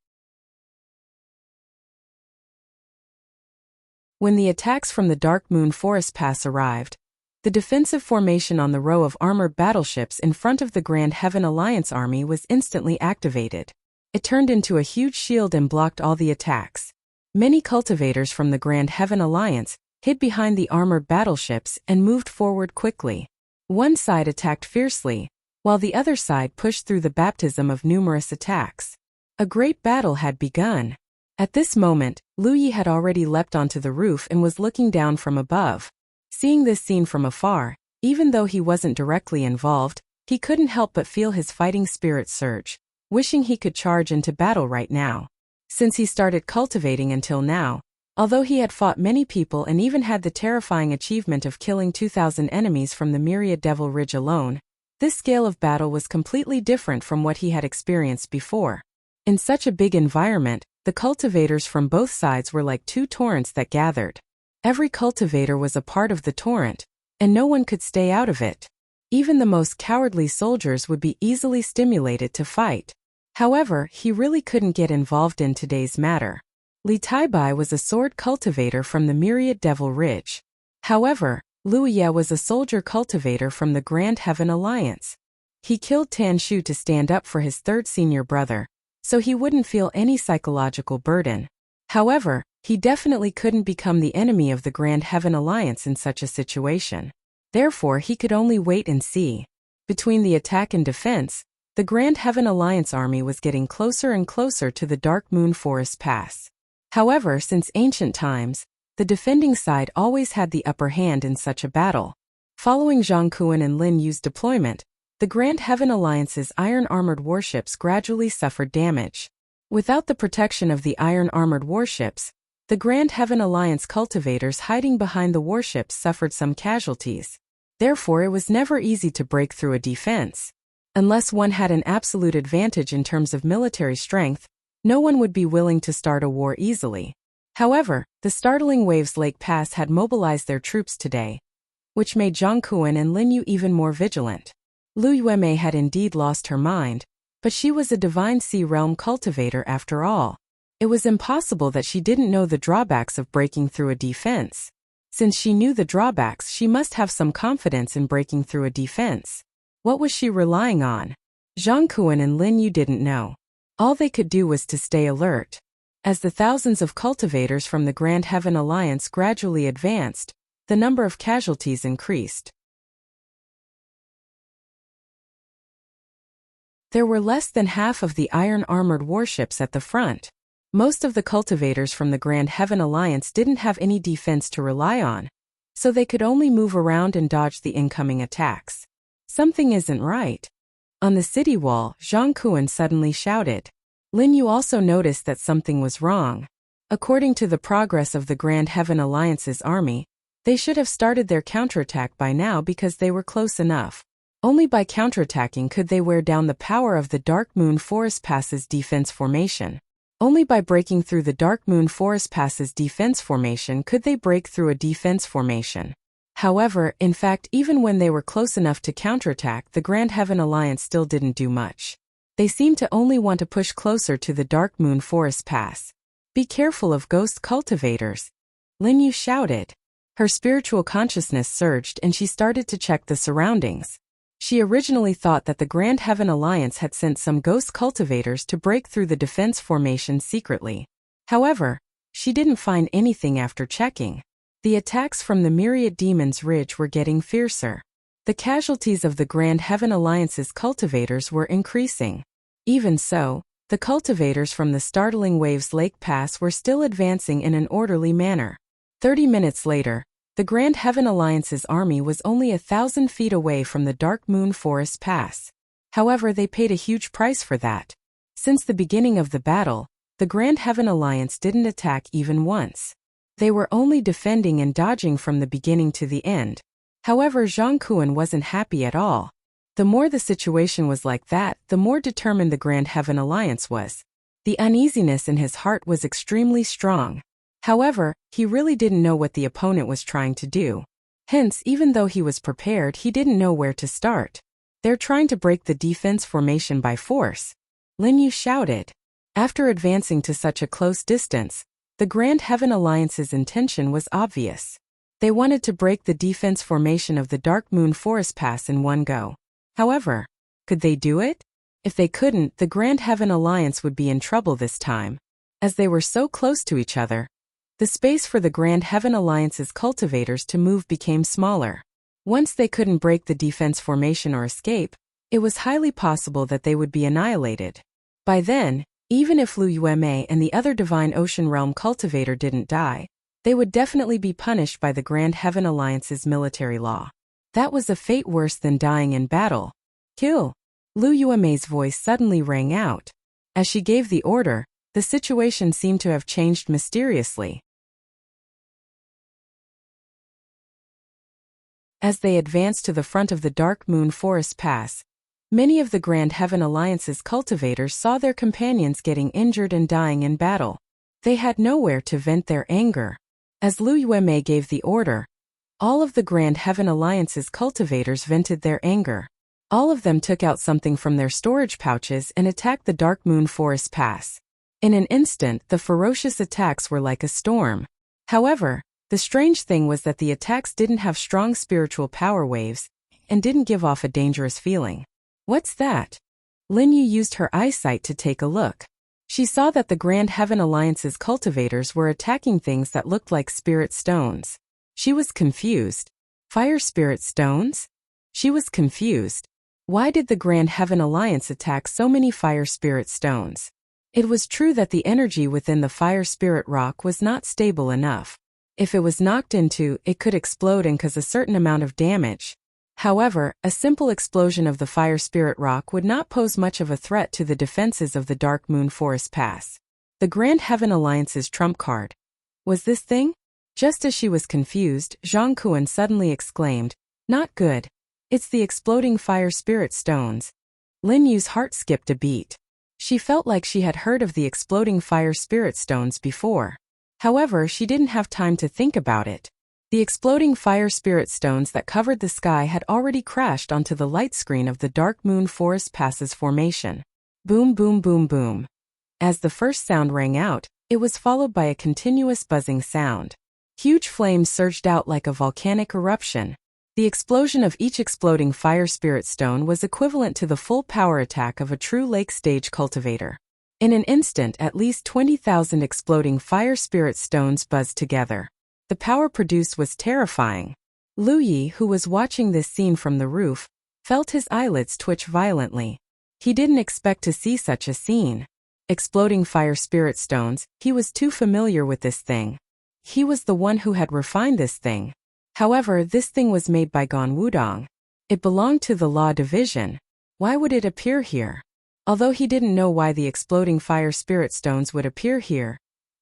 When the attacks from the Dark Moon Forest Pass arrived, the defensive formation on the row of armored battleships in front of the Grand Heaven Alliance army was instantly activated. It turned into a huge shield and blocked all the attacks. Many cultivators from the Grand Heaven Alliance hid behind the armored battleships and moved forward quickly. One side attacked fiercely, while the other side pushed through the baptism of numerous attacks. A great battle had begun. At this moment, Lu Yi had already leapt onto the roof and was looking down from above. Seeing this scene from afar, even though he wasn't directly involved, He couldn't help but feel his fighting spirit surge, wishing he could charge into battle right now. Since he started cultivating until now, although he had fought many people and even had the terrifying achievement of killing 2,000 enemies from the Myriad Devil Ridge alone, this scale of battle was completely different from what he had experienced before. In such a big environment, the cultivators from both sides were like two torrents that gathered. Every cultivator was a part of the torrent, and no one could stay out of it. Even the most cowardly soldiers would be easily stimulated to fight. However, he really couldn't get involved in today's matter. Li Taibai was a sword cultivator from the Myriad Devil Ridge. However, Wuxia was a soldier cultivator from the Grand Heaven Alliance. He killed Tan Shu to stand up for his third senior brother, so he wouldn't feel any psychological burden. However, he definitely couldn't become the enemy of the Grand Heaven Alliance in such a situation. Therefore, he could only wait and see. Between the attack and defense, the Grand Heaven Alliance army was getting closer and closer to the Dark Moon Forest Pass. However, since ancient times, the defending side always had the upper hand in such a battle. Following Zhang Kuan and Lin Yu's deployment, the Grand Heaven Alliance's iron-armored warships gradually suffered damage. Without the protection of the iron-armored warships, the Grand Heaven Alliance cultivators hiding behind the warships suffered some casualties. Therefore, it was never easy to break through a defense. Unless one had an absolute advantage in terms of military strength, no one would be willing to start a war easily. However, the startling Waves Lake Pass had mobilized their troops today, which made Zhang Kuan and Lin Yu even more vigilant. Lu Yuemei had indeed lost her mind, but she was a Divine Sea Realm cultivator after all. It was impossible that she didn't know the drawbacks of breaking through a defense. Since she knew the drawbacks, she must have some confidence in breaking through a defense. What was she relying on? Zhang Kuan and Lin Yu didn't know. All they could do was to stay alert. As the thousands of cultivators from the Grand Heaven Alliance gradually advanced, the number of casualties increased. There were less than half of the iron-armored warships at the front. Most of the cultivators from the Grand Heaven Alliance didn't have any defense to rely on, so they could only move around and dodge the incoming attacks. Something isn't right. On the city wall, Zhang Kuan suddenly shouted. Lin Yu also noticed that something was wrong. According to the progress of the Grand Heaven Alliance's army, they should have started their counterattack by now because they were close enough. Only by counterattacking could they wear down the power of the Dark Moon Forest Pass's defense formation. Only by breaking through the Dark Moon Forest Pass's defense formation could they break through a defense formation. However, in fact, even when they were close enough to counterattack, the Grand Heaven Alliance still didn't do much. They seemed to only want to push closer to the Dark Moon Forest Pass. Be careful of ghost cultivators, Lin Yu shouted. Her spiritual consciousness surged and she started to check the surroundings. She originally thought that the Grand Heaven Alliance had sent some ghost cultivators to break through the defense formation secretly. However, she didn't find anything after checking. The attacks from the Myriad Demon's Ridge were getting fiercer. The casualties of the Grand Heaven Alliance's cultivators were increasing. Even so, the cultivators from the startling Waves Lake Pass were still advancing in an orderly manner. 30 minutes later, the Grand Heaven Alliance's army was only 1,000 feet away from the Dark Moon Forest Pass. However, they paid a huge price for that. Since the beginning of the battle, the Grand Heaven Alliance didn't attack even once. They were only defending and dodging from the beginning to the end. However, Zhang Kuan wasn't happy at all. The more the situation was like that, the more determined the Grand Heaven Alliance was. The uneasiness in his heart was extremely strong. However, he really didn't know what the opponent was trying to do. Hence, even though he was prepared, he didn't know where to start. They're trying to break the defense formation by force, Lin Yu shouted. After advancing to such a close distance, the Grand Heaven Alliance's intention was obvious. They wanted to break the defense formation of the Dark Moon Forest Pass in one go. However, could they do it? If they couldn't, the Grand Heaven Alliance would be in trouble this time. As they were so close to each other, the space for the Grand Heaven Alliance's cultivators to move became smaller. Once they couldn't break the defense formation or escape, it was highly possible that they would be annihilated. By then, even if Lu Yuemei and the other Divine Ocean Realm cultivator didn't die, they would definitely be punished by the Grand Heaven Alliance's military law. That was a fate worse than dying in battle. Kill! Lu Yuemei's voice suddenly rang out. As she gave the order, the situation seemed to have changed mysteriously. As they advanced to the front of the Dark Moon Forest Pass, many of the Grand Heaven Alliance's cultivators saw their companions getting injured and dying in battle. They had nowhere to vent their anger. As Lu Yuemei gave the order, all of the Grand Heaven Alliance's cultivators vented their anger. All of them took out something from their storage pouches and attacked the Dark Moon Forest Pass. In an instant, the ferocious attacks were like a storm. However, the strange thing was that the attacks didn't have strong spiritual power waves and didn't give off a dangerous feeling. What's that? Lin Yu used her eyesight to take a look. She saw that the Grand Heaven Alliance's cultivators were attacking things that looked like spirit stones. She was confused. Fire spirit stones? She was confused. Why did the Grand Heaven Alliance attack so many fire spirit stones? It was true that the energy within the fire spirit rock was not stable enough. If it was knocked into, it could explode and cause a certain amount of damage. However, a simple explosion of the fire spirit rock would not pose much of a threat to the defenses of the Dark Moon Forest Pass. The Grand Heaven Alliance's trump card. Was this thing? Just as she was confused, Zhang Kuan suddenly exclaimed, "Not good. It's the exploding fire spirit stones." Lin Yu's heart skipped a beat. She felt like she had heard of the exploding fire spirit stones before. However, she didn't have time to think about it. The exploding fire spirit stones that covered the sky had already crashed onto the light screen of the Dark Moon Forest Pass's formation. Boom, boom, boom, boom. As the first sound rang out, it was followed by a continuous buzzing sound. Huge flames surged out like a volcanic eruption. The explosion of each exploding fire spirit stone was equivalent to the full power attack of a true lake stage cultivator. In an instant, at least 20,000 exploding fire spirit stones buzzed together. The power produced was terrifying. Lu Yi, who was watching this scene from the roof, felt his eyelids twitch violently. He didn't expect to see such a scene. Exploding fire spirit stones, he was too familiar with this thing. He was the one who had refined this thing. However, this thing was made by Gan Wudong. It belonged to the Law Division. Why would it appear here? Although he didn't know why the exploding fire spirit stones would appear here,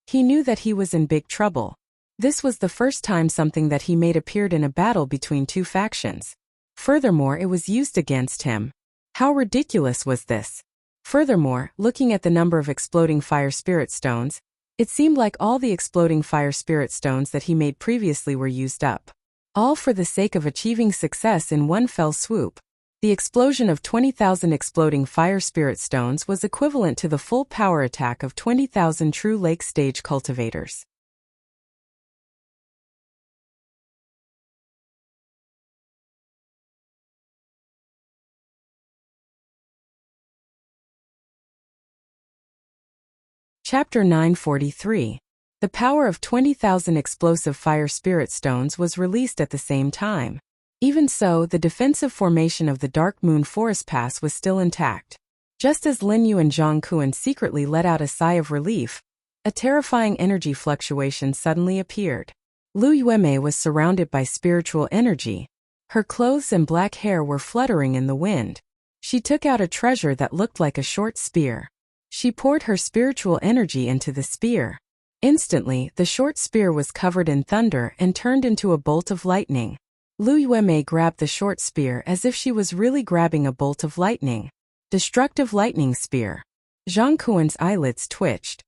he knew that he was in big trouble. This was the first time something that he made appeared in a battle between two factions. Furthermore, it was used against him. How ridiculous was this? Furthermore, looking at the number of exploding fire spirit stones, it seemed like all the exploding fire spirit stones that he made previously were used up. All for the sake of achieving success in one fell swoop. The explosion of 20,000 exploding fire spirit stones was equivalent to the full power attack of 20,000 true lake stage cultivators. Chapter 943. The power of 20,000 explosive fire spirit stones was released at the same time. Even so, the defensive formation of the Dark Moon Forest Pass was still intact. Just as Lin Yu and Zhang Kuan secretly let out a sigh of relief, a terrifying energy fluctuation suddenly appeared. Lu Yuemei was surrounded by spiritual energy. Her clothes and black hair were fluttering in the wind. She took out a treasure that looked like a short spear. She poured her spiritual energy into the spear. Instantly, the short spear was covered in thunder and turned into a bolt of lightning. Lu Yuemei grabbed the short spear as if she was really grabbing a bolt of lightning. Destructive lightning spear. Zhang Kuan's eyelids twitched.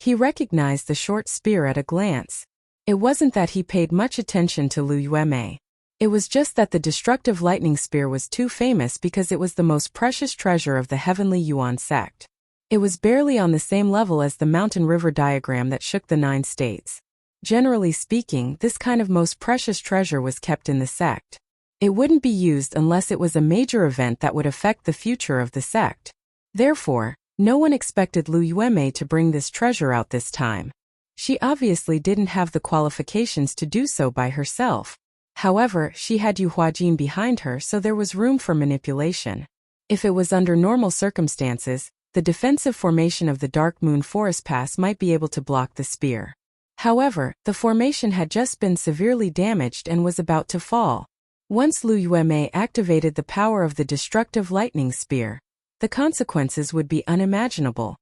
He recognized the short spear at a glance. It wasn't that he paid much attention to Lu Yuemei. It was just that the destructive lightning spear was too famous because it was the most precious treasure of the Heavenly Yuan sect. It was barely on the same level as the mountain river diagram that shook the 9 states. Generally speaking, this kind of most precious treasure was kept in the sect. It wouldn't be used unless it was a major event that would affect the future of the sect. Therefore, no one expected Lu Yuemei to bring this treasure out this time. She obviously didn't have the qualifications to do so by herself. However, she had Yu Huajin behind her, so there was room for manipulation. If it was under normal circumstances, the defensive formation of the Dark Moon Forest Pass might be able to block the spear. However, the formation had just been severely damaged and was about to fall. Once Lu Yuemei activated the power of the destructive lightning spear, the consequences would be unimaginable.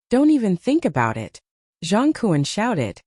Don't even think about it, Zhang Kuan shouted.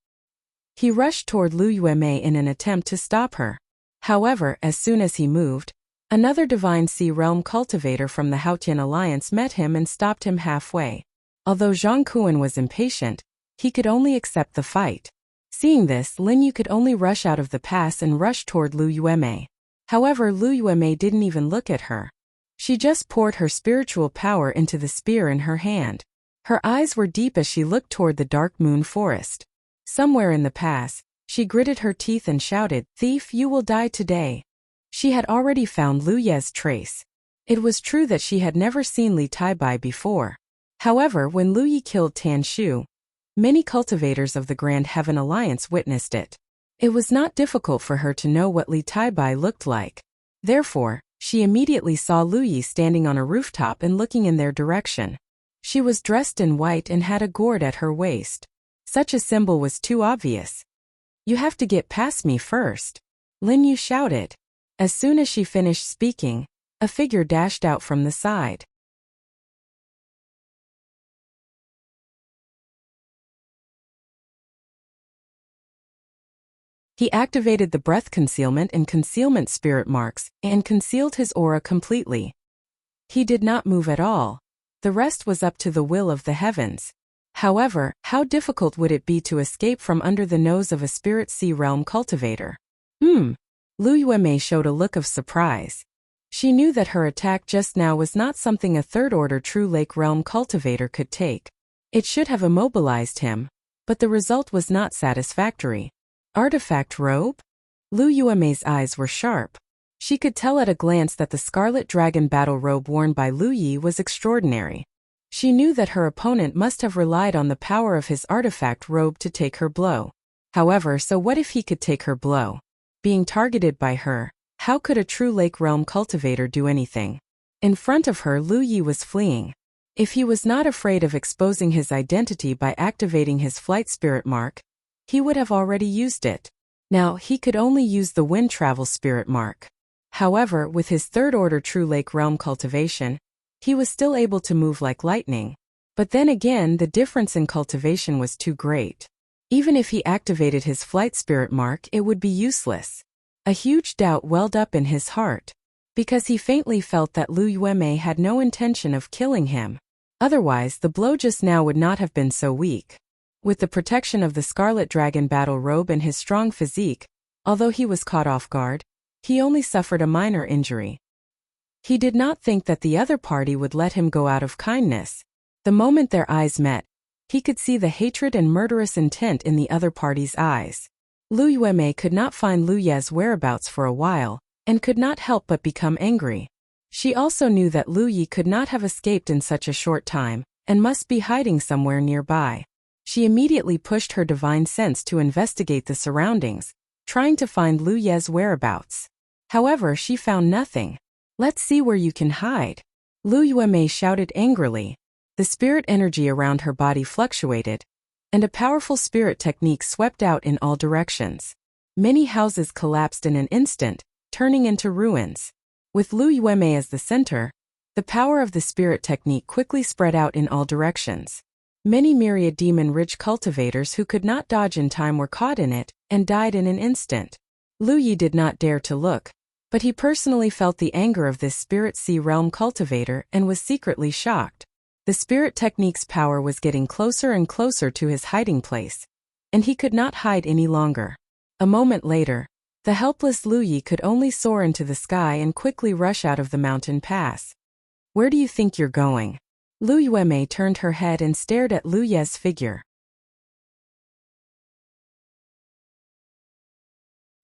He rushed toward Lu Yuemei in an attempt to stop her. However, as soon as he moved, another Divine Sea Realm cultivator from the Haotian Alliance met him and stopped him halfway. Although Zhang Kuan was impatient, he could only accept the fight. Seeing this, Lin Yu could only rush out of the pass and rush toward Lu Yuemei. However, Lu Yuemei didn't even look at her. She just poured her spiritual power into the spear in her hand. Her eyes were deep as she looked toward the dark moon forest. Somewhere in the pass, she gritted her teeth and shouted, "Thief, you will die today." She had already found Lu Ye's trace. It was true that she had never seen Li Taibai before. However, when Lu Yi killed Tan Shu, many cultivators of the Grand Heaven Alliance witnessed it. It was not difficult for her to know what Li Taibai looked like. Therefore, she immediately saw Lu Yi standing on a rooftop and looking in their direction. She was dressed in white and had a gourd at her waist. Such a symbol was too obvious. "You have to get past me first," Lin Yu shouted. As soon as she finished speaking, a figure dashed out from the side. He activated the breath concealment and concealment spirit marks and concealed his aura completely. He did not move at all. The rest was up to the will of the heavens. However, how difficult would it be to escape from under the nose of a spirit sea realm cultivator? Lu Yuemei showed a look of surprise. She knew that her attack just now was not something a third-order true lake realm cultivator could take. It should have immobilized him, but the result was not satisfactory. Artifact robe? Lu Yuemei's eyes were sharp. She could tell at a glance that the scarlet dragon battle robe worn by Lu Yi was extraordinary. She knew that her opponent must have relied on the power of his artifact robe to take her blow. However, so what if he could take her blow? Being targeted by her, how could a true lake realm cultivator do anything? In front of her, Lu Yi was fleeing. If he was not afraid of exposing his identity by activating his flight spirit mark, he would have already used it. Now, he could only use the wind travel spirit mark. However, with his third-order true lake realm cultivation, he was still able to move like lightning. But then again, the difference in cultivation was too great. Even if he activated his flight spirit mark, it would be useless. A huge doubt welled up in his heart, because he faintly felt that Lu Yuemei had no intention of killing him. Otherwise, the blow just now would not have been so weak. With the protection of the Scarlet Dragon battle robe and his strong physique, although he was caught off guard, he only suffered a minor injury. He did not think that the other party would let him go out of kindness. The moment their eyes met, he could see the hatred and murderous intent in the other party's eyes. Lu Yuemei could not find Lu Ye's whereabouts for a while, and could not help but become angry. She also knew that Lu Yi could not have escaped in such a short time, and must be hiding somewhere nearby. She immediately pushed her divine sense to investigate the surroundings, trying to find Lu Ye's whereabouts. However, she found nothing. "Let's see where you can hide," Lu Yuemei shouted angrily. The spirit energy around her body fluctuated, and a powerful spirit technique swept out in all directions. Many houses collapsed in an instant, turning into ruins. With Lu Yuemei as the center, the power of the spirit technique quickly spread out in all directions. Many myriad demon-rich cultivators who could not dodge in time were caught in it, and died in an instant. Lu Yi did not dare to look, but he personally felt the anger of this spirit sea realm cultivator and was secretly shocked. The spirit technique's power was getting closer and closer to his hiding place, and he could not hide any longer. A moment later, the helpless Lu Yi could only soar into the sky and quickly rush out of the mountain pass. "Where do you think you're going?" Lu Yuemei turned her head and stared at Lu Ye's figure.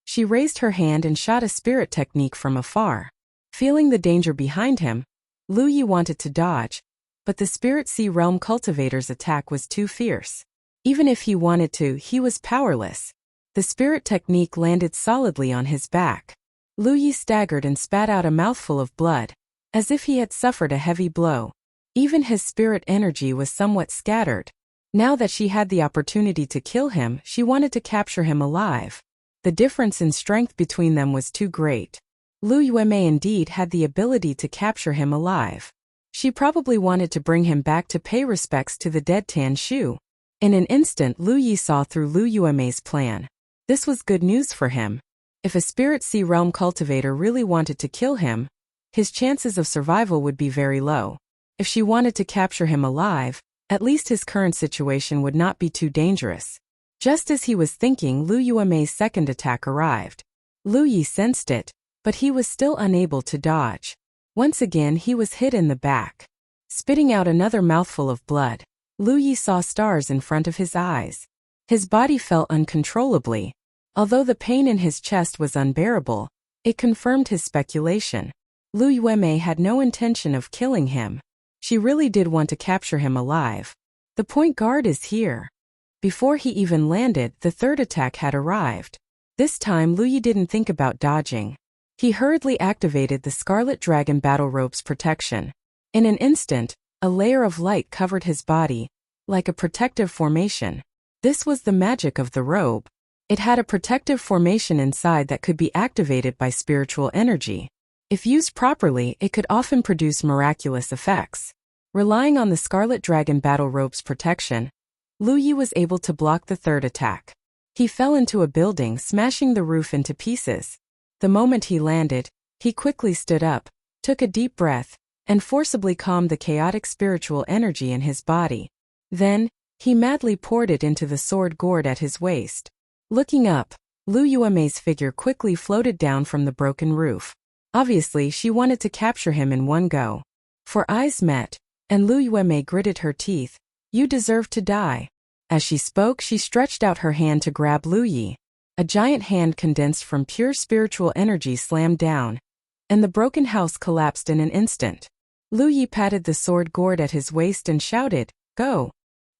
She raised her hand and shot a spirit technique from afar. Feeling the danger behind him, Lu Yi wanted to dodge, but the spirit sea realm cultivator's attack was too fierce. Even if he wanted to, he was powerless. The spirit technique landed solidly on his back. Lu Yi staggered and spat out a mouthful of blood, as if he had suffered a heavy blow. Even his spirit energy was somewhat scattered. Now that she had the opportunity to kill him, she wanted to capture him alive. The difference in strength between them was too great. Lu Yuemei indeed had the ability to capture him alive. She probably wanted to bring him back to pay respects to the dead Tan Shu. In an instant, Lu Yi saw through Lu Yuemei's plan. This was good news for him. If a Spirit Sea Realm cultivator really wanted to kill him, his chances of survival would be very low. If she wanted to capture him alive, at least his current situation would not be too dangerous. Just as he was thinking, Lu Yuemei's second attack arrived. Lu Yi sensed it, but he was still unable to dodge. Once again he was hit in the back. Spitting out another mouthful of blood, Lu Yi saw stars in front of his eyes. His body felt uncontrollably. Although the pain in his chest was unbearable, it confirmed his speculation. Lu Yuemei had no intention of killing him. She really did want to capture him alive. The point guard is here. Before he even landed, the third attack had arrived. This time Lu Yi didn't think about dodging. He hurriedly activated the Scarlet Dragon Battle Robe's protection. In an instant, a layer of light covered his body, like a protective formation. This was the magic of the robe. It had a protective formation inside that could be activated by spiritual energy. If used properly, it could often produce miraculous effects. Relying on the Scarlet Dragon Battle Robe's protection, Lu Yi was able to block the third attack. He fell into a building, smashing the roof into pieces. The moment he landed, he quickly stood up, took a deep breath, and forcibly calmed the chaotic spiritual energy in his body. Then, he madly poured it into the sword gourd at his waist. Looking up, Lu Yuemei's figure quickly floated down from the broken roof. Obviously, she wanted to capture him in one go. For eyes met, and Lu Yuemei gritted her teeth. "You deserve to die." As she spoke, she stretched out her hand to grab Lu Yi. A giant hand condensed from pure spiritual energy slammed down, and the broken house collapsed in an instant. Lu Yi patted the sword gourd at his waist and shouted, "Go!"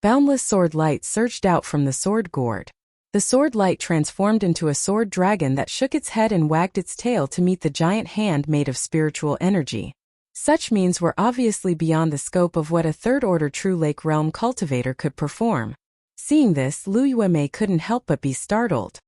Boundless sword light surged out from the sword gourd. The sword light transformed into a sword dragon that shook its head and wagged its tail to meet the giant hand made of spiritual energy. Such means were obviously beyond the scope of what a third-order True Lake Realm cultivator could perform. Seeing this, Lu Yuemei couldn't help but be startled.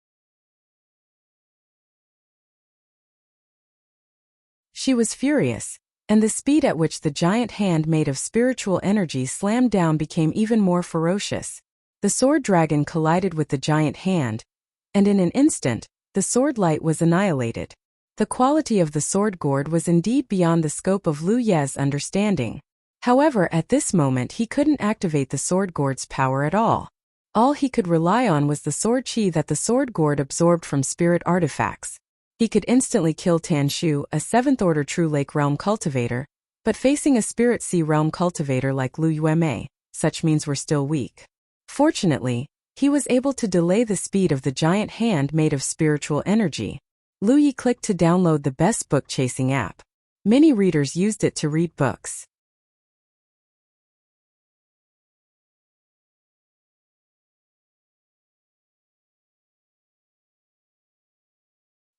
She was furious, and the speed at which the giant hand made of spiritual energy slammed down became even more ferocious. The sword dragon collided with the giant hand, and in an instant, the sword light was annihilated. The quality of the sword gourd was indeed beyond the scope of Lu Ye's understanding. However, at this moment he couldn't activate the sword gourd's power at all. All he could rely on was the sword chi that the sword gourd absorbed from spirit artifacts. He could instantly kill Tan Shu, a 7th-order True Lake Realm cultivator, but facing a Spirit Sea Realm cultivator like Lu Yuemei, such means were still weak. Fortunately, he was able to delay the speed of the giant hand made of spiritual energy. Lu Yi clicked to download the best book-chasing app. Many readers used it to read books.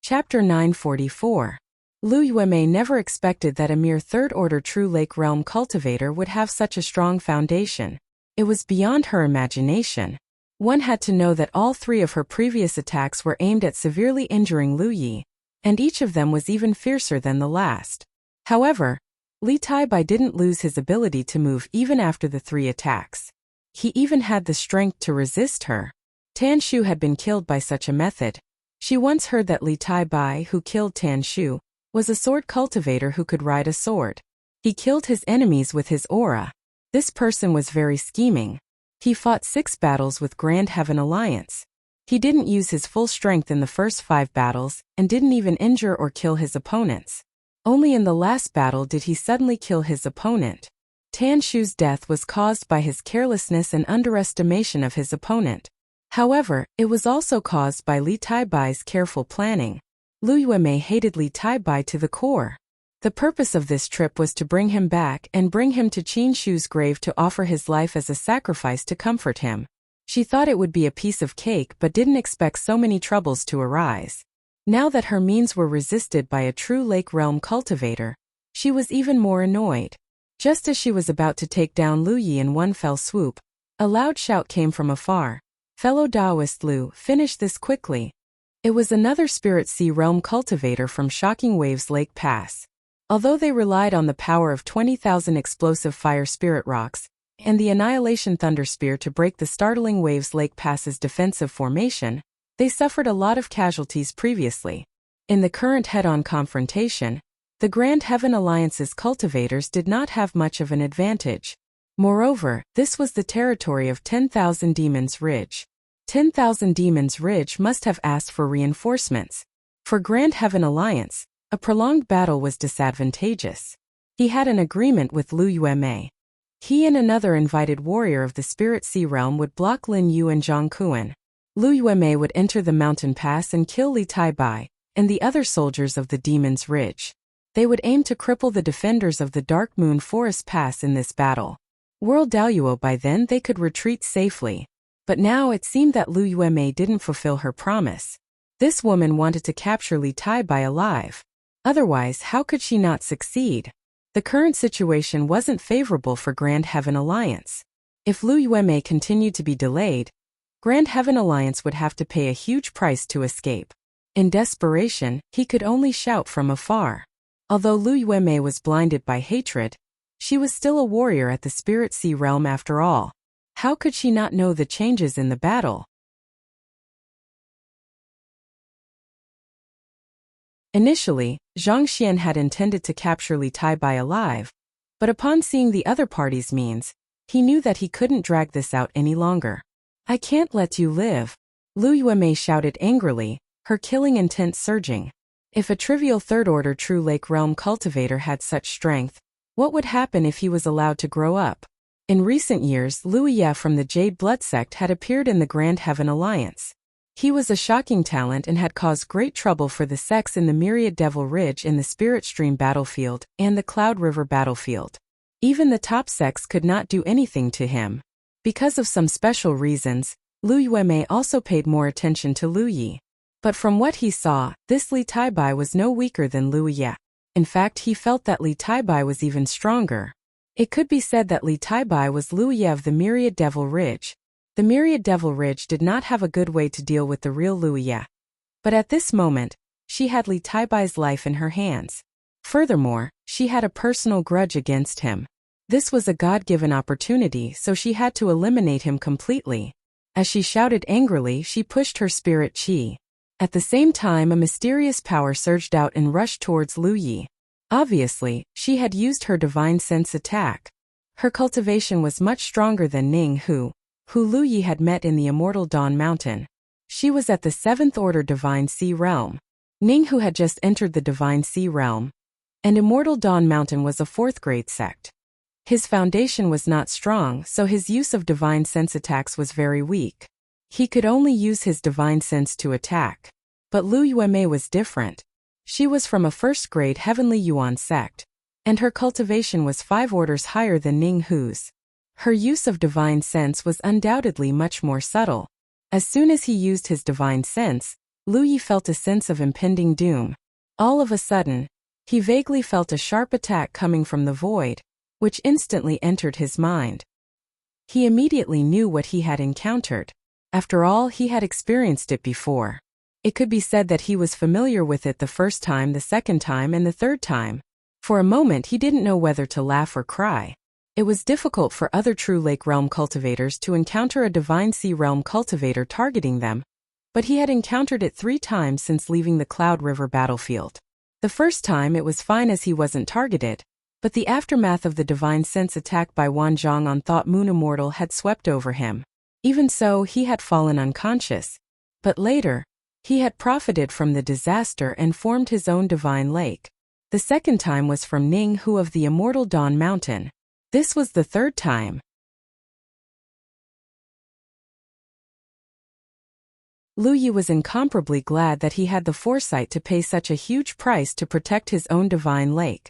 Chapter 944. Lu Yuemei never expected that a mere third-order True Lake Realm cultivator would have such a strong foundation. It was beyond her imagination. One had to know that all three of her previous attacks were aimed at severely injuring Lu Yi, and each of them was even fiercer than the last. However, Li Taibai didn't lose his ability to move even after the 3 attacks. He even had the strength to resist her. Tan Shu had been killed by such a method. She once heard that Li Taibai, who killed Tan Shu, was a sword cultivator who could ride a sword. He killed his enemies with his aura. This person was very scheming. He fought 6 battles with Grand Heaven Alliance. He didn't use his full strength in the first 5 battles, and didn't even injure or kill his opponents. Only in the last battle did he suddenly kill his opponent. Tan Shu's death was caused by his carelessness and underestimation of his opponent. However, it was also caused by Li Taibai's careful planning. Lu Yuemei hated Li Taibai to the core. The purpose of this trip was to bring him back and bring him to Qin Shu's grave to offer his life as a sacrifice to comfort him. She thought it would be a piece of cake but didn't expect so many troubles to arise. Now that her means were resisted by a True Lake Realm cultivator, she was even more annoyed. Just as she was about to take down Lu Yi in one fell swoop, a loud shout came from afar. "Fellow Taoist Lu, finish this quickly." It was another Spirit Sea Realm cultivator from Shocking Waves Lake Pass. Although they relied on the power of 20,000 explosive fire spirit rocks and the Annihilation Thunder Spear to break the startling Waves Lake Pass's defensive formation, they suffered a lot of casualties previously. In the current head-on confrontation, the Grand Heaven Alliance's cultivators did not have much of an advantage. Moreover, this was the territory of 10,000 Demons Ridge. 10,000 Demons Ridge must have asked for reinforcements. For Grand Heaven Alliance, a prolonged battle was disadvantageous. He had an agreement with Lu Yuemei. He and another invited warrior of the Spirit Sea Realm would block Lin Yu and Zhang Kuan. Lu Yuemei would enter the mountain pass and kill Li Taibai and the other soldiers of the Demon's Ridge. They would aim to cripple the defenders of the Dark Moon Forest Pass in this battle. World Daluo by then they could retreat safely. But now it seemed that Lu Yuemei didn't fulfill her promise. This woman wanted to capture Li Taibai alive. Otherwise, how could she not succeed? The current situation wasn't favorable for Grand Heaven Alliance. If Lu Yuemei continued to be delayed, Grand Heaven Alliance would have to pay a huge price to escape. In desperation, he could only shout from afar. Although Lu Yuemei was blinded by hatred, she was still a warrior at the Spirit Sea Realm after all. How could she not know the changes in the battle? Initially, Zhang Xian had intended to capture Li Taibai alive, but upon seeing the other party's means, he knew that he couldn't drag this out any longer. "I can't let you live," Lu Yuemei shouted angrily, her killing intent surging. If a trivial third-order True Lake Realm cultivator had such strength, what would happen if he was allowed to grow up? In recent years, Lu Ye from the Jade Blood Sect had appeared in the Grand Heaven Alliance. He was a shocking talent and had caused great trouble for the sects in the Myriad Devil Ridge in the Spirit Stream battlefield and the Cloud River battlefield. Even the top sects could not do anything to him. Because of some special reasons, Lu Yuemei also paid more attention to Lu Yi. But from what he saw, this Li Taibai was no weaker than Lu Ye. In fact, he felt that Li Taibai was even stronger. It could be said that Li Taibai was Lu Ye of the Myriad Devil Ridge. The Myriad Devil Ridge did not have a good way to deal with the real Lu Ye. But at this moment, she had Li Taibai's life in her hands. Furthermore, she had a personal grudge against him. This was a God-given opportunity, so she had to eliminate him completely. As she shouted angrily, she pushed her spirit chi. At the same time, a mysterious power surged out and rushed towards Lu Yi. Obviously, she had used her divine sense attack. Her cultivation was much stronger than Ning who Lu Yi had met in the Immortal Dawn Mountain. She was at the 7th Order Divine Sea Realm. Ning who had just entered the Divine Sea Realm. And Immortal Dawn Mountain was a 4th grade sect. His foundation was not strong, so his use of divine sense attacks was very weak. He could only use his divine sense to attack. But Lu Yuemei was different. She was from a 1st grade Heavenly Yuan sect, and her cultivation was 5 orders higher than Ning Hu's. Her use of divine sense was undoubtedly much more subtle. As soon as he used his divine sense, Lu Yi felt a sense of impending doom. All of a sudden, he vaguely felt a sharp attack coming from the void, which instantly entered his mind. He immediately knew what he had encountered. After all, he had experienced it before. It could be said that he was familiar with it the first time, the second time, and the third time. For a moment he didn't know whether to laugh or cry. It was difficult for other True Lake Realm cultivators to encounter a Divine Sea Realm cultivator targeting them, but he had encountered it 3 times since leaving the Cloud River battlefield. The first time it was fine as he wasn't targeted, but the aftermath of the divine sense attack by Wan Zhang on Thought Moon Immortal had swept over him. Even so, he had fallen unconscious. But later, he had profited from the disaster and formed his own divine lake. The second time was from Ning Hu of the Immortal Dawn Mountain. This was the third time. Lu Yi was incomparably glad that he had the foresight to pay such a huge price to protect his own divine lake.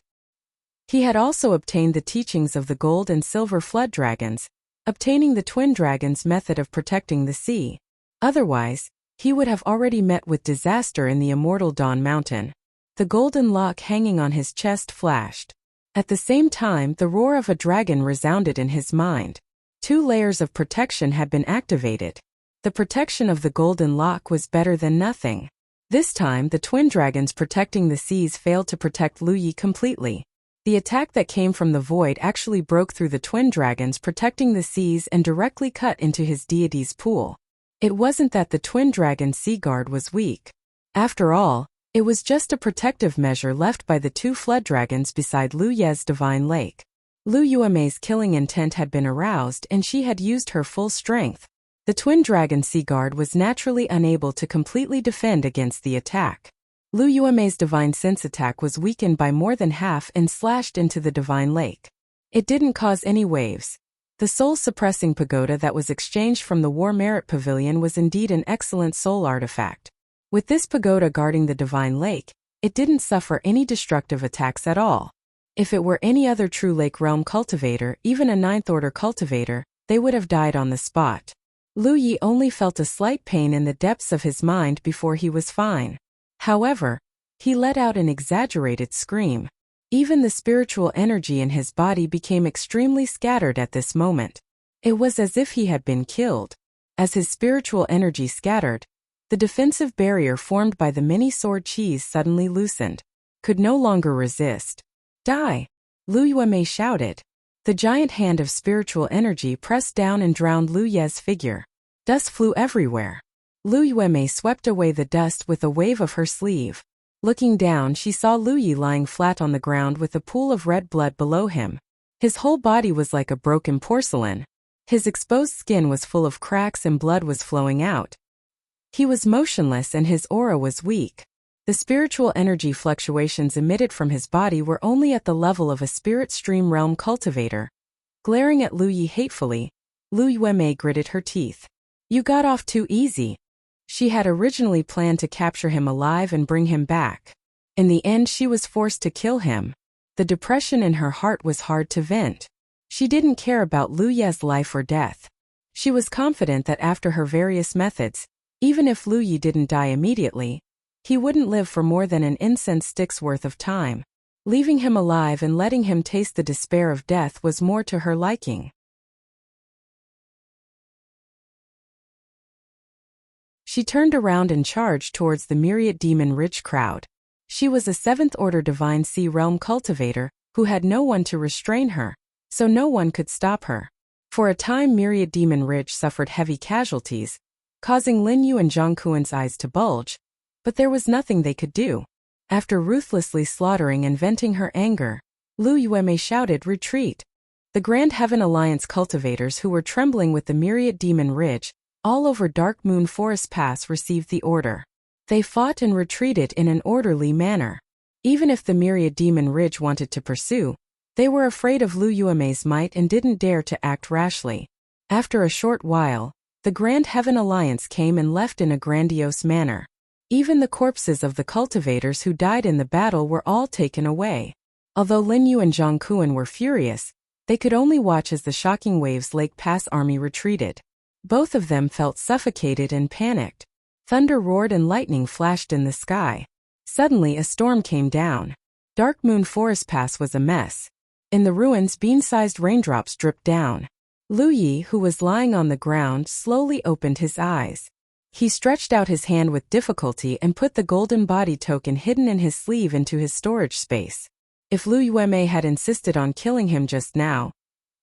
He had also obtained the teachings of the gold and silver flood dragons, obtaining the twin dragons' method of protecting the sea. Otherwise, he would have already met with disaster in the Immortal Dawn Mountain. The golden lock hanging on his chest flashed. At the same time, the roar of a dragon resounded in his mind. 2 layers of protection had been activated. The protection of the golden lock was better than nothing. This time, the twin dragons protecting the seas failed to protect Lu Yi completely. The attack that came from the void actually broke through the twin dragons protecting the seas and directly cut into his deity's pool. It wasn't that the twin dragon sea guard was weak. After all, it was just a protective measure left by the two flood dragons beside Lu Ye's divine lake. Lu Yuemei's killing intent had been aroused and she had used her full strength. The twin dragon sea guard was naturally unable to completely defend against the attack. Lu Yuemei's divine sense attack was weakened by more than half and slashed into the divine lake. It didn't cause any waves. The soul-suppressing pagoda that was exchanged from the War Merit Pavilion was indeed an excellent soul artifact. With this pagoda guarding the divine lake, it didn't suffer any destructive attacks at all. If it were any other true lake realm cultivator, even a ninth order cultivator, they would have died on the spot. Lu Yi only felt a slight pain in the depths of his mind before he was fine. However, he let out an exaggerated scream. Even the spiritual energy in his body became extremely scattered at this moment. It was as if he had been killed. As his spiritual energy scattered, the defensive barrier formed by the mini-sword cheese suddenly loosened. Could no longer resist. Die! Lu Yuemei shouted. The giant hand of spiritual energy pressed down and drowned Lu Ye's figure. Dust flew everywhere. Lu Yuemei swept away the dust with a wave of her sleeve. Looking down, she saw Lu Yi lying flat on the ground with a pool of red blood below him. His whole body was like a broken porcelain. His exposed skin was full of cracks and blood was flowing out. He was motionless and his aura was weak. The spiritual energy fluctuations emitted from his body were only at the level of a spirit stream realm cultivator. Glaring at Lu Yi hatefully, Lu Yuemei gritted her teeth. You got off too easy. She had originally planned to capture him alive and bring him back. In the end, she was forced to kill him. The depression in her heart was hard to vent. She didn't care about Lu Ye's life or death. She was confident that after her various methods, even if Lu Yi didn't die immediately, he wouldn't live for more than an incense stick's worth of time. Leaving him alive and letting him taste the despair of death was more to her liking. She turned around and charged towards the myriad demon-rich crowd. She was a 7th order divine sea realm cultivator who had no one to restrain her, so no one could stop her. For a time, myriad demon-rich suffered heavy casualties, causing Lin Yu and Zhang Kuan's eyes to bulge, but there was nothing they could do. After ruthlessly slaughtering and venting her anger, Lu Yuemei shouted, "Retreat!" The Grand Heaven Alliance cultivators who were trembling with the myriad demon ridge all over Dark Moon Forest Pass received the order. They fought and retreated in an orderly manner. Even if the myriad demon ridge wanted to pursue, they were afraid of Lu Yuemei's might and didn't dare to act rashly. After a short while, the Grand Heaven Alliance came and left in a grandiose manner. Even the corpses of the cultivators who died in the battle were all taken away. Although Lin Yu and Zhang Kuan were furious, they could only watch as the Shocking Waves Lake Pass army retreated. Both of them felt suffocated and panicked. Thunder roared and lightning flashed in the sky. Suddenly a storm came down. Dark Moon Forest Pass was a mess. In the ruins, bean-sized raindrops dripped down. Lu Yi, who was lying on the ground, slowly opened his eyes. He stretched out his hand with difficulty and put the golden body token hidden in his sleeve into his storage space. If Lu Yuemei had insisted on killing him just now,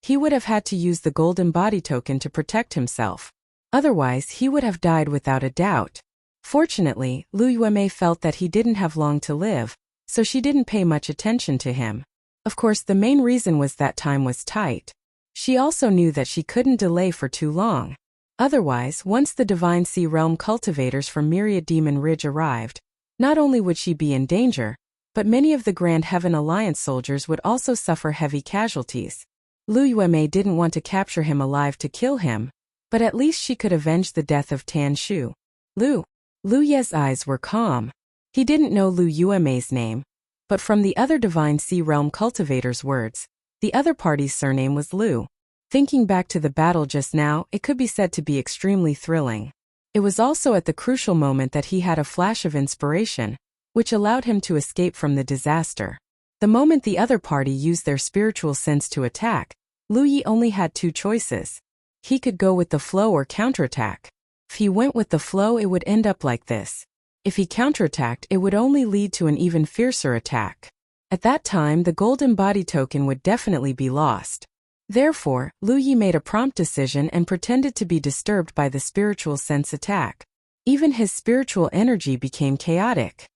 he would have had to use the golden body token to protect himself. Otherwise, he would have died without a doubt. Fortunately, Lu Yuemei felt that he didn't have long to live, so she didn't pay much attention to him. Of course, the main reason was that time was tight. She also knew that she couldn't delay for too long. Otherwise, once the Divine Sea Realm cultivators from Myriad Demon Ridge arrived, not only would she be in danger, but many of the Grand Heaven Alliance soldiers would also suffer heavy casualties. Lu Yuemei didn't want to capture him alive to kill him, but at least she could avenge the death of Tan Shu. Lu Ye's eyes were calm. He didn't know Lu Yuemei's name, but from the other Divine Sea Realm cultivators' words, the other party's surname was Lu. Thinking back to the battle just now, it could be said to be extremely thrilling. It was also at the crucial moment that he had a flash of inspiration, which allowed him to escape from the disaster. The moment the other party used their spiritual sense to attack, Lu Yi only had two choices. He could go with the flow or counterattack. If he went with the flow, it would end up like this. If he counterattacked, it would only lead to an even fiercer attack. At that time, the golden body token would definitely be lost. Therefore, Lu Yi made a prompt decision and pretended to be disturbed by the spiritual sense attack. Even his spiritual energy became chaotic.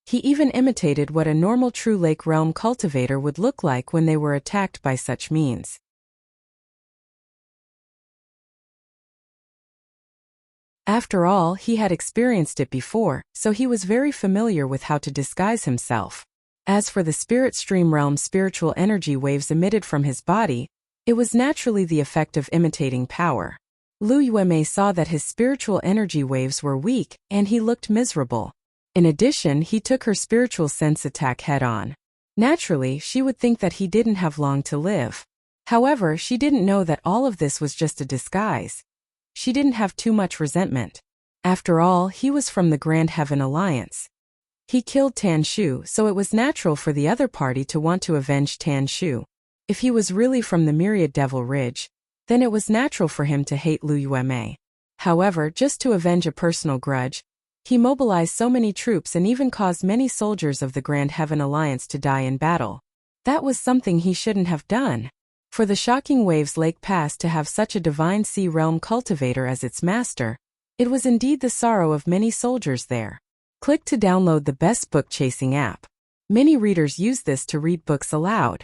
He even imitated what a normal True Lake Realm cultivator would look like when they were attacked by such means. After all, he had experienced it before, so he was very familiar with how to disguise himself. As for the spirit stream realm's spiritual energy waves emitted from his body, it was naturally the effect of imitating power. Lu Yuemei saw that his spiritual energy waves were weak, and he looked miserable. In addition, he took her spiritual sense attack head-on. Naturally, she would think that he didn't have long to live. However, she didn't know that all of this was just a disguise. She didn't have too much resentment. After all, he was from the Grand Heaven Alliance. He killed Tan Shu, so it was natural for the other party to want to avenge Tan Shu. If he was really from the Myriad Devil Ridge, then it was natural for him to hate Lu Yuemei. However, just to avenge a personal grudge, he mobilized so many troops and even caused many soldiers of the Grand Heaven Alliance to die in battle. That was something he shouldn't have done. For the Shocking Waves Lake Pass to have such a divine sea realm cultivator as its master, it was indeed the sorrow of many soldiers there. Click to download the best book chasing app. Many readers use this to read books aloud.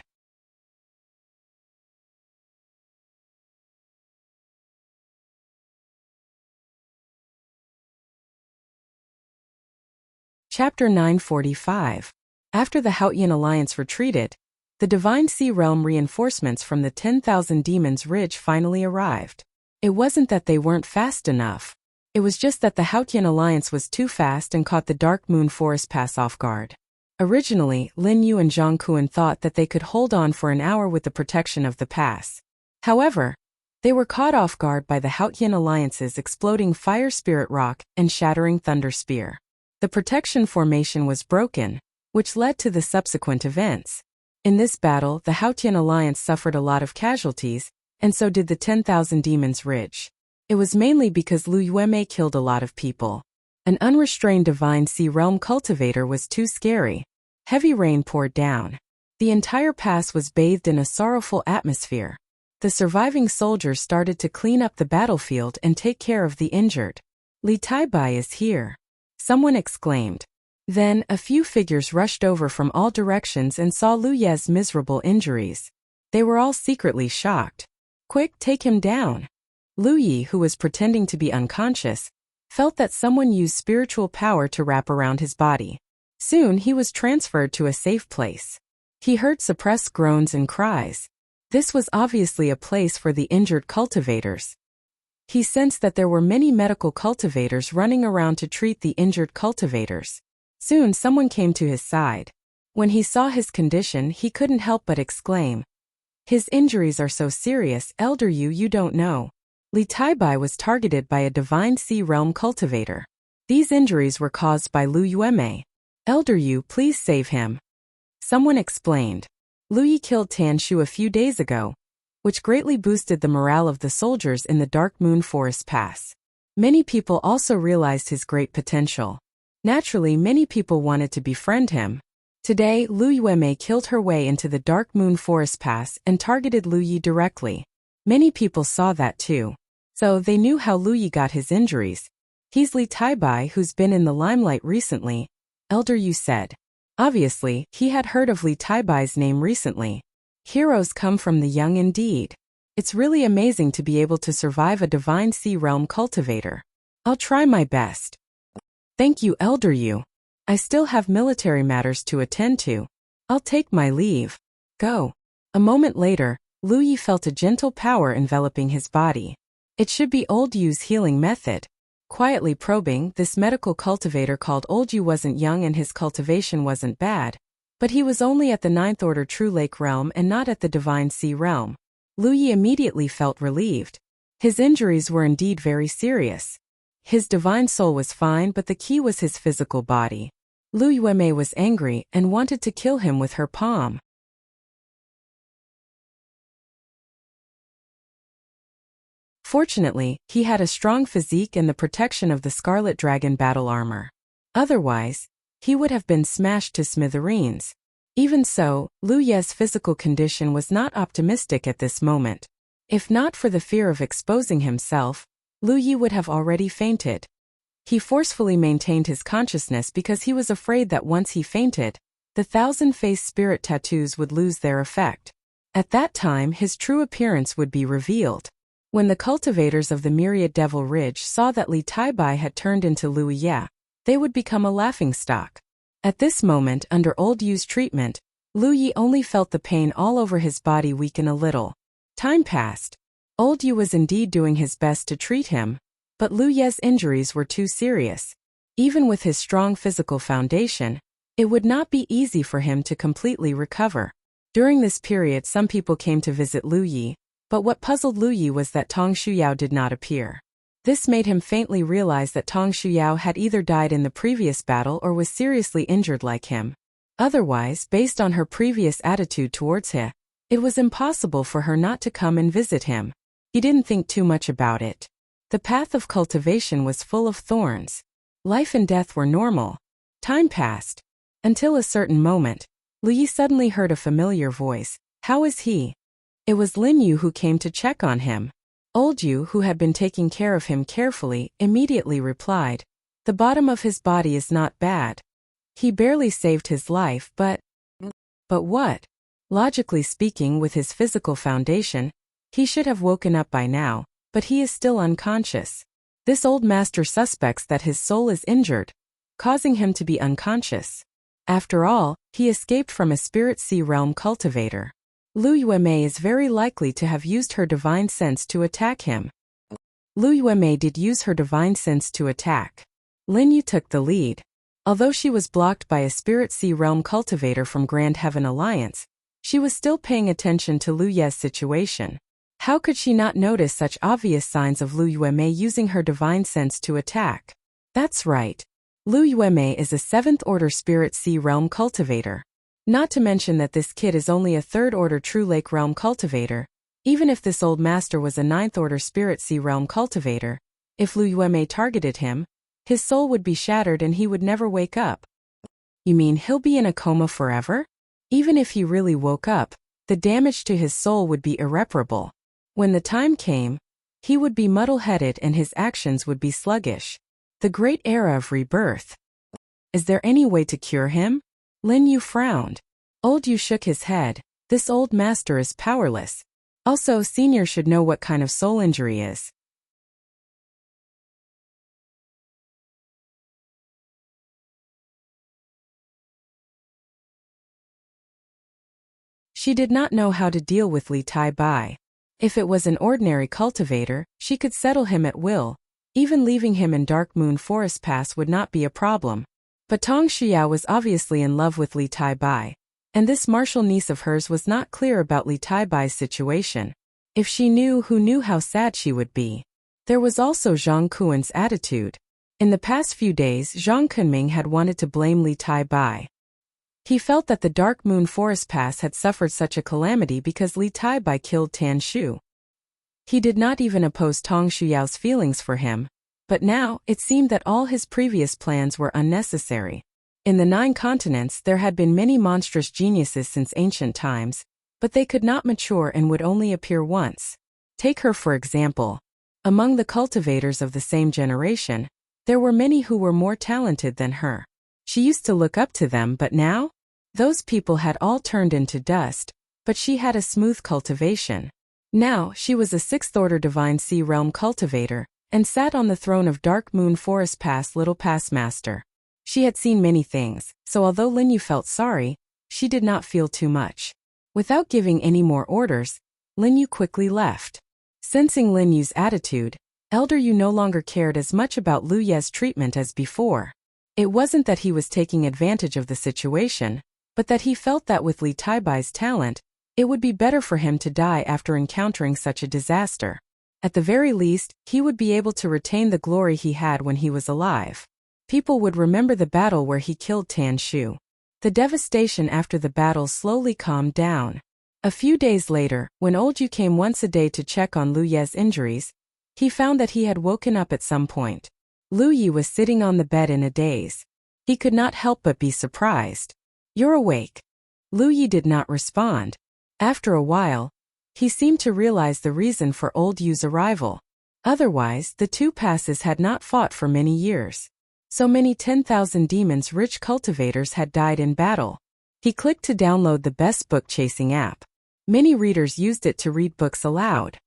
Chapter 945. After the Haotian Alliance retreated, the Divine Sea Realm reinforcements from the 10,000 Demons Ridge finally arrived. It wasn't that they weren't fast enough. It was just that the Haotian Alliance was too fast and caught the Dark Moon Forest Pass off guard. Originally, Lin Yu and Zhang Kuan thought that they could hold on for an hour with the protection of the pass. However, they were caught off guard by the Haotian Alliance's exploding Fire Spirit Rock and shattering Thunder Spear. The protection formation was broken, which led to the subsequent events. In this battle, the Haotian Alliance suffered a lot of casualties, and so did the 10,000 Demons Ridge. It was mainly because Lu Yuemei killed a lot of people. An unrestrained Divine Sea Realm cultivator was too scary. Heavy rain poured down. The entire pass was bathed in a sorrowful atmosphere. The surviving soldiers started to clean up the battlefield and take care of the injured. Li Taibai is here, someone exclaimed. Then, a few figures rushed over from all directions and saw Lu Ye's miserable injuries. They were all secretly shocked. Quick, take him down. Lu Yi, who was pretending to be unconscious, felt that someone used spiritual power to wrap around his body. Soon he was transferred to a safe place. He heard suppressed groans and cries. This was obviously a place for the injured cultivators. He sensed that there were many medical cultivators running around to treat the injured cultivators. Soon someone came to his side. When he saw his condition, he couldn't help but exclaim, "His injuries are so serious, Elder you don't know." Li Taibai was targeted by a Divine Sea Realm cultivator. These injuries were caused by Lu Yuemei. "Elder Yu, please save him," someone explained. Lu Yi killed Tan Shu a few days ago, which greatly boosted the morale of the soldiers in the Dark Moon Forest Pass. Many people also realized his great potential. Naturally, many people wanted to befriend him. Today, Lu Yuemei killed her way into the Dark Moon Forest Pass and targeted Lu Yi directly. Many people saw that too. So they knew how Lu Yi got his injuries. "He's Li Taibai, who's been in the limelight recently," Elder Yu said. Obviously, he had heard of Li Taibai's name recently. Heroes come from the young indeed. It's really amazing to be able to survive a Divine Sea Realm cultivator. I'll try my best. Thank you, Elder Yu. I still have military matters to attend to. I'll take my leave. Go. A moment later, Lu Yi felt a gentle power enveloping his body. It should be Old Yu's healing method. Quietly probing, this medical cultivator called Old Yu wasn't young and his cultivation wasn't bad, but he was only at the 9th Order True Lake Realm and not at the Divine Sea Realm. Lu Yi immediately felt relieved. His injuries were indeed very serious. His divine soul was fine, but the key was his physical body. Lu Yuemei was angry and wanted to kill him with her palm. Fortunately, he had a strong physique and the protection of the Scarlet Dragon battle armor. Otherwise, he would have been smashed to smithereens. Even so, Lu Ye's physical condition was not optimistic at this moment. If not for the fear of exposing himself, Lu Yi would have already fainted. He forcefully maintained his consciousness because he was afraid that once he fainted, the thousand-faced spirit tattoos would lose their effect. At that time, his true appearance would be revealed. When the cultivators of the Myriad Devil Ridge saw that Li Taibai had turned into Lu Ye, they would become a laughingstock. At this moment, under Old Yu's treatment, Lu Yi only felt the pain all over his body weaken a little. Time passed. Old Yu was indeed doing his best to treat him, but Lu Ye's injuries were too serious. Even with his strong physical foundation, it would not be easy for him to completely recover. During this period, some people came to visit Lu Yi, but what puzzled Lu Yi was that Tong Shuyao did not appear. This made him faintly realize that Tong Shuyao had either died in the previous battle or was seriously injured like him. Otherwise, based on her previous attitude towards him, it was impossible for her not to come and visit him. He didn't think too much about it. The path of cultivation was full of thorns. Life and death were normal. Time passed. Until a certain moment, Lu Yi suddenly heard a familiar voice. How is he? It was Lin Yu who came to check on him. Old Yu, who had been taking care of him carefully, immediately replied, "The bottom of his body is not bad. He barely saved his life, but what? Logically speaking, with his physical foundation, he should have woken up by now, but he is still unconscious. This old master suspects that his soul is injured, causing him to be unconscious. After all, he escaped from a Spirit Sea Realm cultivator. Lu Yuemei is very likely to have used her divine sense to attack him." Lu Yuemei did use her divine sense to attack. Lin Yu took the lead. Although she was blocked by a Spirit Sea Realm cultivator from Grand Heaven Alliance, she was still paying attention to Lu Ye's situation. How could she not notice such obvious signs of Lu Yuemei using her divine sense to attack? That's right. Lu Yuemei is a 7th Order Spirit Sea Realm cultivator. Not to mention that this kid is only a 3rd Order True Lake Realm cultivator. Even if this old master was a 9th Order Spirit Sea Realm cultivator, if Lu Yuemei targeted him, his soul would be shattered and he would never wake up. You mean he'll be in a coma forever? Even if he really woke up, the damage to his soul would be irreparable. When the time came, he would be muddle-headed and his actions would be sluggish. The great era of rebirth. Is there any way to cure him? Lin Yu frowned. Old Yu shook his head. This old master is powerless. Also, senior should know what kind of soul injury is. She did not know how to deal with Li Taibai. If it was an ordinary cultivator, she could settle him at will. Even leaving him in Dark Moon Forest Pass would not be a problem. But Tong Shuyao was obviously in love with Li Taibai, and this martial niece of hers was not clear about Li Taibai's situation. If she knew, who knew how sad she would be. There was also Zhang Kuan's attitude. In the past few days, Zhang Kunming had wanted to blame Li Taibai. He felt that the Dark Moon Forest Pass had suffered such a calamity because Li Taibai killed Tan Shu. He did not even oppose Tong Shuyao's feelings for him, but now it seemed that all his previous plans were unnecessary. In the 9 continents there had been many monstrous geniuses since ancient times, but they could not mature and would only appear once. Take her for example. Among the cultivators of the same generation, there were many who were more talented than her. She used to look up to them, but now? Those people had all turned into dust, but she had a smooth cultivation. Now, she was a 6th Order Divine Sea Realm cultivator, and sat on the throne of Dark Moon Forest Pass Little Pass Master. She had seen many things, so although Lin Yu felt sorry, she did not feel too much. Without giving any more orders, Lin Yu quickly left. Sensing Lin Yu's attitude, Elder Yu no longer cared as much about Lu Ye's treatment as before. It wasn't that he was taking advantage of the situation, but that he felt that with Li Taibai's talent, it would be better for him to die after encountering such a disaster. At the very least, he would be able to retain the glory he had when he was alive. People would remember the battle where he killed Tan Shu. The devastation after the battle slowly calmed down. A few days later, when Old Yu came once a day to check on Lu Ye's injuries, he found that he had woken up at some point. Lu Yi was sitting on the bed in a daze. He could not help but be surprised. "You're awake." Lu Yi did not respond. After a while, he seemed to realize the reason for old Yu's arrival. Otherwise, the two passes had not fought for many years. So many 10,000 demons rich cultivators had died in battle. He clicked to download the best book-chasing app. Many readers used it to read books aloud.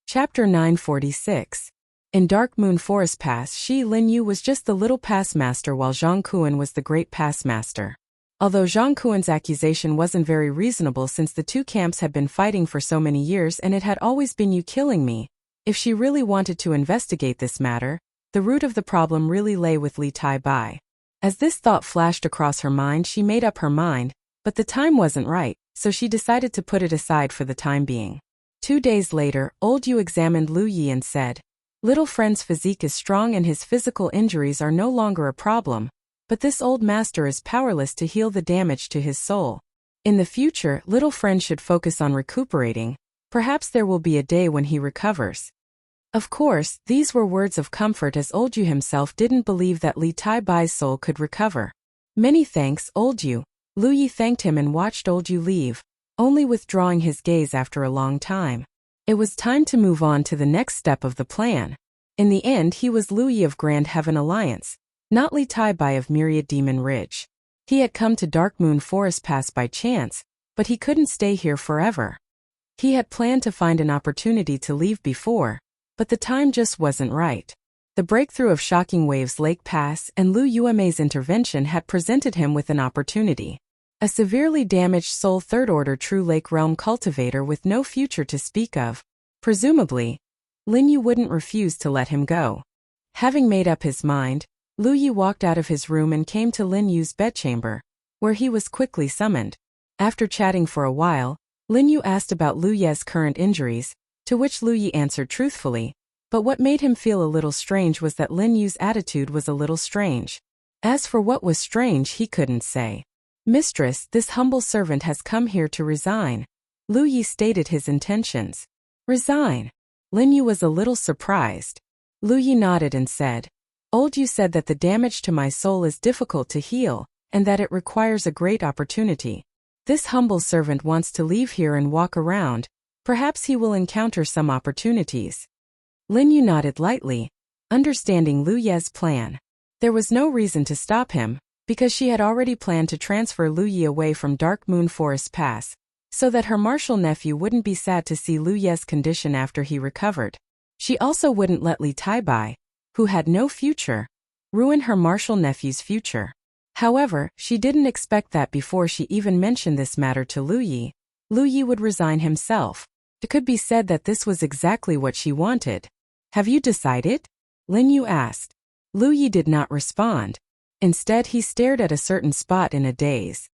Chapter 946. In Dark Moon Forest Pass, Lin Yu was just the little pass master while Zhang Kuan was the great pass master. Although Zhang Kuan's accusation wasn't very reasonable since the two camps had been fighting for so many years and it had always been you killing me, if she really wanted to investigate this matter, the root of the problem really lay with Li Tai Bai. As this thought flashed across her mind, she made up her mind, but the time wasn't right, so she decided to put it aside for the time being. 2 days later, old Yu examined Lu Yi and said, "Little friend's physique is strong and his physical injuries are no longer a problem. But this old master is powerless to heal the damage to his soul. In the future, little friend should focus on recuperating. Perhaps there will be a day when he recovers." Of course, these were words of comfort as old Yu himself didn't believe that Li Tai Bai's soul could recover. "Many thanks, old Yu." Lu Yi thanked him and watched old Yu leave, only withdrawing his gaze after a long time. It was time to move on to the next step of the plan. In the end, he was Lu Yi of Grand Heaven Alliance, not Li Tai Bai of Myriad Demon Ridge. He had come to Dark Moon Forest Pass by chance, but he couldn't stay here forever. He had planned to find an opportunity to leave before, but the time just wasn't right. The breakthrough of Shocking Waves Lake Pass and Lu Yuemei's intervention had presented him with an opportunity. A severely damaged soul third-order True Lake Realm cultivator with no future to speak of. Presumably, Lin Yu wouldn't refuse to let him go. Having made up his mind, Lu Yi walked out of his room and came to Lin Yu's bedchamber, where he was quickly summoned. After chatting for a while, Lin Yu asked about Lu Ye's current injuries, to which Lu Yi answered truthfully, but what made him feel a little strange was that Lin Yu's attitude was a little strange. As for what was strange, he couldn't say. "Mistress, this humble servant has come here to resign." Lu Yi stated his intentions. "Resign?" Lin Yu was a little surprised. Lu Yi nodded and said, "Old Yu said that the damage to my soul is difficult to heal, and that it requires a great opportunity. This humble servant wants to leave here and walk around. Perhaps he will encounter some opportunities." Lin Yu nodded lightly, understanding Lu Ye's plan. There was no reason to stop him, because she had already planned to transfer Lu Yi away from Dark Moon Forest Pass, so that her martial nephew wouldn't be sad to see Lu Ye's condition after he recovered. She also wouldn't let Li Tai Bai, who had no future, ruin her martial nephew's future. However, she didn't expect that before she even mentioned this matter to Lu Yi, Lu Yi would resign himself. It could be said that this was exactly what she wanted. "Have you decided?" Lin Yu asked. Lu Yi did not respond. Instead, he stared at a certain spot in a daze.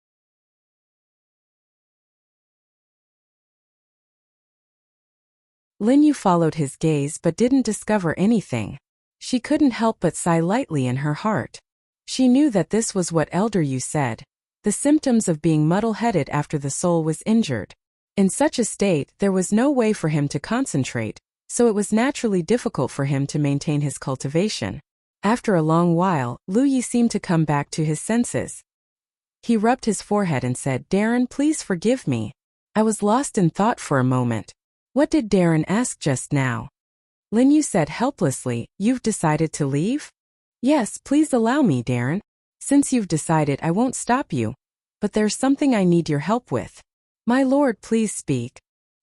Lin Yu followed his gaze but didn't discover anything. She couldn't help but sigh lightly in her heart. She knew that this was what Elder Yu said, the symptoms of being muddle-headed after the soul was injured. In such a state, there was no way for him to concentrate, so it was naturally difficult for him to maintain his cultivation. After a long while, Lu Yi seemed to come back to his senses. He rubbed his forehead and said, "Darren, please forgive me. I was lost in thought for a moment." "What did Darren ask just now?" Lin Yu said helplessly, "You've decided to leave?" "Yes, please allow me, Darren. Since you've decided, I won't stop you. But there's something I need your help with." "My lord, please speak.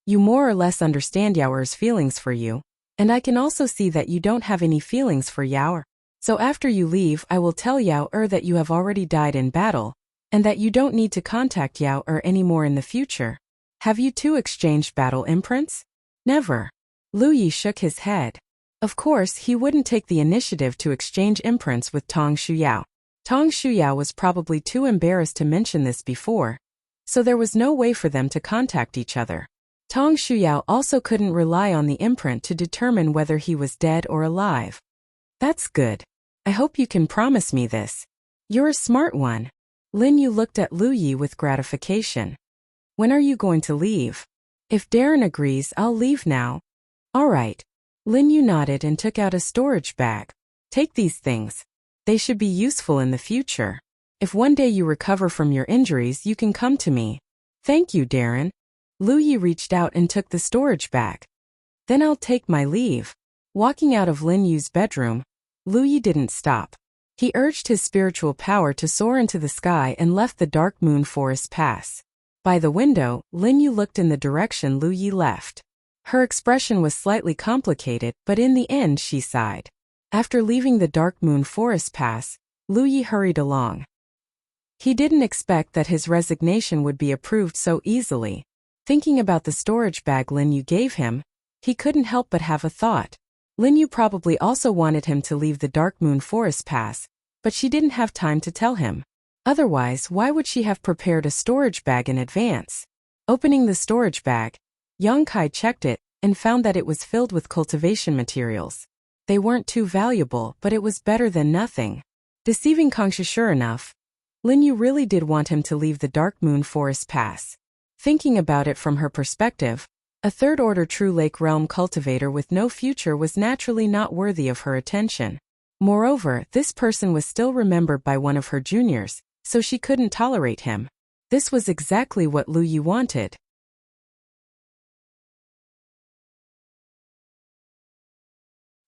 You more or less understand Yao'er's feelings for you, and I can also see that you don't have any feelings for Yao'er. So after you leave, I will tell Yao'er that you have already died in battle, and that you don't need to contact Yao'er anymore in the future. Have you two exchanged battle imprints?" "Never." Lu Yi shook his head. Of course, he wouldn't take the initiative to exchange imprints with Tong Shuyao. Tong Shuyao was probably too embarrassed to mention this before, so there was no way for them to contact each other. Tong Shuyao also couldn't rely on the imprint to determine whether he was dead or alive. "That's good. I hope you can promise me this. You're a smart one." Lin Yu looked at Lu Yi with gratification. When are you going to leave? If Darren agrees, I'll leave now. All right. Lin Yu nodded and took out a storage bag. Take these things. They should be useful in the future. If one day you recover from your injuries, you can come to me. Thank you, Darren. Lu Yi reached out and took the storage bag. Then I'll take my leave. Walking out of Lin Yu's bedroom, Lu Yi didn't stop. He urged his spiritual power to soar into the sky and left the Dark Moon Forest Pass. By the window, Lin Yu looked in the direction Lu Yi left. Her expression was slightly complicated, but in the end she sighed. After leaving the Dark Moon Forest Pass, Lu Yi hurried along. He didn't expect that his resignation would be approved so easily. Thinking about the storage bag Lin Yu gave him, he couldn't help but have a thought. Lin Yu probably also wanted him to leave the Dark Moon Forest Pass, but she didn't have time to tell him. Otherwise, why would she have prepared a storage bag in advance? Opening the storage bag, Yang Kai checked it and found that it was filled with cultivation materials. They weren't too valuable, but it was better than nothing. Deceiving Kangsha sure enough, Lin Yu really did want him to leave the Dark Moon Forest Pass. Thinking about it from her perspective, a third-order True Lake Realm cultivator with no future was naturally not worthy of her attention. Moreover, this person was still remembered by one of her juniors, so she couldn't tolerate him. This was exactly what Lu Yi wanted.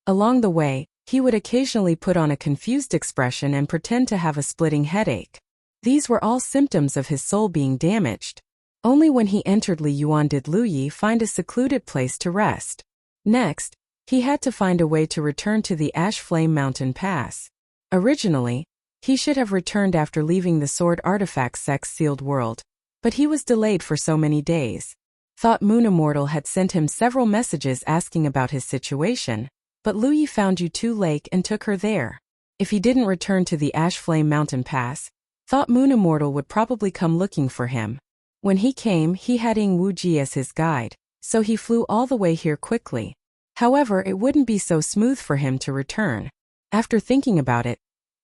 Along the way, he would occasionally put on a confused expression and pretend to have a splitting headache. These were all symptoms of his soul being damaged. Only when he entered Li Yuan did Lu Yi find a secluded place to rest. Next, he had to find a way to return to the Ash Flame Mountain Pass. Originally, he should have returned after leaving the Sword Artifact Sex-sealed world, but he was delayed for so many days. Thought Moon Immortal had sent him several messages asking about his situation, but Lu Yi found Yutu Lake and took her there. If he didn't return to the Ash Flame Mountain Pass, Thought Moon Immortal would probably come looking for him. When he came, he had Ying Wuji as his guide, so he flew all the way here quickly. However, it wouldn't be so smooth for him to return. After thinking about it,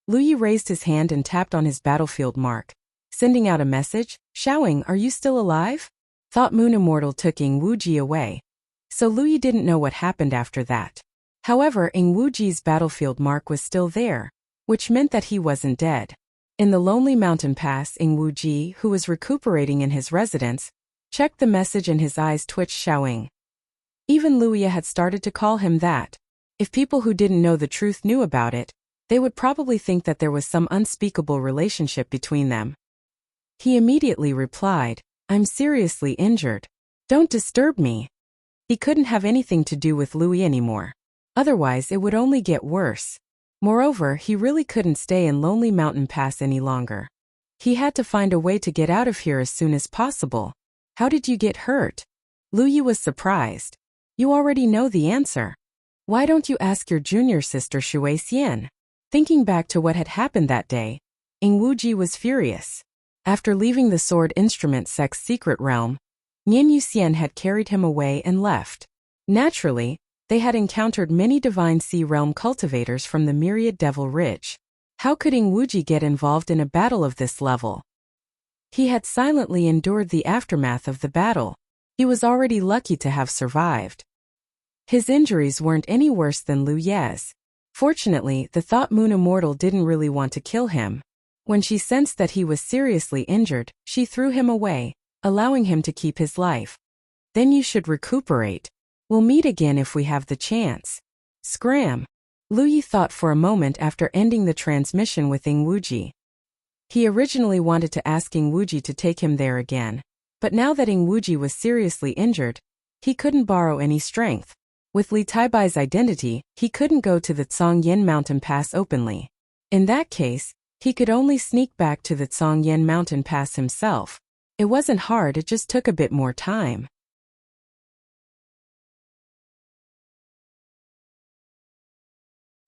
Lu Yi raised his hand and tapped on his battlefield mark, sending out a message. Xiaoying, are you still alive? Thought Moon Immortal took Ying Wuji away, so Lu Yi didn't know what happened after that. However, Ying Wuji's battlefield mark was still there, which meant that he wasn't dead. In the Lonely Mountain Pass, Ying Wuji, who was recuperating in his residence, checked the message and his eyes twitched. Xiaoying. Even Lu Yi had started to call him that. If people who didn't know the truth knew about it, they would probably think that there was some unspeakable relationship between them. He immediately replied, I'm seriously injured. Don't disturb me. He couldn't have anything to do with Lu Yi anymore. Otherwise, it would only get worse. Moreover, he really couldn't stay in Lonely Mountain Pass any longer. He had to find a way to get out of here as soon as possible. How did you get hurt? Lu Yi was surprised. You already know the answer. Why don't you ask your junior sister Shui Xian? Thinking back to what had happened that day, Ying Wuji was furious. After leaving the sword instrument sect's secret realm, Nian Yuxian had carried him away and left. Naturally, they had encountered many Divine Sea Realm cultivators from the Myriad Devil Ridge. How could Ying Wuji get involved in a battle of this level? He had silently endured the aftermath of the battle. He was already lucky to have survived. His injuries weren't any worse than Lu Ye's. Fortunately, the Thought Moon Immortal didn't really want to kill him. When she sensed that he was seriously injured, she threw him away, allowing him to keep his life. Then you should recuperate. We'll meet again if we have the chance. Scram. Lu Yi thought for a moment after ending the transmission with Ying Wuji. He originally wanted to ask Ying Wuji to take him there again, but now that Ying Wuji was seriously injured, he couldn't borrow any strength. With Li Taibai's identity, he couldn't go to the Zhongyan Mountain Pass openly. In that case, he could only sneak back to the Zhongyan Mountain Pass himself. It wasn't hard, it just took a bit more time.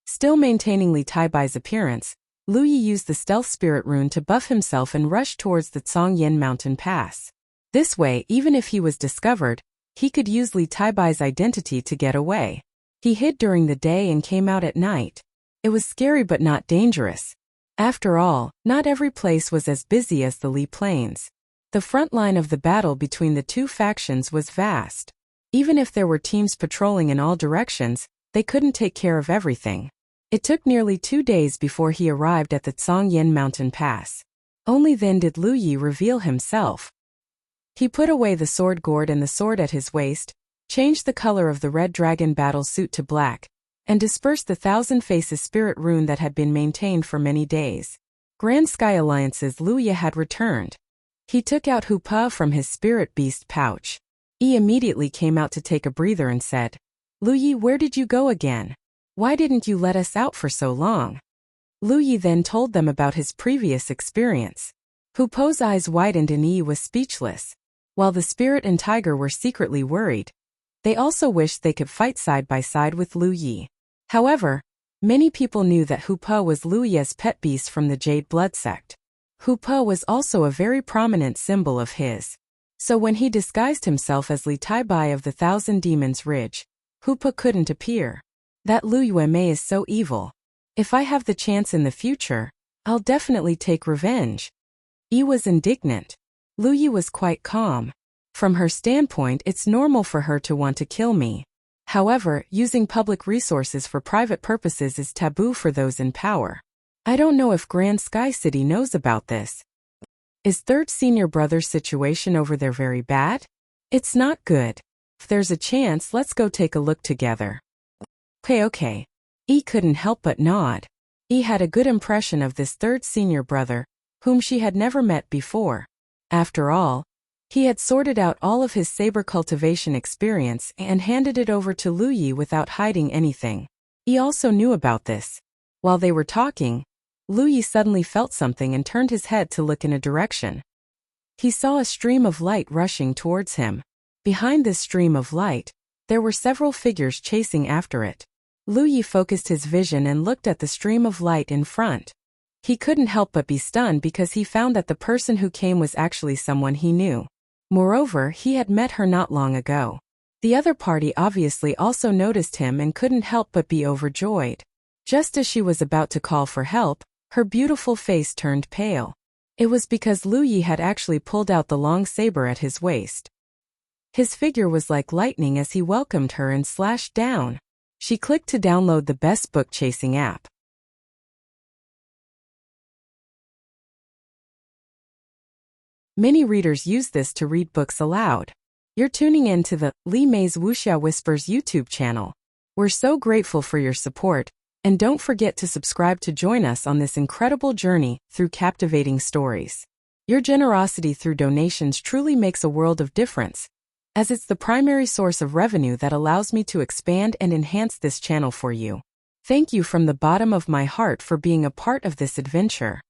Still maintaining Li Taibai's appearance, Lu Yi used the Stealth Spirit Rune to buff himself and rush towards the Zhongyan Mountain Pass. This way, even if he was discovered, he could use Li Taibai's identity to get away. He hid during the day and came out at night. It was scary but not dangerous. After all, not every place was as busy as the Li Plains. The front line of the battle between the two factions was vast. Even if there were teams patrolling in all directions, they couldn't take care of everything. It took nearly 2 days before he arrived at the Zhongyan mountain pass. Only then did Lu Yi reveal himself. He put away the sword gourd and the sword at his waist, changed the color of the red dragon battle suit to black, and dispersed the 1,000 Faces spirit rune that had been maintained for many days. Grand Sky Alliance's Lu Yi had returned. He took out Hu Pa from his spirit beast pouch. He immediately came out to take a breather and said, "Lu Yi, where did you go again? Why didn't you let us out for so long?" Lu Yi then told them about his previous experience. Hu Po's eyes widened and Yi was speechless. While the spirit and tiger were secretly worried, they also wished they could fight side by side with Lu Yi. However, many people knew that Hu Po was Lu Yi's pet beast from the Jade Blood sect. Hu Po was also a very prominent symbol of his. So when he disguised himself as Li Tai Bai of the 1,000 Demons Ridge, Hu Po couldn't appear. That Lu Yue is so evil. If I have the chance in the future, I'll definitely take revenge. Yi was indignant. Lu Yi was quite calm. From her standpoint, it's normal for her to want to kill me. However, using public resources for private purposes is taboo for those in power. I don't know if Grand Sky City knows about this. Is third senior brother's situation over there very bad? It's not good. If there's a chance, let's go take a look together. Okay. Yi couldn't help but nod. Yi had a good impression of this third senior brother, whom she had never met before. After all, he had sorted out all of his saber cultivation experience and handed it over to Lu Yi without hiding anything. He also knew about this. While they were talking, Lu Yi suddenly felt something and turned his head to look in a direction. He saw a stream of light rushing towards him. Behind this stream of light, there were several figures chasing after it. Lu Yi focused his vision and looked at the stream of light in front. He couldn't help but be stunned because he found that the person who came was actually someone he knew. Moreover, he had met her not long ago. The other party obviously also noticed him and couldn't help but be overjoyed. Just as she was about to call for help, her beautiful face turned pale. It was because Lu Yi had actually pulled out the long saber at his waist. His figure was like lightning as he welcomed her and slashed down. She clicked to download the best book chasing app. Many readers use this to read books aloud. You're tuning in to the Li Mei's Wuxia Whispers YouTube channel. We're so grateful for your support, and don't forget to subscribe to join us on this incredible journey through captivating stories. Your generosity through donations truly makes a world of difference, as it's the primary source of revenue that allows me to expand and enhance this channel for you. Thank you from the bottom of my heart for being a part of this adventure.